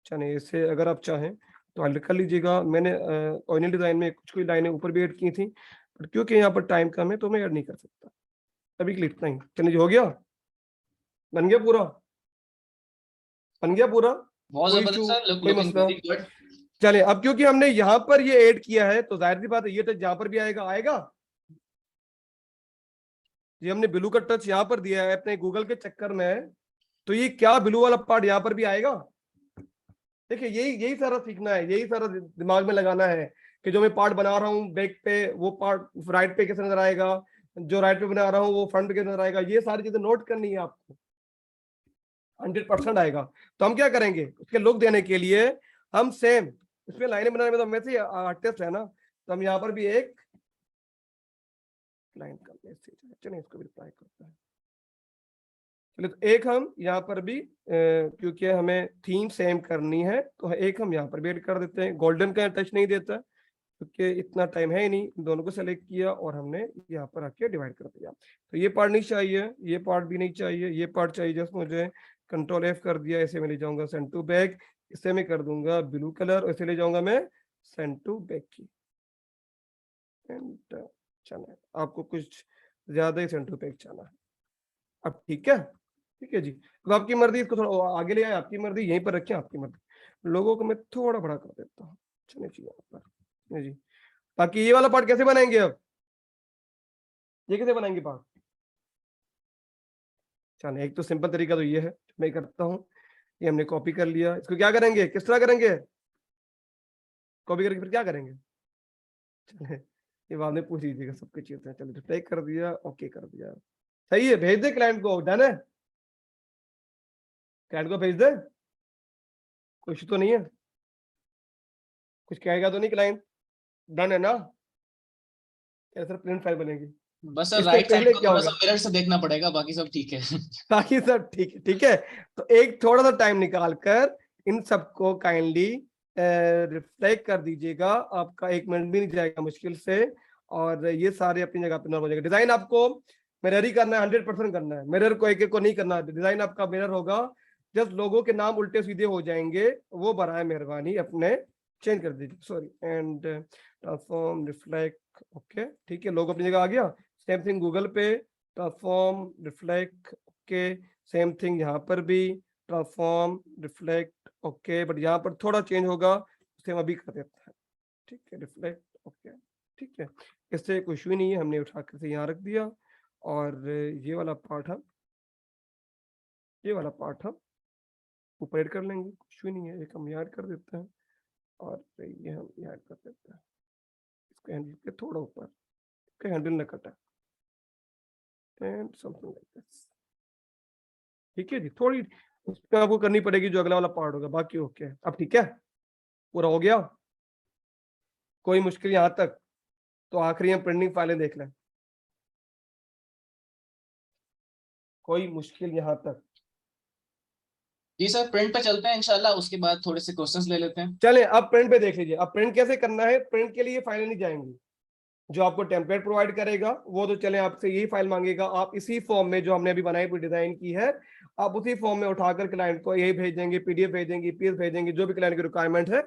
चलिए इससे अगर आप चाहें तो ऐड कर लीजिएगा। मैंने ओरिजिनल डिजाइन में कुछ कुछ लाइनें ऊपर भी ऐड की थी, पर क्योंकि यहाँ पर टाइम कम है तो मैं ऐड नहीं कर सकता अभी के लिए, इतना ही। चलिए जी, हो गया, बन गया पूरा, बन गया पूरा, बहुत कोई जबरदस्त इशू, सर, कोई लुकिंग मसला। Very good. चलिए अब क्योंकि हमने यहाँ पर ये ऐड किया है तो जाहिर सी बात है ये टच यहाँ पर भी आएगा, आएगा। ये हमने ब्लू का टच यहाँ पर दिया है अपने गूगल के चक्कर में, तो ये क्या ब्लू वाला पार्ट यहाँ पर भी आएगा। देखिए यही यही सारा सीखना है, यही सारा दिमाग में लगाना है कि जो मैं पार्ट बना रहा हूँ बैक पे वो पार्ट राइट पे कैसे नजर आएगा, जो राइट पे बना रहा हूँ वो फ्रंट पे कैसे नजर आएगा। ये सारी चीजें नोट करनी है आपको, 100% आएगा। तो हम क्या करेंगे, उसके लुक देने के लिए हम सेम इसमें लाइनें बनाने में तो वैसे ही आर्टिस्ट है ना, तो हम यहाँ पर भी एक लाइन का मैसेज, चलिए इसको भी रिप्लाई करते हैं। चलिए तो एक हम यहाँ पर भी क्योंकि हमें थीम सेम करनी है तो एक हम यहाँ पर भी ऐड कर देते हैं। गोल्डन का टच नहीं देता क्योंकि इतना टाइम है ही नहीं, दोनों को सेलेक्ट किया और हमने यहाँ पर आके डिवाइड कर दिया। तो ये पार्ट नहीं चाहिए, ये पार्ट भी नहीं चाहिए, ये पार्ट चाहिए। जस्ट मुझे कंट्रोल F कर दिया, ऐसे में ले जाऊंगा सेंड टू बैक, इसे मैं कर दूंगा ब्लू कलर और इसे ले जाऊंगा मैं सेंड टू बैक की। एंड चला, आपको कुछ ज्यादा ही सेंड टू बैक जाना है अब, ठीक है। ठीक है जी, तो आपकी मर्जी, इसको थोड़ा आगे ले आए, आपकी मर्जी, यहीं पर रखें, आपकी मर्जी। लोगों को मैं थोड़ा बड़ा कर देता हूँ, चलिए जी यहाँ पर जी। बाकी ये वाला पार्ट कैसे बनाएंगे अब, ये कैसे बनाएंगे पार्ट। चलो एक तो सिंपल तरीका तो ये है, मैं करता हूँ, ये हमने कॉपी कर लिया, इसको क्या करेंगे, किस तरह करेंगे, कॉपी करके फिर क्या करेंगे, चले ये बाद में पूछ लीजिएगा सबकी चीजें। चलो रिप्लाई कर दिया, ओके कर दिया, सही है, भेज दे क्लाइंट को, डन है, क्लाइंट को भेज दे, कुछ तो नहीं है, कुछ कहेगा तो नहीं क्लाइंट, डन है ना। कैसे प्रिंट फाइल बनेगी, बस सर इससे राइट साइड पहले को क्या थोड़ा सा होगा, मिरर से देखना पड़ेगा, बाकी सब ठीक है। बाकी सब ठीक है, ठीक है। तो एक थोड़ा सा टाइम निकाल कर इन सबको काइंडली रिफ्लेक्ट कर दीजिएगा, आपका 1 मिनट भी नहीं जाएगा मुश्किल से, और ये सारे अपनी जगह पे नॉर्मल हो जाएगा। डिजाइन आपको मिरर ही करना है, 100% करना है, मिरर को एक एक को नहीं करना है। डिजाइन आपका मिरर होगा, जस्ट लोगों के नाम उल्टे सीधे हो जाएंगे, वो बराए मेहरबानी अपने चेंज कर दीजिए, sorry. And transform reflect, okay ठीक है, लोगो अपनी जगह आ गया। सेम थिंग गूगल पे, transform reflect, okay, same thing यहाँ पर भी ट्रांसफॉर्म रिफ्लेक्ट, ओके, बट यहाँ पर थोड़ा चेंज होगा, उसे हम अभी कर देते हैं, ठीक है, रिफ्लेक्ट, ओके ठीक है। इससे कोई इशू नहीं है, हमने उठा कर से यहाँ रख दिया, और ये वाला पार्ट हम, ये वाला पार्ट हम ऊपर ऐड कर लेंगे, कुछ भी नहीं है, एक हम यहाँ ऐड कर देते हैं, और ये हम यहाँ ऐड कर देते हैं, इसको हैंडल के थोड़ा ऊपर, इसका हैंडल न कटा, एंड समथिंग लाइक दिस, ठीक है जी। थोड़ी उसमें आपको करनी पड़ेगी जो अगला वाला पार्ट होगा, बाकी ओके। अब ठीक है, पूरा हो गया, कोई मुश्किल यहाँ तक, तो आखिरी हम प्रिंटिंग फाइलें देख लें, कोई मुश्किल यहाँ तक। जी सर, प्रिंट पे चलते हैं इंशाल्लाह, उसके बाद थोड़े से क्वेश्चंस ले लेते हैं। चलें अब प्रिंट पे देख लीजिए। अब प्रिंट कैसे करना है, प्रिंट के लिए फाइलें नहीं जाएंगी, जो आपको टेम्पलेट प्रोवाइड करेगा वो तो चले आपसे यही फाइल मांगेगा, आप इसी फॉर्म में जो हमने अभी बनाई पूरी डिजाइन की है, आप उसी फॉर्म में उठाकर क्लाइंट को यही भेज देंगे, PDF भेज देंगे, EPS भेज देंगे, जो भी क्लाइंट की रिक्वायरमेंट है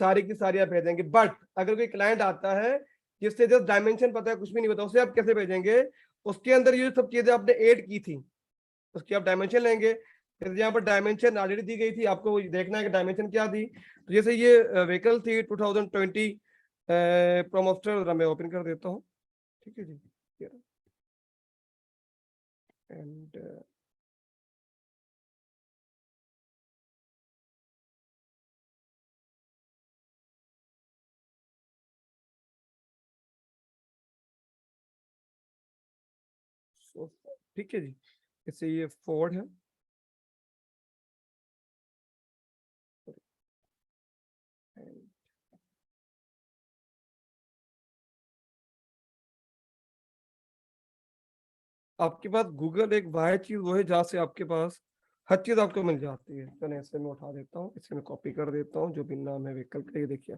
सारी की सारी आप भेज देंगे। बट अगर कोई क्लाइंट आता है जिससे जस्ट डायमेंशन पता है, कुछ भी नहीं पता, उसे आप कैसे भेजेंगे, उसके अंदर ये सब चीजें आपने ऐड की थी, उसकी आप डायमेंशन लेंगे। जैसे यहाँ पर डायमेंशन ऑलरेडी दी गई थी, आपको देखना है कि डायमेंशन क्या थी। तो जैसे ये व्हीकल थी 2020 प्रोमोस्टर, मैं ओपन कर देता हूँ, ठीक है जी। एंड ठीक है जी, इससे ये फोर्ड है, आपके पास गूगल एक वाह चीज वो है जहाँ से आपके पास हर चीज आपको मिल जाती है। चलो इससे मैं उठा देता हूँ, इससे मैं कॉपी कर देता हूँ, जो भी नाम है व्हीकल का, ये देखिए।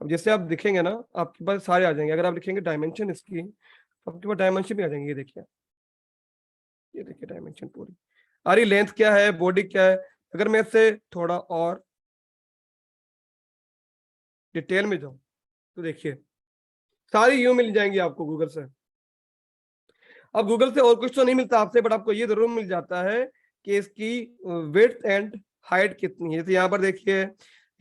अब जैसे आप दिखेंगे ना, आपके पास सारे आ जाएंगे। अगर आप लिखेंगे डायमेंशन इसकी, तो आपके पास डायमेंशन भी आ जाएंगे, ये देखिए, ये देखिए डायमेंशन पूरी आ रही, लेंथ क्या है, बॉडी क्या है। अगर मैं इससे थोड़ा और डिटेल में जाऊं तो देखिए सारी यूं मिल जाएंगी आपको गूगल से। अब गूगल से और कुछ तो नहीं मिलता आपसे, बट आपको ये जरूर मिल जाता है कि इसकी विड्थ एंड हाइट कितनी है। जैसे यहाँ पर देखिए,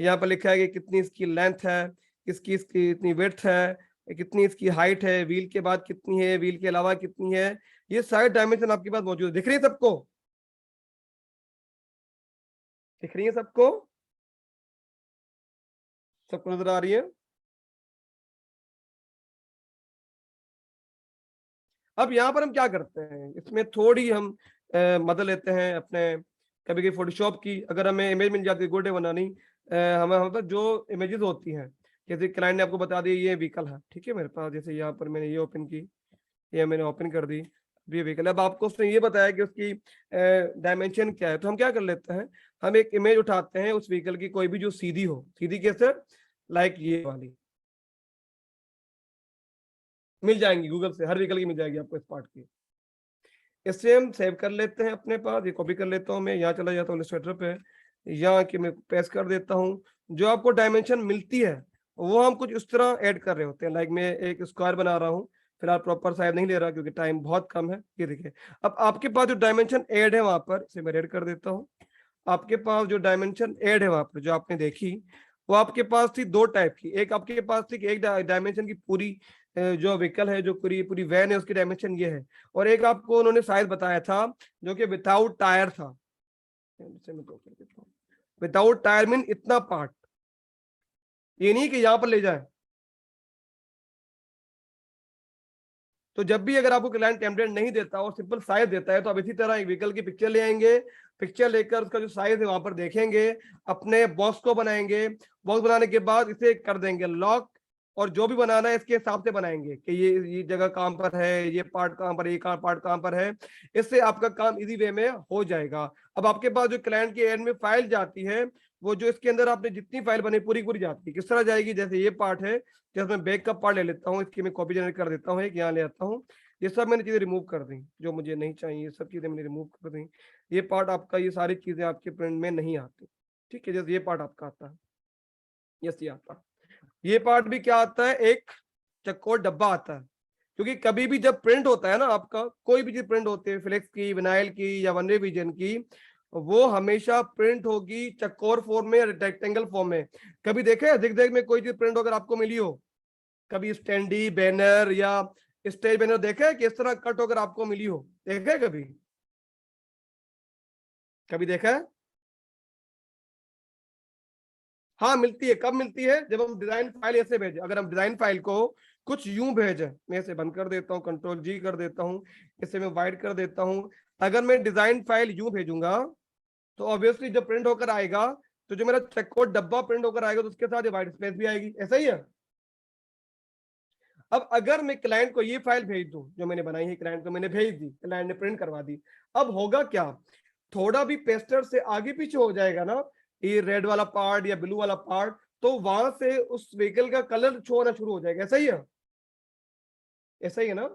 यहाँ पर लिखा है कि कितनी इसकी लेंथ है, इसकी इतनी विड्थ है, कितनी इसकी हाइट है, व्हील के बाद कितनी है, व्हील के अलावा कितनी है। ये सारे डायमेंशन आपके पास मौजूद है। दिख रही है सबको? दिख रही है सबको? सबको नजर आ रही है? अब यहाँ पर हम क्या करते हैं, इसमें थोड़ी हम मदद लेते हैं अपने कभी कभी फोटोशॉप की। अगर हमें इमेज मिल जाती है गुड बनानी, हमें हमारे पास जो इमेजेस होती हैं, जैसे क्लाइंट ने आपको बता दिया ये व्हीकल है, ठीक है मेरे पास, जैसे यहाँ पर मैंने ये ओपन की, ये मैंने ओपन कर दी, ये व्हीकल। अब आपको उसने ये बताया कि उसकी डायमेंशन क्या है, तो हम क्या कर लेते हैं, हम एक इमेज उठाते हैं उस व्हीकल की, कोई भी जो सीधी हो। सीधी कैसे? लाइक ये वाली मिल जाएंगी गूगल से, हर व्हीकल की मिल जाएगी आपको इस पार्ट की। इससे हम सेव कर लेते हैं अपने पास। ये कॉपी कर लेता हूँ मैं, यहाँ चला जाता हूँ इलस्ट्रेटर पे, यहाँ की मैं पेस्ट कर देता हूँ। जो आपको डायमेंशन मिलती है वो हम कुछ इस तरह ऐड कर रहे होते हैं। लाइक मैं एक स्क्वायर बना रहा हूँ, फिलहाल प्रॉपर साइज नहीं ले रहा क्योंकि टाइम बहुत कम है। ये देखिए, अब आपके पास जो डायमेंशन ऐड है वहां पर, इसे मैं ऐड कर देता हूँ। आपके पास जो डायमेंशन ऐड है वहां पर जो आपने देखी, वो आपके पास थी दो टाइप की। एक आपके पास थी कि एक डायमेंशन की पूरी जो व्हीकल है, जो पूरी पूरी वैन है, उसकी डायमेंशन ये है। और एक आपको उन्होंने साइज बताया था जो कि विदाउट टायर था। विदाउट टायर मीन इतना पार्ट, ये नहीं कि यहां पर ले जाए। तो जब भी अगर आपको क्लाइंट टेम्पलेट नहीं देता और सिंपल साइज देता है, तो आप इसी तरह एक व्हीकल की पिक्चर ले आएंगे, पिक्चर लेकर उसका जो साइज है वहां पर देखेंगे, अपने बॉक्स को बनाएंगे, बॉक्स बनाने के बाद इसे कर देंगे लॉक, और जो भी बनाना है इसके हिसाब से बनाएंगे कि ये जगह कहां पर है, ये पार्ट कहां पर है, ये पार्ट कहां पर है। इससे आपका काम इजी वे में हो जाएगा। अब आपके पास जो क्लाइंट के एंड में फाइल जाती है, वो जो इसके अंदर आपने जितनी फाइल बनी पूरी पूरी जाती है, किस तरह जाएगी, जैसे ये पार्ट है, जैसे मैं बैक का पार्ट ले लेता हूँ, इसकी मैं कॉपी जनरेट कर देता हूँ, एक यहाँ ले आता हूँ। ये सब मैंने चीजें रिमूव कर दी जो मुझे नहीं चाहिए, ये सब चीजें मैंने रिमूव कर दी। ये पार्ट आपका, ये सारी चीजें आपके प्रिंट में नहीं आती, ठीक है। जैसे ये पार्ट आपका आता है, यस ये आता है। ये पार्ट भी क्या आता है, एक चक्कोर डब्बा आता है। क्योंकि कभी भी जब प्रिंट होता है ना, आपका कोई भी चीज प्रिंट होती है, फ्लेक्स की, विनाइल की या वन वे विजन की, वो हमेशा प्रिंट होगी चक्कोर फॉर्म में या रेक्टेंगल फॉर्म में। कभी देखे जिग-जैग में कोई चीज प्रिंट होकर आपको मिली हो? कभी स्टैंडी बैनर या स्टेज बैनर देखा है कि इस तरह कट होकर आपको मिली हो? देखा है कभी? कभी देखा है? हाँ मिलती है। कब मिलती है? जब हम डिजाइन फाइल ऐसे भेजें। अगर हम डिजाइन फाइल को कुछ यूं भेजें, मैं इसे बंद कर देता हूँ, कंट्रोल जी कर देता हूँ, इसे मैं वाइड कर देता हूँ। अगर मैं डिजाइन फाइल यूं भेजूंगा तो ऑब्वियसली जब प्रिंट होकर आएगा, तो जो मेरा चेककोड डब्बा प्रिंट होकर आएगा, तो उसके साथ ये वाइट स्पेस भी आएगी। ऐसा ही है। अब अगर मैं क्लाइंट को ये फाइल भेज दूं जो मैंने बनाई है, क्लाइंट को मैंने भेज दी, क्लाइंट ने प्रिंट करवा दी, अब होगा क्या, थोड़ा भी पेस्टर से आगे पीछे हो जाएगा ना, ये रेड वाला पार्ट या ब्लू वाला पार्ट, तो वहां से उस व्हीकल का कलर शो होना शुरू हो जाएगा। ऐसा ही है? ऐसा ही है ना?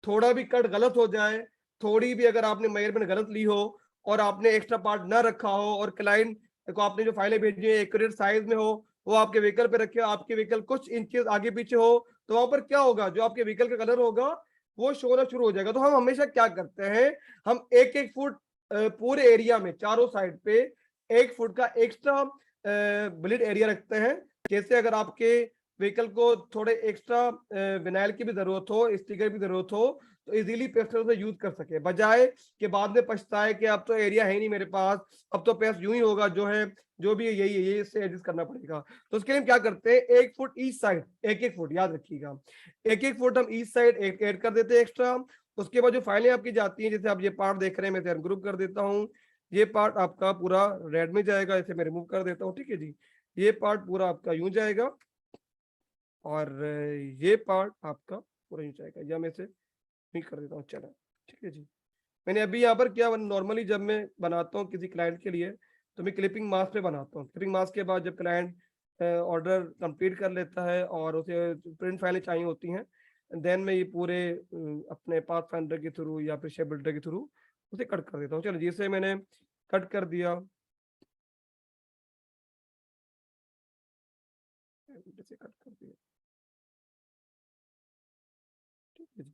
थोड़ा भी कट गलत हो जाए, थोड़ी भी अगर आपने मेजरमेंट गलत ली हो और आपने एक्स्ट्रा पार्ट ना रखा हो, और क्लाइंट को आपने जो फाइलें भेजी है एक्यूरेट साइज में हो, वो आपके व्हीकल पे रखे हो, आपके व्हीकल कुछ इंचेस आगे पीछे हो, तो वहां पर क्या होगा, जो आपके व्हीकल का कलर होगा वो शो होना शुरू हो जाएगा। तो हम हमेशा क्या करते हैं, हम एक एक फुट पूरे एरिया में चारों साइड पे 1 फुट का एक्स्ट्रा ब्लिड एरिया रखते हैं। जैसे अगर आपके व्हीकल को थोड़े एक्स्ट्रा विनाइल की भी जरूरत हो, स्टिकर की जरूरत हो, तो इजीली पेस्टर से यूज कर सके, बजाय कि बाद में पछताए कि अब तो एरिया है नहीं मेरे पास, अब तो पेस्ट यूं ही होगा, जो है जो भी है यही है, ये इससे एडजस्ट करना पड़ेगा। तो उसके लिए हम क्या करते हैं, 1 फुट ईच साइड, 1 फुट याद रखिएगा, 1 फुट हम ईच साइड ऐड कर देते हैं एक्स्ट्रा। उसके बाद जो फाइलें आपकी जाती हैं, जैसे आप ये पार्ट देख रहे हैं, मैं अनग्रुप कर देता हूँ, ये पार्ट आपका पूरा रेड में जाएगा, इसे मैं रिमूव कर देता हूँ, ठीक है जी। ये पार्ट पूरा आपका यूं जाएगा, और ये पार्ट आपका पूरा यूं जाएगा, या मैं इसे नहीं कर देता हूँ, चला, ठीक है जी। मैंने अभी यहाँ पर किया, नॉर्मली जब मैं बनाता हूँ किसी क्लाइंट के लिए, तो मैं क्लिपिंग मास्क पे बनाता हूँ। क्लिपिंग मास्क के बाद जब क्लाइंट ऑर्डर कंप्लीट कर लेता है और उसे प्रिंट फाइलें चाहिए होती हैं, देन मैं ये पूरे अपने पाथ फाइंडर के थ्रू या फिर शेप बिल्डर के थ्रू उसे कट कर देता हूँ। चलो जिसे मैंने कट कर दिया, इसे कट कर दिया, ठीक है जी।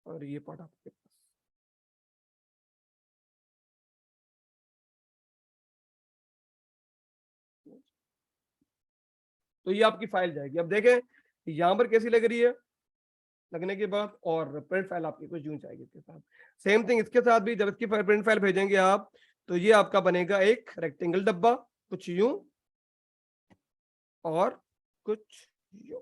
और ये पार्ट आपके पास, तो ये आपकी फाइल जाएगी। अब देखें यहाँ पर कैसी लग रही है लगने के बाद, और प्रिंट फाइल आपकी कुछ यूं जाएगी इसके साथ। सेम थिंग इसके साथ भी, जब इसकी प्रिंट फाइल भेजेंगे आप, तो ये आपका बनेगा एक रेक्टेंगल डब्बा, कुछ यूं और कुछ यूं।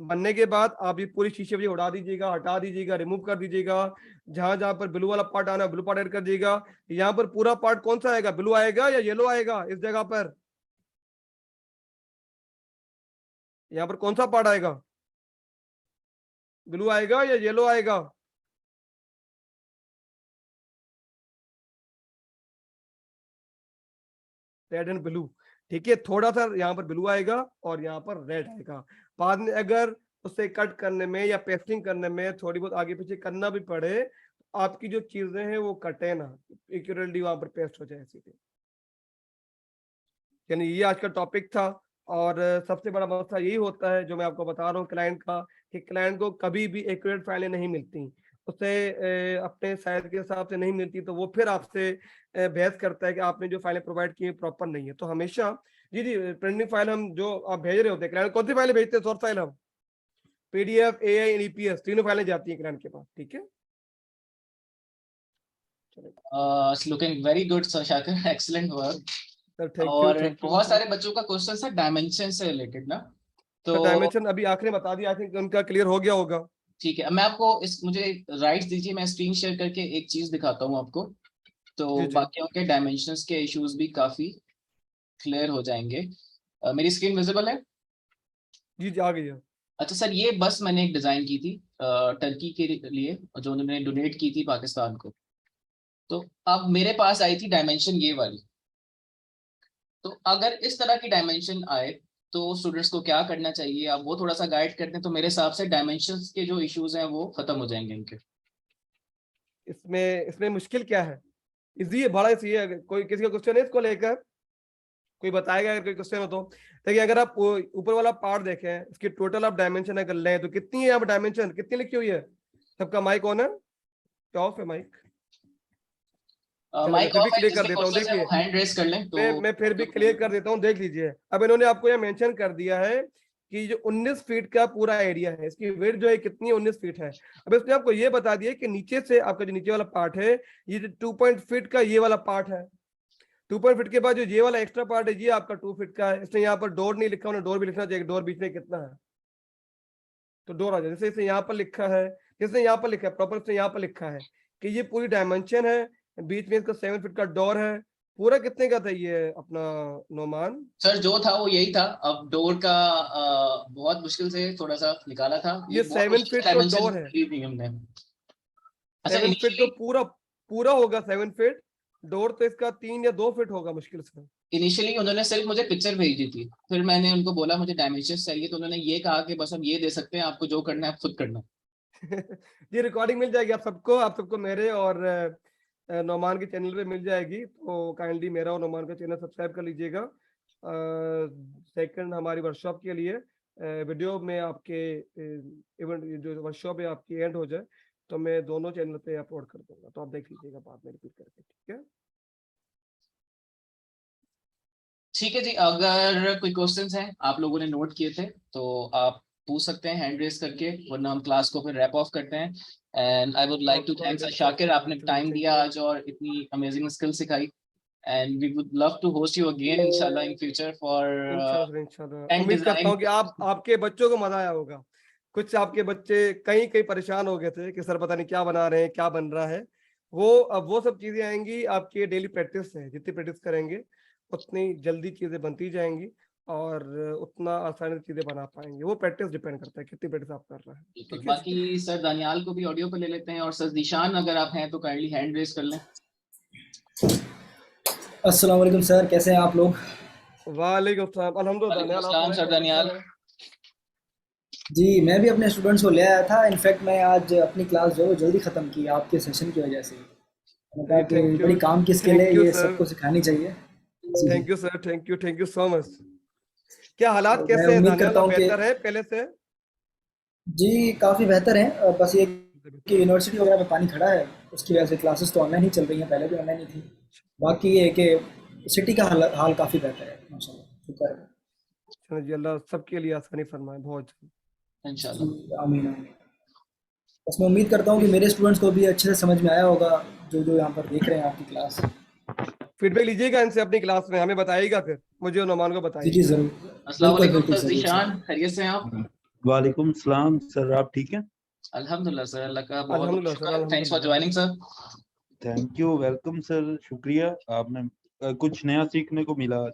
बनने के बाद आप ये पूरी शीशे भी उड़ा दीजिएगा, हटा दीजिएगा, रिमूव कर दीजिएगा। जहां जहां पर ब्लू वाला पार्ट आना है ब्लू पार्ट ऐड कर दीजिएगा। यहाँ पर पूरा पार्ट कौन सा आएगा, ब्लू आएगा या येलो आएगा इस जगह पर? यहाँ पर कौन सा पार्ट आएगा, ब्लू आएगा या येलो आएगा? रेड एंड ब्लू, ठीक है। थोड़ा सा यहाँ पर ब्लू आएगा और यहाँ पर रेड आएगा। बाद में अगर उसे कट करने में या पेस्टिंग करने में थोड़ी बहुत आगे पीछे करना भी पड़े, तो आपकी जो चीजें हैं वो कटे ना, एक्यूरेटली वहां पर पेस्ट हो जाए सीधे। यानी ये आज का टॉपिक था। और सबसे बड़ा मसला यही होता है जो मैं आपको बता रहा हूँ क्लाइंट का, कि क्लाइंट को कभी भी एक्यूरेट फाइलें नहीं मिलती, उसे अपने साइज के हिसाब से नहीं मिलती, तो वो फिर आपसे बहस करता है कि आपने जो फाइलें प्रोवाइड की प्रॉपर नहीं है। तो हमेशा जी जी प्रिंटिंग फाइल हम जो आप भेज रहे होते हैं क्लाइंट, कौन सी फाइलें भेजते हैं? सोर्स फाइल हम PDF, AI एंड EPS तीनों फाइलें जाती हैं क्लाइंट के पास, ठीक है। Looking very good sir Shakir, excellent work. Sir thank you, और थैंक यू। बहुत सारे बच्चों का क्वेश्चन था डायमेंशन से रिलेटेड ना, तो डायमेंशन अभी आखिरी बता दिया, आई थिंक उनका क्लियर हो गया होगा। ठीक है। मैं आपको मुझे राइट्स दीजिए, मैं स्क्रीन शेयर करके एक चीज दिखाता हूँ आपको, तो जी जी बाकियों के डायमेंशंस के इश्यूज भी काफी क्लियर हो जाएंगे। मेरी स्क्रीन विजिबल है? जी जी आ गई है। अच्छा सर, ये बस मैंने एक डिजाइन की थी टर्की के लिए, जो उन्होंने डोनेट की थी पाकिस्तान को। तो अब मेरे पास आई थी डायमेंशन ये वाली। तो अगर इस तरह की डायमेंशन आए तो स्टूडेंट्स को क्या करना चाहिए, आप वो थोड़ा सा गाइड करते हैं तो मेरे हिसाब से डायमेंशंस के जो इश्यूज हैं वो खत्म हो जाएंगे इनके। इसमें इसमें मुश्किल क्या है? इजी है, बड़ा इजी है। कोई किसी का क्वेश्चन है इसको लेकर? कोई बताएगा अगर कोई क्वेश्चन हो तो? देखिए अगर आप ऊपर वाला पार्ट देखें, इसकी टोटल आप डायमेंशन अगर लें तो कितनी है? आप डायमेंशन कितनी लिखी हुई है? सबका माइक ऑन है क्या ऑफ है माइक? चलो मैं माइक फिर भी ऑफ है, क्लियर कर जिसके देता हूँ, क्वेश्चंस है देखिए वो हैंड रेज कर लें तो मैं फिर भी क्लियर कर देता हूँ, देख लीजिए। अब इन्होंने आपको यह मेंशन कर दिया है कि जो 19 फीट का पूरा एरिया है, इसकी विड्थ जो है कितनी है, 19 फीट है। अब इसने आपको ये बता दिया कि नीचे से आपका जो नीचे वाला पार्ट है, ये 2 फीट का ये वाला पार्ट है। 2 फीट के बाद जो ये वाला एक्स्ट्रा पार्ट है ये आपका 2 फीट का है। इसने यहाँ पर डोर नहीं लिखा, उन्हें डोर भी लिखना चाहिए, डोर बीच में कितना है तो डोर आ जाए। जैसे इसने यहाँ पर लिखा है, जैसे यहाँ पर लिखा है प्रॉपर, इसने यहाँ पर लिखा है कि ये पूरी डायमेंशन है, बीच में इसका 7 फीट का डोर है। पूरा कितने का था ये अपना नोमान? सर जो था वो यही था। अब डोर का बहुत मुश्किल से थोड़ा सा निकाला था, ये बहुत 7 मुश्किल फीट तो डायमेंशन डोर है, थी हमने। अच्छा 7 फीट तो इनिशियली पूरा पूरा होगा 7 फीट। डोर तो इसका 3 या 2 फीट होगा मुश्किल से। इनिशियली उन्होंने सिर्फ मुझे पिक्चर भेजी थी, फिर मैंने उनको बोला मुझे डायमेंशन चाहिए, तो उन्होंने ये कहा कि बस हम ये दे सकते हैं, आपको जो करना है आप खुद करना। ये रिकॉर्डिंग मिल जाएगी आप सबको मेरे और नोमान के चैनल पे मिल जाएगी, तो काइंडली मेरा और नोमान का चैनल सब्सक्राइब कर लीजिएगा। सेकंड हमारी वर्कशॉप के लिए वीडियो में आपके इवेंट जो वर्कशॉप है आपकी एंड हो जाए तो मैं दोनों चैनल पे अपलोड कर दूंगा, तो आप देख लीजिएगा बाद में रिपीट करके, ठीक है। ठीक है जी, अगर कोई क्वेश्चंस हैं आप लोगों ने नोट किए थे तो आप पूछ सकते हैं हैंड रेज करके, वरना हम क्लास को फिर रैप ऑफ करते हैं। And I would like to thank Shakir, आपने टाइम दिया आज और इतनी अमेजिंग स्किल सिखाई। And we would love to host you again इंशाल्लाह इन फ्यूचर फॉर इंशाल्लाह उम्मीद करता हूँ कि आपके बच्चों को मजा आया होगा। कुछ आपके बच्चे कहीं परेशान हो गए थे कि सर पता नहीं क्या बना रहे हैं, क्या बन रहा है। अब वो सब चीजें आएंगी आपके डेली प्रैक्टिस से। जितनी प्रैक्टिस करेंगे उतनी जल्दी चीजें बनती जाएंगी और उतना आसानी से चीजें बना पाएंगे। वो प्रैक्टिस डिपेंड करता है कितनी प्रैक्टिस आप कर रहे हैं, ठीक है। बाकी सर दानियाल को भी ऑडियो पे ले लेते हैं, और सर निशान अगर आप हैं तो काइंडली हैंड रेज कर लें। अस्सलाम वालेकुम सर, कैसे हैं आप लोग? वालेकुम सलाम, अल्हम्दुलिल्लाह। सर दानियाल जी, मैं भी अपने स्टूडेंट्स को ले आया था। इनफैक्ट मैं आज अपनी क्लास जो है वो जल्दी ख़त्म की आपके सेशन की वजह से। मैंने कहा कि बड़ी काम की स्किल है, थैंक यू ये सर, सबको सिखानी चाहिए। जी, जी। Thank you sir, thank you so much. क्या हालात तो मैं कैसे हैं उम्मीद करता धानियाला, हूँ कि बेहतर है पहले से? जी, काफ़ी बेहतर हैं। बस ये कि यूनिवर्सिटी वगैरह में पानी खड़ा है, उसकी वजह से क्लासेस तो ऑनलाइन ही चल रही हैं, पहले भी ऑनलाइन ही थी। बाकी ये है कि सिटी का हाल हाल काफ़ी बेहतर है, माशाल्लाह, शुक्र है। चलो जी, अल्लाह सबके लिए आसानी फरमाए बहुत जल्द। इंशाल्लाह। जी, आमीन, आमीन। बस मैं उम्मीद करता हूँ कि मेरे स्टूडेंट्स को भी अच्छे से समझ में आया होगा, जो जो यहाँ पर देख रहे हैं आपकी क्लास। फीडबैक लीजिएगा इनसे अपनी क्लास में, हमें बताइएगा, फिर मुझे और नोमान को जी, जी, बताइएगा। ज़रूर। अस्सलाम बिल्कुल, वालेकुम बिल्कुल सर सर, जी, सर। ज़ीशान, खैरियत से हैं आप? वालेकुम सलाम सर, आप ठीक हैं? अल्हम्दुलिल्लाह सर, अल्लाह का बहुत बहुत अल्हम्दुलिल्लाह सर, शुक्र। थैंक्स फॉर अल्हम्दुलिल्लाह। Joining sir. Thank you, welcome sir, शुक्रिया। आपने कुछ नया सीखने को मिला आज।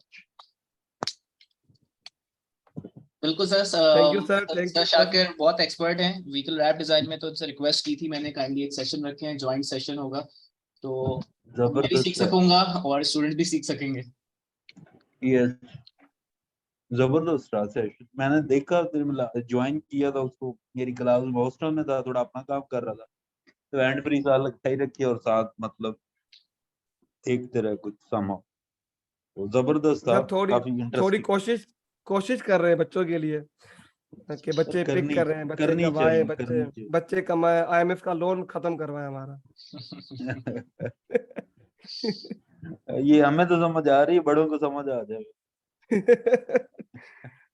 बिल्कुल sir. Thank you sir, thank sir you sir. Shakir बहुत एक्सपर्ट हैं व्हीकल रैप डिजाइन में, तो उनसे रिक्वेस्ट की थी मैंने, काइंडली एक सेशन रखे हैं, जॉइंट सेशन होगा, तो मैं भी सीख जबरदस्त है। सकूंगा और स्टूडेंट भी सीख सकेंगे। यस, जबरदस्त रहा सेशन। मैंने देखा, ज्वाइन किया था उसको, मेरी क्लास में हॉस्टल में था, थोड़ा अपना काम कर रहा था, तो हैंड फ्री साल सही रखी और साथ मतलब देखते रहे कुछ समा, तो जबरदस्त था, सर थोड़ी काफी थोड़ी इंटरेस्टिंग। कोशिश कर रहे हैं बच्चों के लिए, कि सर बच्चे पिक करनी कर रहे हैं, बच्चे करनी कमाए, चाहिए, बच्चे करनी चाहिए। बच्चे कमाए, आईएमएफ का लोन खत्म करवाए हमारा। ये हमें तो समझ आ रही है, बड़ों को समझ आ जाए।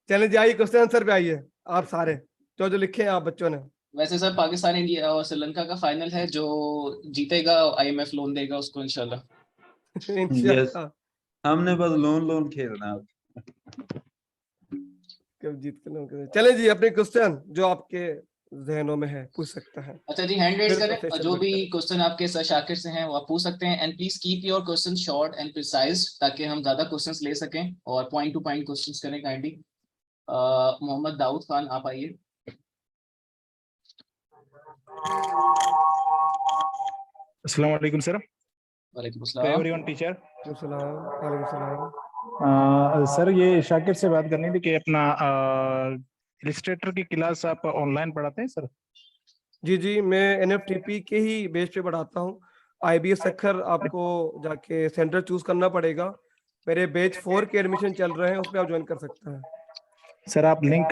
चलिए जी, आइए क्वेश्चन आंसर पे आइए। आप सारे जो जो लिखे हैं आप बच्चों ने। वैसे सर पाकिस्तान इंडिया और श्रीलंका का फाइनल है, जो जीतेगा आईएमएफ लोन देगा उसको इंशाल्लाह। यस, इंशाल्लाह। हमने बस लोन लोन खेलना है। कब जीत के लोग। चले जी, अपने क्वेश्चन जो आपके जहनों में है पूछ सकता है, अच्छा जी, हैंड रेज फिर करें और प्रोफेसर जो भी बढ़ते हैं। क्वेश्चन आपके सर शाकिर से हैं वो आप पूछ सकते हैं, and please keep your question short and precise, ताकि हम ज्यादा क्वेश्चंस ले सकें, और पॉइंट टू पॉइंट क्वेश्चंस करें काइंडली। मोहम्मद दाऊद खान, आप आइए। अस्सलाम वालेकुम सर। वालेकुम टू अस्सलाम। Everyone teacher. वालेकुम सलाम, वालेकुम सलाम। सर ये शाकिर से बात करनी थी कि अपना इलिस्ट्रेटर की क्लास आप ऑनलाइन पढ़ाते हैं सर? जी जी, मैं एनएफटीपी के ही बेस पे पढ़ाता हूँ। आईबीएस सखर आपको जाके सेंटर चूज करना पड़ेगा। मेरे बैच 4 के एडमिशन चल रहे हैं, उस पर आप ज्वाइन कर सकते हैं। सर आप लिंक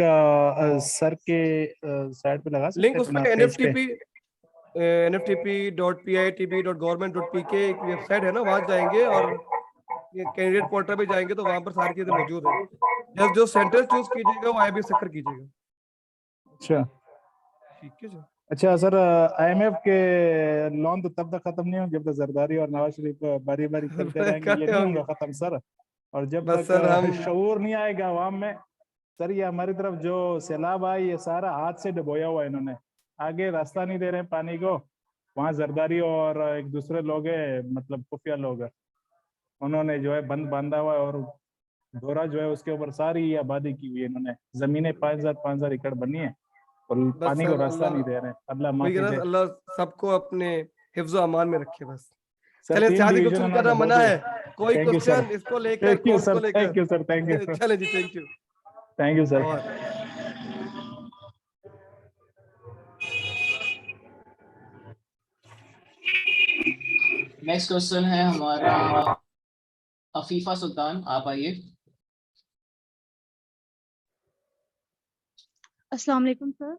सर के साइट पे लगा सकते लिंक हैं उस अपना पर पेज पे? nftp.pitb.government.pk एक वेबसाइट है ना, वहां जाएंगे और ये कैंडिडेट पोर्टल पे जाएंगे तो वहां पर सारी चीजें मौजूद है। जस्ट जो सेंटर चूज कीजिएगा वो आईबीएस सखर कीजिएगा। अच्छा ठीक है जी। अच्छा सर, आईएमएफ के लोन तो तब तक खत्म नहीं होंगे जब तक जरदारी और नवाज शरीफ बारी बारी करते रहेंगे, ये कहे नहीं होंगे होगा खत्म सर। और जब बस तक सर हम शऊर नहीं आएगा अवाम में सर, ये हमारी तरफ जो सैलाब आए ये सारा हाथ से डुबोया हुआ है इन्होंने, आगे रास्ता नहीं दे रहे हैं पानी को। वहाँ जरदारी और एक दूसरे लोग है, मतलब खुफिया लोग है, उन्होंने जो है बंद बांधा हुआ है, और दौरा जो है उसके ऊपर सारी आबादी की हुई है इन्होंने, जमीनें 5,000 एकड़ बनी है और बस पानी को सर रास्ता अल्लाह, नहीं दे रहे हैं। अल्लाह वही माफी ना, दे। अल्लाह सबको अपने हिफ्ज़ व अमान में रखे बस। सर चलें, 3 ज्यादा डिवीजन क्वेश्चन उन्होंने करना डबो मना दिए। है। कोई थैंक यू सर, क्वेश्चन इसको लेकर, थैंक यू कोर्स को सर, लेकर। Thank you sir, thank you sir, चलें जी, thank you. Thank you sir. और नेक्स्ट क्वेश्चन है हमारा अफीफा सुल्तान, आप आइए। अस्सलाम वालेकुम सर।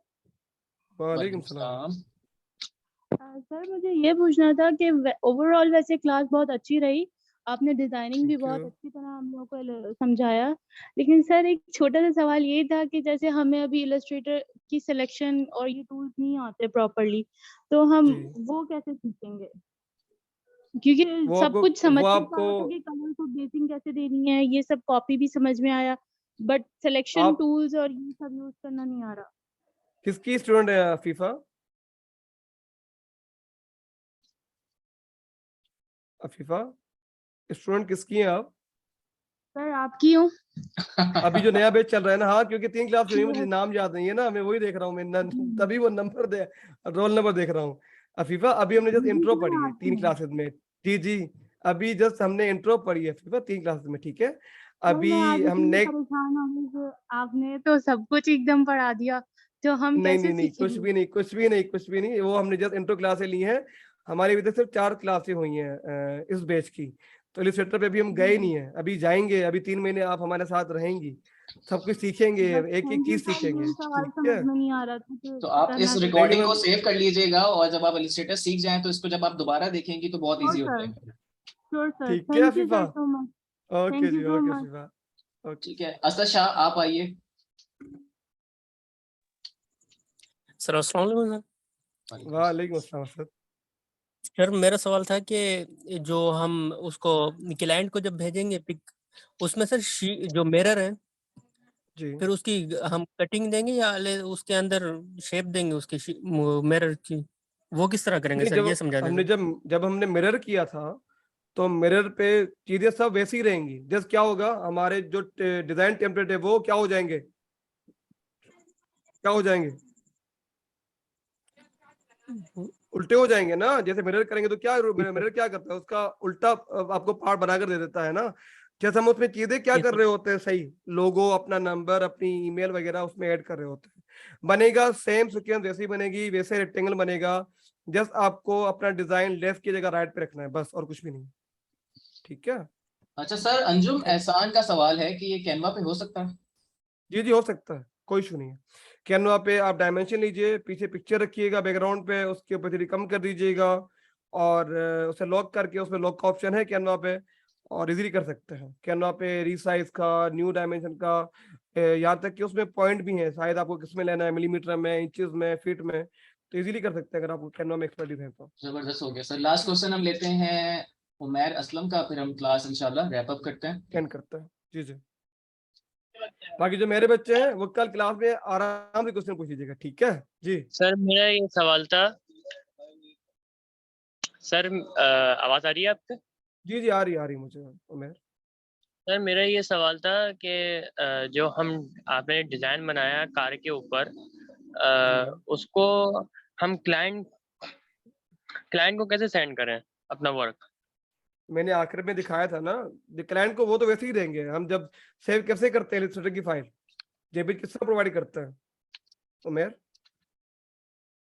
वालेकुम वालेकुम सलाम। सलाम। सर मुझे ये पूछना था कि ओवरऑल वैसे क्लास बहुत अच्छी रही, आपने डिजाइनिंग भी थैंक बहुत यू। अच्छी तरह हम लोगों को समझाया, लेकिन सर एक छोटा सा सवाल ये था कि जैसे हमें अभी इलस्ट्रेटर की सिलेक्शन और ये टूल्स नहीं आते प्रॉपरली, तो हम जी, वो कैसे सीखेंगे? क्योंकि सब कुछ वो समझ में तो आपको आया था कि कलर को बेसिंग कैसे देनी है, ये सब कॉपी भी समझ में आया, बट सिलेक्शन आप टूल्स और ये सब यूज करना नहीं आ रहा। किसकी स्टूडेंट है अफीफा? अफीफा स्टूडेंट किसकी हैं आप? सर आपकी हूँ। अभी जो नया बैच चल रहा है ना, हाँ, क्योंकि 3 क्लास हुई, मुझे Yes. नाम याद नहीं है ना, मैं वही देख रहा हूँ, तभी वो नंबर दे, रोल नंबर देख रहा हूँ। अफीफा अभी हमने जस्ट जी इंट्रो सर पढ़ी है आपकी 3 हूँ। क्लासेस में। जी जी, अभी जस्ट हमने इंट्रो पढ़ी है अफीफा 3 क्लासेस में, ठीक है। सर अभी मैं आज हम इतनी नेक्स्ट, परेशान हो गई कि आपने तो सब कुछ एकदम पढ़ा दिया, तो हम नहीं कैसे नहीं नहीं, कुछ सीखेंगे? भी नहीं, कुछ भी नहीं, कुछ भी नहीं। वो हमने जस्ट इंट्रो क्लासें ली हैं। हमारी अभी तक सिर्फ 4 क्लासें हुई हैं इस बैच की। तो इलिस्ट्रेटर पे अभी हम गए नहीं है, अभी जाएंगे। अभी 3 महीने आप हमारे साथ रहेंगी, सब कुछ सीखेंगे, बस एक एक थैंक यू चीज सर, सीखेंगे। मेन सवाल ठीक समझ है, में नहीं आ रहा था तो तो आप इस करना कैसे? रिकॉर्डिंग को मैम। सेव कर लीजिएगा और जब आप इलिस्ट्रेटर सीख जाएं तो इसको जब आप दोबारा देखेंगी तो बहुत श्योर इजी हो सर, जाएगा। श्योर सर, ठीक है thank you Afifa, sir so much, okay thank you ji, so okay much. Afifa, okay. ठीक है, असद शाह आप आइए। सर अस्सलाम वालेकुम सर। वालेकुम अस्सलाम असद। सर मेरा सवाल था कि जो हम उसको क्लाइंट को जब भेजेंगे पिक, उसमें सर जो मिरर है जी फिर उसकी हम कटिंग देंगे या उसके अंदर शेप देंगे उसकी मिरर की, वो किस तरह करेंगे नहीं, सर, ये समझा हमने दें। जब हमने मिरर किया था, तो मिरर पे चीजें सब वैसी ही रहेंगी। जस्ट क्या होगा, हमारे जो डिजाइन टेम्पलेट है वो क्या हो जाएंगे, क्या हो जाएंगे, उल्टे हो जाएंगे ना। जैसे मिरर करेंगे तो क्या मिरर क्या करता है, उसका उल्टा आपको पार्ट बनाकर दे देता है ना। जैसे हम उसमें चीजें क्या कर रहे होते हैं, सही लोगो, अपना नंबर, अपनी ईमेल वगैरह उसमें ऐड कर रहे होते हैं। बनेगा सेम सीक्वेंस, वैसे ही बनेगी, वैसे रेक्टेंगल बनेगा। जस्ट आपको अपना डिजाइन लेफ्ट की जगह राइट पे रखना है, बस, और कुछ भी नहीं। ठीक है। अच्छा सर, अंजुम एहसान का सवाल है कि ये कैनवा पे हो सकता है? जी जी, हो सकता है, कोई इशू नहीं है। कैनवा पे आप डायमेंशन लीजिए, पीछे पिक्चर रखिएगा बैकग्राउंड पे, उसके ऊपर थोड़ी कम कर दीजिएगा, और उसे लॉक करके, उसमें लॉक का ऑप्शन है कैनवा पे, और इजीली कर सकते हैं कैनवा पे रीसाइज का, न्यू डायमेंशन का। यहाँ तक कि उसमें पॉइंट भी है, शायद आपको किस में लेना है, मिलीमीटर में, इंचेस में, फीट में, तो इजीली कर सकते हैं अगर आपको कैनवा में एक्सपर्टीज है तो। जबरदस्त हो गया सर। लास्ट क्वेश्चन हम लेते हैं उमैर असलम का, फिर हम क्लास इंशाल्लाह रैप अप करते हैं। कैन करता है, जी जी। बाकी जो मेरे बच्चे हैं वो कल क्लास में आराम से क्वेश्चन पूछ लीजिएगा, ठीक है जी। सर मेरा ये सवाल था सर, आवाज आ रही है आपको? जी जी, आ रही मुझे उमेर। सर मेरा ये सवाल था कि जो आपने डिजाइन बनाया कार के ऊपर, उसको हम क्लाइंट को कैसे सेंड करें अपना वर्क? मैंने आखिर में दिखाया था ना, क्लाइंट को वो तो वैसे ही देंगे। हम जब सेव कैसे करते हैं इलस्ट्रेटर की फाइल, जेपीजी किससे प्रोवाइड करता है उमेर?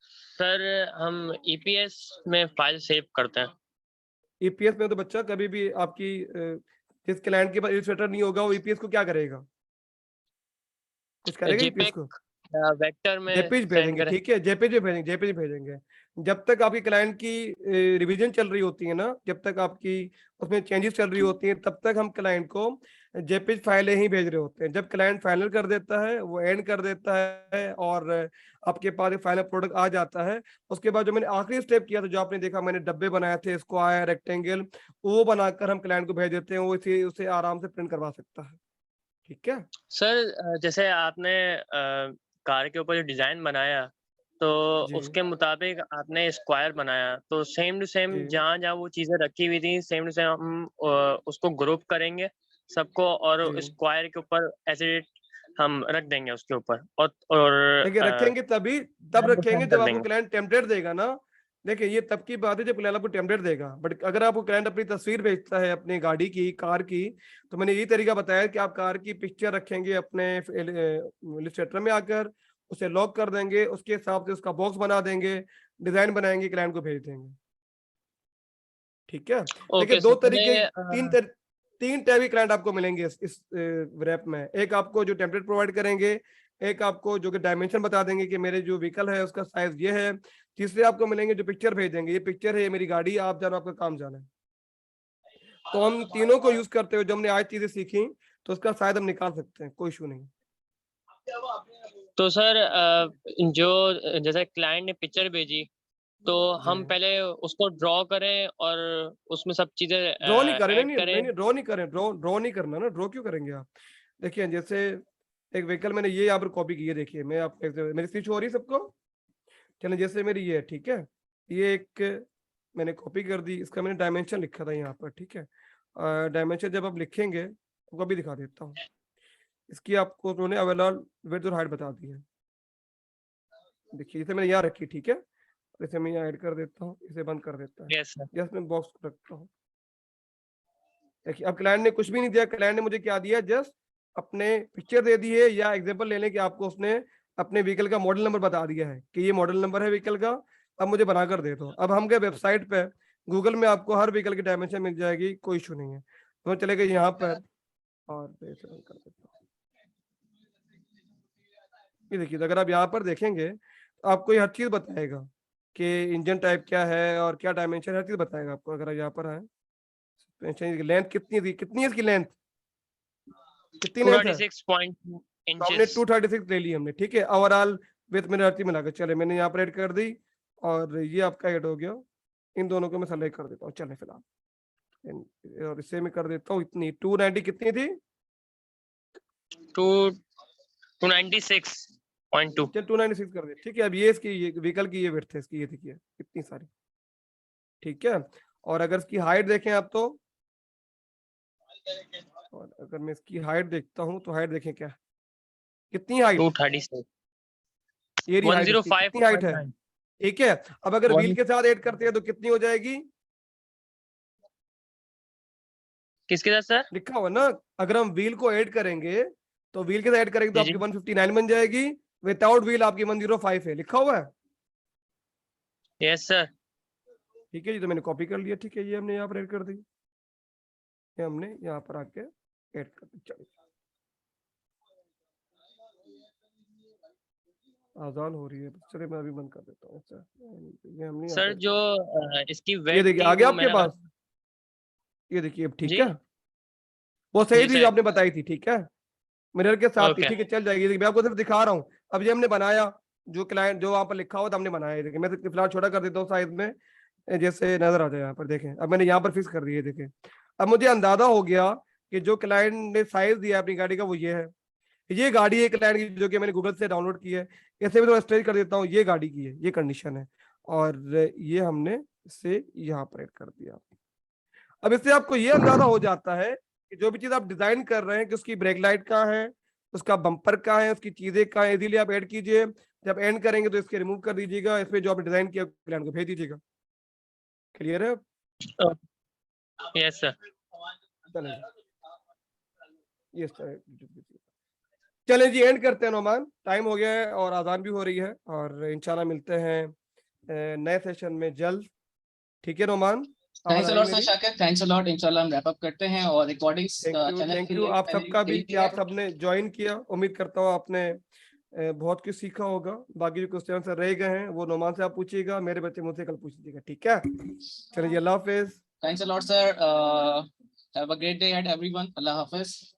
सर हम ईपीएस में फाइल सेव करते हैं। ईपीएस में तो बच्चा कभी भी आपकी जिस क्लाइंट के पास इलस्ट्रेटर नहीं होगा वो ईपीएस को क्या करेगा, कुछ करेगा ईपीएस जेपेग को? वेक्टर में जेपीज सेंड भेजेंगे, करें। ठीक है, जेपीज में भेजेंगे, जेपीज भेजेंगे। जब तक आपकी क्लाइंट की रिवीजन चल रही होती है ना, जब तक आपकी उसमें चेंजेस चल रही होती हैं, तब तक हम क्लाइंट को जेपीज फाइलें ही भेज रहे होते हैं। जब क्लाइंट फाइनल कर देता है, वो एंड कर देता है, और आपके पास एक फाइनल प्रोडक्ट आ जाता है, उसके बाद जो मैंने आखिरी स्टेप किया था, जो आपने देखा मैंने डब्बे बनाए थे, स्क्वायर, रेक्टेंगल, वो बनाकर हम क्लाइंट को भेज देते हैं। वो उसे आराम से प्रिंट करवा सकता है, ठीक है। सर जैसे आपने कार के ऊपर जो डिजाइन बनाया, तो जी उसके मुताबिक आपने स्क्वायर बनाया, तो सेम टू सेम जी जहाँ जहाँ वो चीजें रखी हुई थी सेम टू सेम हम उसको ग्रुप करेंगे सबको, और जी। स्क्वायर के ऊपर ऐसे हम रख देंगे उसके ऊपर, और देखिए, रखेंगे तभी, तब को रखेंगे सेंड जब कर आपको देंगे। क्लाइंट टेम्पलेट देगा ना। देखिए, ये तब की बात है जब क्लाइंट आपको टेम्पलेट देगा। बट अगर आपको क्लाइंट अपनी तस्वीर भेजता है अपनी गाड़ी की, कार की, तो मैंने यही तरीका बताया कि आप कार की पिक्चर रखेंगे अपने इलस्ट्रेटर में आकर, उसे लॉक कर देंगे, उसके हिसाब से उसका बॉक्स बना देंगे, डिजाइन बनाएंगे, क्लाइंट को भेज देंगे, ठीक है। देखिए, ओके दो सर तरीके, चलिए, तीन टाइप के क्लाइंट आपको मिलेंगे इस रैप में। एक आपको जो टेम्पलेट प्रोवाइड करेंगे, एक आपको जो कि डायमेंशन बता देंगे कि मेरे जो व्हीकल है उसका साइज ये है, तीसरे आपको मिलेंगे जो पिक्चर भेज देंगे, ये पिक्चर है, ये मेरी गाड़ी है, आप जानो, आपका काम जाना है। तो हम तीनों को यूज करते हुए जो हमने आज चीजें सीखी, तो उसका शायद हम निकाल सकते हैं, कोई इशू नहीं। तो सर जो जैसे क्लाइंट ने पिक्चर भेजी, तो हम जी, पहले उसको ड्रॉ करें और उसमें सब चीजें ड्रॉ नहीं करें, ऐड नहीं करें। नहीं नहीं, ड्रॉ नहीं करें, ड्रॉ नहीं करना ना, ड्रॉ क्यों करेंगे आप? देखिए, जैसे एक व्हीकल मैंने ये यहाँ पर कॉपी की है, देखिए, मैं आप मेरी स्पीच हो रही है सबको? चलिए, जैसे मेरी ये है, ठीक है, ये एक मैंने कॉपी कर दी, इसका मैंने डायमेंशन लिखा था यहाँ पर, ठीक है। डायमेंशन जब आप लिखेंगे, आपको अभी दिखा देता हूँ। इसकी आपको उन्होंने अवेलेबल विड्थ और हाइट बता दी है। देखिए, इसे मैंने यहाँ रखी, ठीक है, और इसे मैं यहाँ ऐड कर देता हूँ, इसे बंद कर देता है, यस सर। जस्ट मैं बॉक्स रखता हूँ। देखिए, अब क्लाइंट ने कुछ भी नहीं दिया, क्लाइंट ने मुझे क्या दिया, जस्ट अपने पिक्चर दे दी है, या एग्जांपल ले लें कि आपको उसने अपने व्हीकल का मॉडल नंबर बता दिया है कि ये मॉडल नंबर है व्हीकल का, अब मुझे बनाकर दे दो। अब हम गए वेबसाइट पे, गूगल में आपको हर व्हीकल की डायमेंशन मिल जाएगी, कोई इशू नहीं है। तो हम चले गए यहाँ पर और कर देता हूँ। ये देखिए, अगर आप यहाँ पर देखेंगे तो आपको ये हर चीज बताएगा कि इंजन टाइप क्या है और क्या डायमेंशन, हर चीज बताएगा आपको। अगर आप यहाँ पर आए, लेंथ कितनी थी, कितनी है इसकी लेंथ, कितनी लेंथ है, 236 तो हमने इंचेस 236 ले ली हमने, ठीक है। ओवरऑल विथ मैंने हर चीज मिलाकर, चले मैंने यहाँ पर ऐड कर दी और ये आपका ऐड हो गया। इन दोनों को मैं सेलेक्ट कर देता हूँ, चले फिलहाल। और इसे मैं कर देता हूँ इतनी 290 कितनी थी, 296.2 चल 296 कर दे, ठीक है। अब ये इसकी ये व्हीकल की ये विड्थ है इसकी, ये देखिए कितनी सारी, ठीक है। और अगर इसकी हाइट देखें आप तो, और अगर मैं इसकी हाइट देखता हूँ तो हाइट देखें क्या, कितनी हाइट, 236 ये रही हाइट, कितनी हाइट है, ठीक है। अब अगर व्हील के साथ ऐड करते हैं तो कितनी हो जाएगी, किसके साथ सर? लिखा हुआ ना, अगर हम व्हील को ऐड करेंगे तो व्हील के साथ ऐड करेंगे तो जी, आपकी 159 बन जाएगी, विदाउट व्हील आपकी 105 है, लिखा हुआ है, यस सर। ठीक है जी। तो मैंने कॉपी कर लिया, ठीक है, ये हमने यहाँ पर ऐड कर दी, ये हमने यहाँ पर आके ऐड कर दी। चलिए, आजान हो रही है, चलिए मैं अभी बंद कर देता हूँ। अच्छा, ये हमने यहाँ सर पे- जो इसकी ये वेट देखिए थी आ गया वो आपके मेरा पास, ये देखिए अब ठीक जी है, वो सही जी थी सर। जो आपने बताई थी, ठीक है, मिरर के साथ थी, ओके ठीक है, चल जाएगी। देखिए मैं आपको सिर्फ दिखा रहा हूँ, अब ये हमने बनाया, जो क्लाइंट जो वहाँ पर लिखा हुआ था हमने बनाया। ये देखिए मैं तो फिलहाल छोटा कर देता हूँ साइज में, जैसे नजर आ जाए यहाँ पर, देखें अब मैंने यहाँ पर फिक्स कर दिए, देखें अब मुझे अंदाजा हो गया कि जो क्लाइंट ने साइज दिया अपनी गाड़ी का वो ये है, ये गाड़ी है क्लाइंट की जो कि मैंने गूगल से डाउनलोड की है। ऐसे भी थोड़ा स्ट्रेच कर देता हूँ, ये गाड़ी की है, ये कंडीशन है, और ये हमने इसे यहाँ पर ऐड कर दिया। अब इससे आपको ये अंदाजा हो जाता है कि जो भी चीज आप डिजाइन कर रहे हैं कि उसकी ब्रेक लाइट कहाँ है, उसका बम्पर कहाँ है, उसकी चीजें कहाँ है, इजीली आप ऐड कीजिए। जब एंड करेंगे तो इसके रिमूव कर दीजिएगा, इसमें जो आपने डिजाइन किया क्लाइंट को भेज दीजिएगा। क्लियर है? Yes sir. चलें, ये चलें जी, एंड करते हैं नोमान, टाइम हो गया है और आजान भी हो रही है, और इंशाल्लाह मिलते हैं नए सेशन में जल्द, ठीक है Noman? Thanks a lot sir Shakir, thanks a lot. इंशाल्लाह हम रैप अप करते हैं और रिकॉर्डिंग्स थैंक यू आप सबका भी कि आप सबने ज्वाइन किया। उम्मीद करता हूँ आपने बहुत कुछ सीखा होगा। बाकी जो क्वेश्चन रह गए हैं वो नोमान से आप पूछिएगा, मेरे बच्चे मुझसे कल पूछ लीजिएगा, ठीक है? चलिए, अल्लाह हाफिज। Thanks a lot sir, have a great day at everyone. अल्लाह हाफिज।